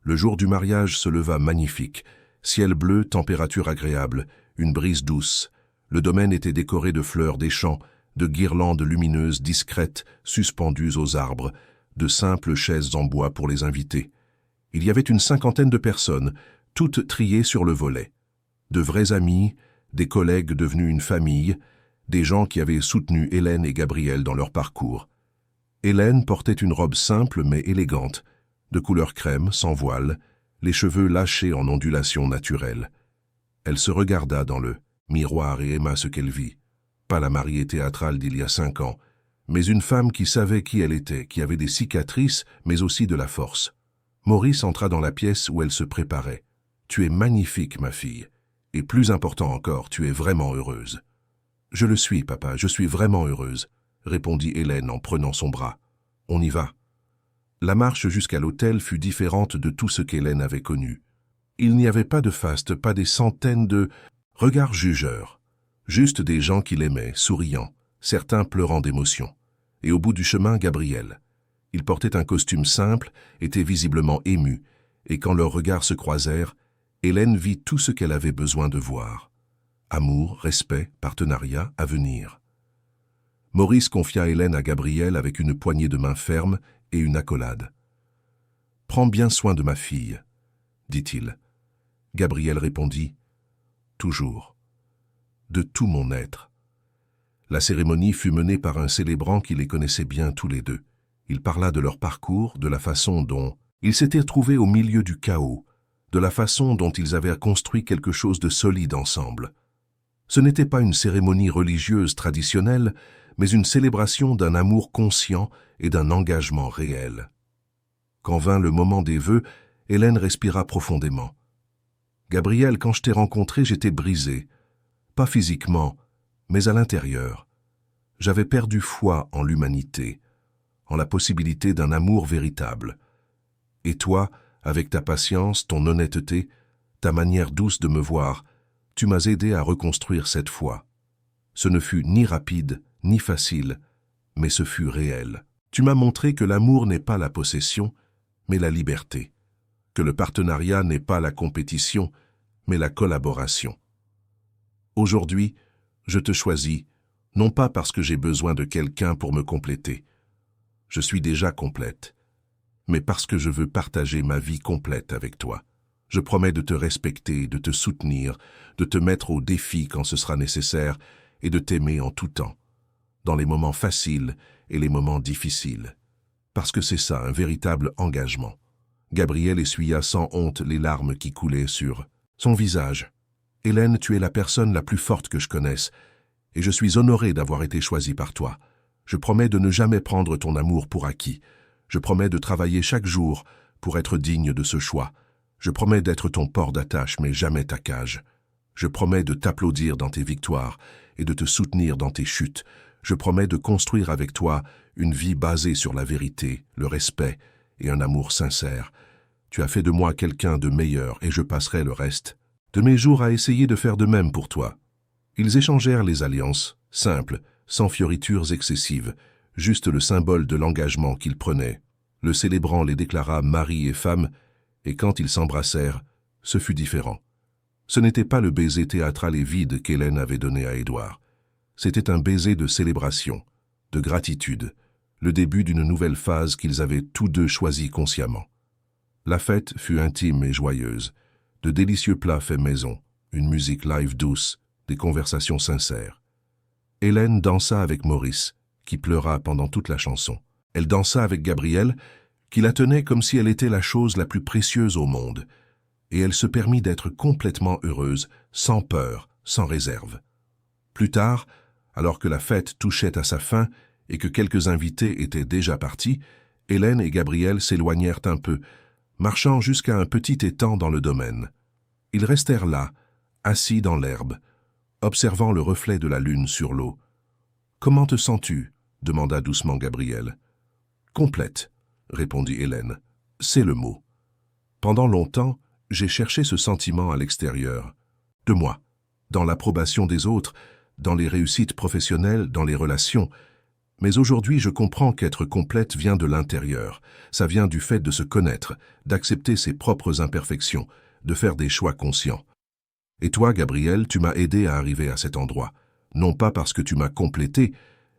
Le jour du mariage se leva magnifique. Ciel bleu, température agréable, une brise douce. Le domaine était décoré de fleurs des champs, de guirlandes lumineuses discrètes suspendues aux arbres, de simples chaises en bois pour les invités. Il y avait une 50aine de personnes, toutes triées sur le volet. De vrais amis, des collègues devenus une famille, des gens qui avaient soutenu Hélène et Gabriel dans leur parcours. Hélène portait une robe simple mais élégante, de couleur crème, sans voile, les cheveux lâchés en ondulations naturelles. Elle se regarda dans le miroir et aima ce qu'elle vit. Pas la mariée théâtrale d'il y a 5 ans, mais une femme qui savait qui elle était, qui avait des cicatrices, mais aussi de la force. Maurice entra dans la pièce où elle se préparait. « Tu es magnifique, ma fille. Et plus important encore, tu es vraiment heureuse. »« Je le suis, papa, je suis vraiment heureuse, » répondit Hélène en prenant son bras. « On y va. » La marche jusqu'à l'hôtel fut différente de tout ce qu'Hélène avait connu. Il n'y avait pas de faste, pas des centaines de regards jugeurs. Juste des gens qui l'aimaient, souriant, certains pleurant d'émotion. Et au bout du chemin, Gabriel. Il portait un costume simple, était visiblement ému, et quand leurs regards se croisèrent, Hélène vit tout ce qu'elle avait besoin de voir. Amour, respect, partenariat, avenir. Maurice confia Hélène à Gabriel avec une poignée de main ferme et une accolade. « Prends bien soin de ma fille, » dit-il. Gabriel répondit « Toujours, de tout mon être. » La cérémonie fut menée par un célébrant qui les connaissait bien tous les deux. Il parla de leur parcours, de la façon dont ils s'étaient trouvés au milieu du chaos, de la façon dont ils avaient construit quelque chose de solide ensemble. Ce n'était pas une cérémonie religieuse traditionnelle, mais une célébration d'un amour conscient et d'un engagement réel. Quand vint le moment des vœux, Hélène respira profondément. « Gabriel, quand je t'ai rencontré, j'étais brisée. Pas physiquement, mais à l'intérieur. J'avais perdu foi en l'humanité, en la possibilité d'un amour véritable. Et toi, avec ta patience, ton honnêteté, ta manière douce de me voir, tu m'as aidé à reconstruire cette foi. Ce ne fut ni rapide, ni facile, mais ce fut réel. Tu m'as montré que l'amour n'est pas la possession, mais la liberté, que le partenariat n'est pas la compétition, mais la collaboration. Aujourd'hui, je te choisis, non pas parce que j'ai besoin de quelqu'un pour me compléter. Je suis déjà complète, mais parce que je veux partager ma vie complète avec toi. Je promets de te respecter, de te soutenir, de te mettre au défi quand ce sera nécessaire et de t'aimer en tout temps, dans les moments faciles et les moments difficiles. Parce que c'est ça, un véritable engagement. Gabriel essuya sans honte les larmes qui coulaient sur son visage. « Hélène, tu es la personne la plus forte que je connaisse, et je suis honoré d'avoir été choisi par toi. Je promets de ne jamais prendre ton amour pour acquis. Je promets de travailler chaque jour pour être digne de ce choix. Je promets d'être ton port d'attache, mais jamais ta cage. Je promets de t'applaudir dans tes victoires et de te soutenir dans tes chutes. Je promets de construire avec toi une vie basée sur la vérité, le respect et un amour sincère. Tu as fait de moi quelqu'un de meilleur et je passerai le reste de mes jours à essayer de faire de même pour toi. » Ils échangèrent les alliances, simples, sans fioritures excessives, juste le symbole de l'engagement qu'ils prenaient. Le célébrant les déclara mari et femme, et quand ils s'embrassèrent, ce fut différent. Ce n'était pas le baiser théâtral et vide qu'Hélène avait donné à Édouard. C'était un baiser de célébration, de gratitude, le début d'une nouvelle phase qu'ils avaient tous deux choisie consciemment. La fête fut intime et joyeuse, de délicieux plats faits maison, une musique live douce, des conversations sincères. Hélène dansa avec Maurice, qui pleura pendant toute la chanson. Elle dansa avec Gabriel, qui la tenait comme si elle était la chose la plus précieuse au monde, et elle se permit d'être complètement heureuse, sans peur, sans réserve. Plus tard, alors que la fête touchait à sa fin et que quelques invités étaient déjà partis, Hélène et Gabriel s'éloignèrent un peu, marchant jusqu'à un petit étang dans le domaine. Ils restèrent là, assis dans l'herbe, observant le reflet de la lune sur l'eau. « Comment te sens-tu » demanda doucement Gabriel. « Complète » répondit Hélène. « C'est le mot. Pendant longtemps, j'ai cherché ce sentiment à l'extérieur, de moi, dans l'approbation des autres, dans les réussites professionnelles, dans les relations. Mais aujourd'hui, je comprends qu'être complète vient de l'intérieur. Ça vient du fait de se connaître, d'accepter ses propres imperfections, de faire des choix conscients. Et toi, Gabriel, tu m'as aidé à arriver à cet endroit, non pas parce que tu m'as complété,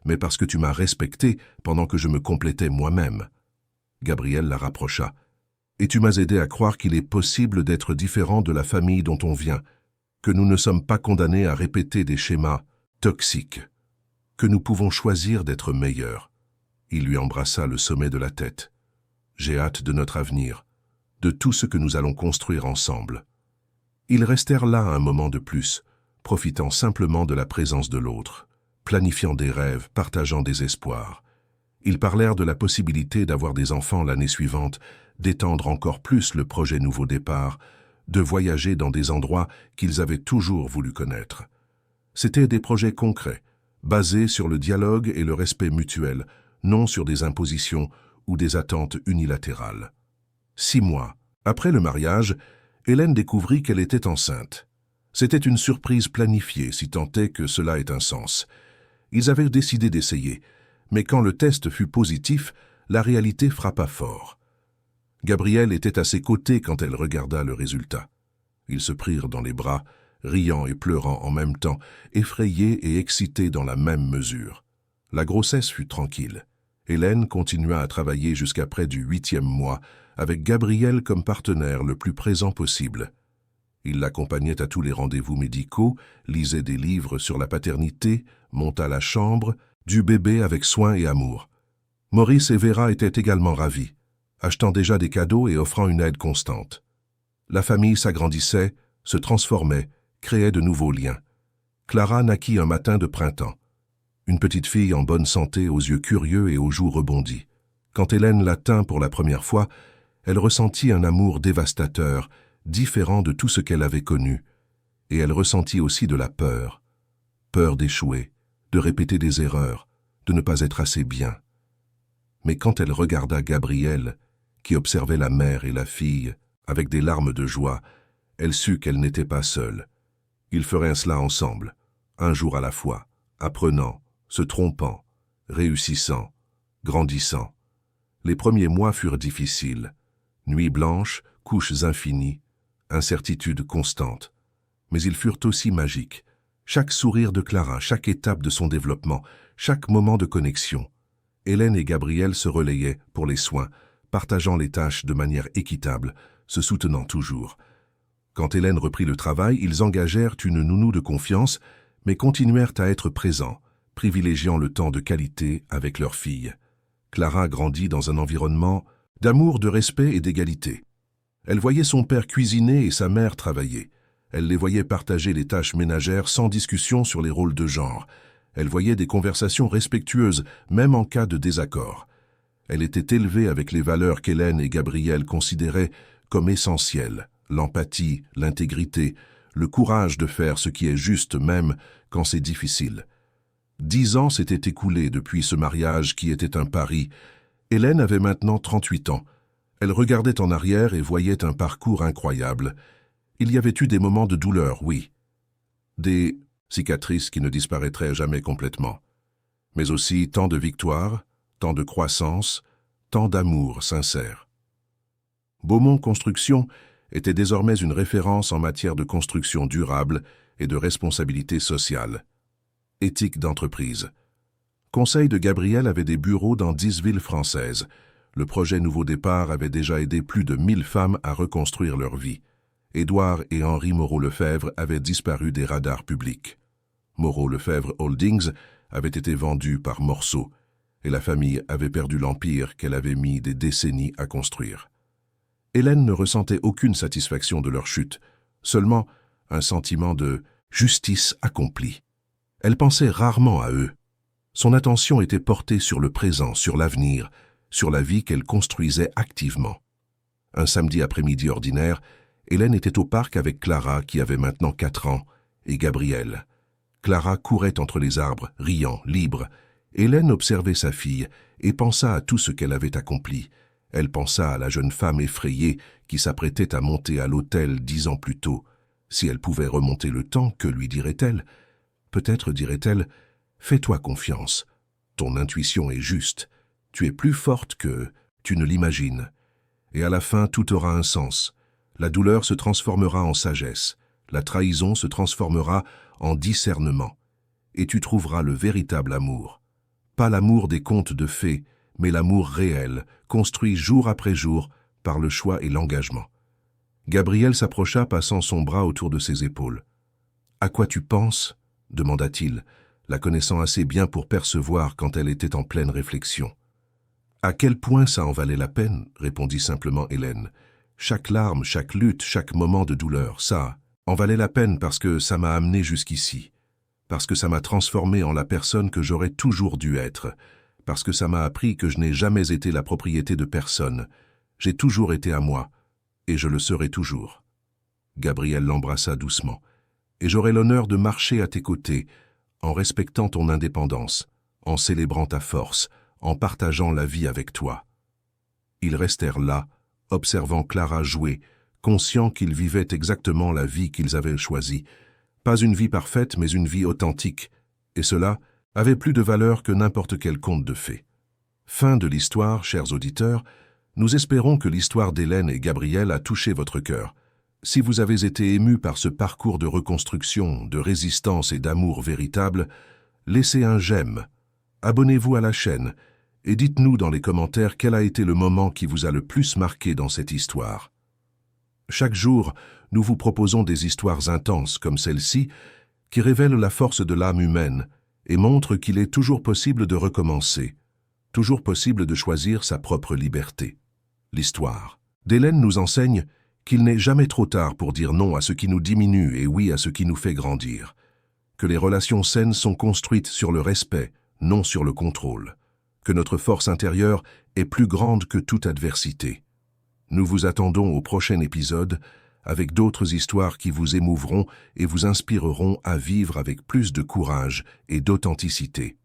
mais parce que tu m'as respecté pendant que je me complétais moi-même. » Gabriel la rapprocha. « Et tu m'as aidé à croire qu'il est possible d'être différent de la famille dont on vient, que nous ne sommes pas condamnés à répéter des schémas toxiques, que nous pouvons choisir d'être meilleurs. » Il lui embrassa le sommet de la tête. « J'ai hâte de notre avenir, de tout ce que nous allons construire ensemble. » Ils restèrent là un moment de plus, profitant simplement de la présence de l'autre, planifiant des rêves, partageant des espoirs. Ils parlèrent de la possibilité d'avoir des enfants l'année suivante, d'étendre encore plus le projet Nouveau Départ, de voyager dans des endroits qu'ils avaient toujours voulu connaître. C'étaient des projets concrets, basés sur le dialogue et le respect mutuel, non sur des impositions ou des attentes unilatérales. 6 mois après le mariage, Hélène découvrit qu'elle était enceinte. C'était une surprise planifiée, si tant est que cela ait un sens. Ils avaient décidé d'essayer, mais quand le test fut positif, la réalité frappa fort. Gabriel était à ses côtés quand elle regarda le résultat. Ils se prirent dans les bras, riant et pleurant en même temps, effrayés et excités dans la même mesure. La grossesse fut tranquille. Hélène continua à travailler jusqu'à près du 8e mois, avec Gabriel comme partenaire le plus présent possible. Il l'accompagnait à tous les rendez-vous médicaux, lisait des livres sur la paternité, monta la chambre, du bébé avec soin et amour. Maurice et Vera étaient également ravis, achetant déjà des cadeaux et offrant une aide constante. La famille s'agrandissait, se transformait, créait de nouveaux liens. Clara naquit un matin de printemps. Une petite fille en bonne santé, aux yeux curieux et aux joues rebondies. Quand Hélène la tint pour la première fois, elle ressentit un amour dévastateur, différent de tout ce qu'elle avait connu, et elle ressentit aussi de la peur. Peur d'échouer, de répéter des erreurs, de ne pas être assez bien. Mais quand elle regarda Gabriel, qui observait la mère et la fille, avec des larmes de joie, elle sut qu'elle n'était pas seule. Ils feraient cela ensemble, un jour à la fois, apprenant, se trompant, réussissant, grandissant. Les premiers mois furent difficiles. Nuits blanches, couches infinies, incertitudes constantes. Mais ils furent aussi magiques. Chaque sourire de Clara, chaque étape de son développement, chaque moment de connexion. Hélène et Gabriel se relayaient pour les soins, partageant les tâches de manière équitable, se soutenant toujours. Quand Hélène reprit le travail, ils engagèrent une nounou de confiance, mais continuèrent à être présents, privilégiant le temps de qualité avec leur fille. Clara grandit dans un environnement d'amour, de respect et d'égalité. Elle voyait son père cuisiner et sa mère travailler. Elle les voyait partager les tâches ménagères sans discussion sur les rôles de genre. Elle voyait des conversations respectueuses, même en cas de désaccord. Elle était élevée avec les valeurs qu'Hélène et Gabriel considéraient comme essentielles: l'empathie, l'intégrité, le courage de faire ce qui est juste même quand c'est difficile. 10 ans s'étaient écoulés depuis ce mariage qui était un pari. Hélène avait maintenant 38 ans. Elle regardait en arrière et voyait un parcours incroyable. Il y avait eu des moments de douleur, oui. Des cicatrices qui ne disparaîtraient jamais complètement. Mais aussi tant de victoires, tant de croissance, tant d'amour sincère. Beaumont Construction était désormais une référence en matière de construction durable et de responsabilité sociale. Éthique d'entreprise. Conseil de Gabriel avait des bureaux dans 10 villes françaises. Le projet Nouveau Départ avait déjà aidé plus de 1000 femmes à reconstruire leur vie. Édouard et Henri Moreau-Lefebvre avaient disparu des radars publics. Moreau-Lefebvre Holdings avait été vendu par morceaux, et la famille avait perdu l'empire qu'elle avait mis des décennies à construire. Hélène ne ressentait aucune satisfaction de leur chute, seulement un sentiment de justice accomplie. Elle pensait rarement à eux. Son attention était portée sur le présent, sur l'avenir, sur la vie qu'elle construisait activement. Un samedi après-midi ordinaire, Hélène était au parc avec Clara, qui avait maintenant 4 ans, et Gabriel. Clara courait entre les arbres, riant, libre. Hélène observait sa fille et pensa à tout ce qu'elle avait accompli. Elle pensa à la jeune femme effrayée qui s'apprêtait à monter à l'autel 10 ans plus tôt. Si elle pouvait remonter le temps, que lui dirait-elle? Peut-être dirait-elle: « Fais-toi confiance. Ton intuition est juste. Tu es plus forte que tu ne l'imagines. » Et à la fin, tout aura un sens. La douleur se transformera en sagesse. La trahison se transformera en discernement. Et tu trouveras le véritable amour. Pas l'amour des contes de fées, mais l'amour réel, construit jour après jour par le choix et l'engagement. Gabriel s'approcha, passant son bras autour de ses épaules. « À quoi tu penses ?» demanda-t-il, la connaissant assez bien pour percevoir quand elle était en pleine réflexion. « À quel point ça en valait la peine ?» répondit simplement Hélène. « Chaque larme, chaque lutte, chaque moment de douleur, ça en valait la peine parce que ça m'a amené jusqu'ici, parce que ça m'a transformé en la personne que j'aurais toujours dû être, parce que ça m'a appris que je n'ai jamais été la propriété de personne. J'ai toujours été à moi, et je le serai toujours. » Gabriel l'embrassa doucement. « Et j'aurai l'honneur de marcher à tes côtés, en respectant ton indépendance, en célébrant ta force, en partageant la vie avec toi. » Ils restèrent là, observant Clara jouer, conscients qu'ils vivaient exactement la vie qu'ils avaient choisie. Pas une vie parfaite, mais une vie authentique, et cela avait plus de valeur que n'importe quel conte de fées. Fin de l'histoire, chers auditeurs. Nous espérons que l'histoire d'Hélène et Gabriel a touché votre cœur. Si vous avez été ému par ce parcours de reconstruction, de résistance et d'amour véritable, laissez un j'aime, abonnez-vous à la chaîne et dites-nous dans les commentaires quel a été le moment qui vous a le plus marqué dans cette histoire. Chaque jour, nous vous proposons des histoires intenses comme celle-ci qui révèlent la force de l'âme humaine et montrent qu'il est toujours possible de recommencer, toujours possible de choisir sa propre liberté. L'histoire d'Hélène nous enseigne qu'il n'est jamais trop tard pour dire non à ce qui nous diminue et oui à ce qui nous fait grandir, que les relations saines sont construites sur le respect, non sur le contrôle, que notre force intérieure est plus grande que toute adversité. Nous vous attendons au prochain épisode avec d'autres histoires qui vous émouvront et vous inspireront à vivre avec plus de courage et d'authenticité.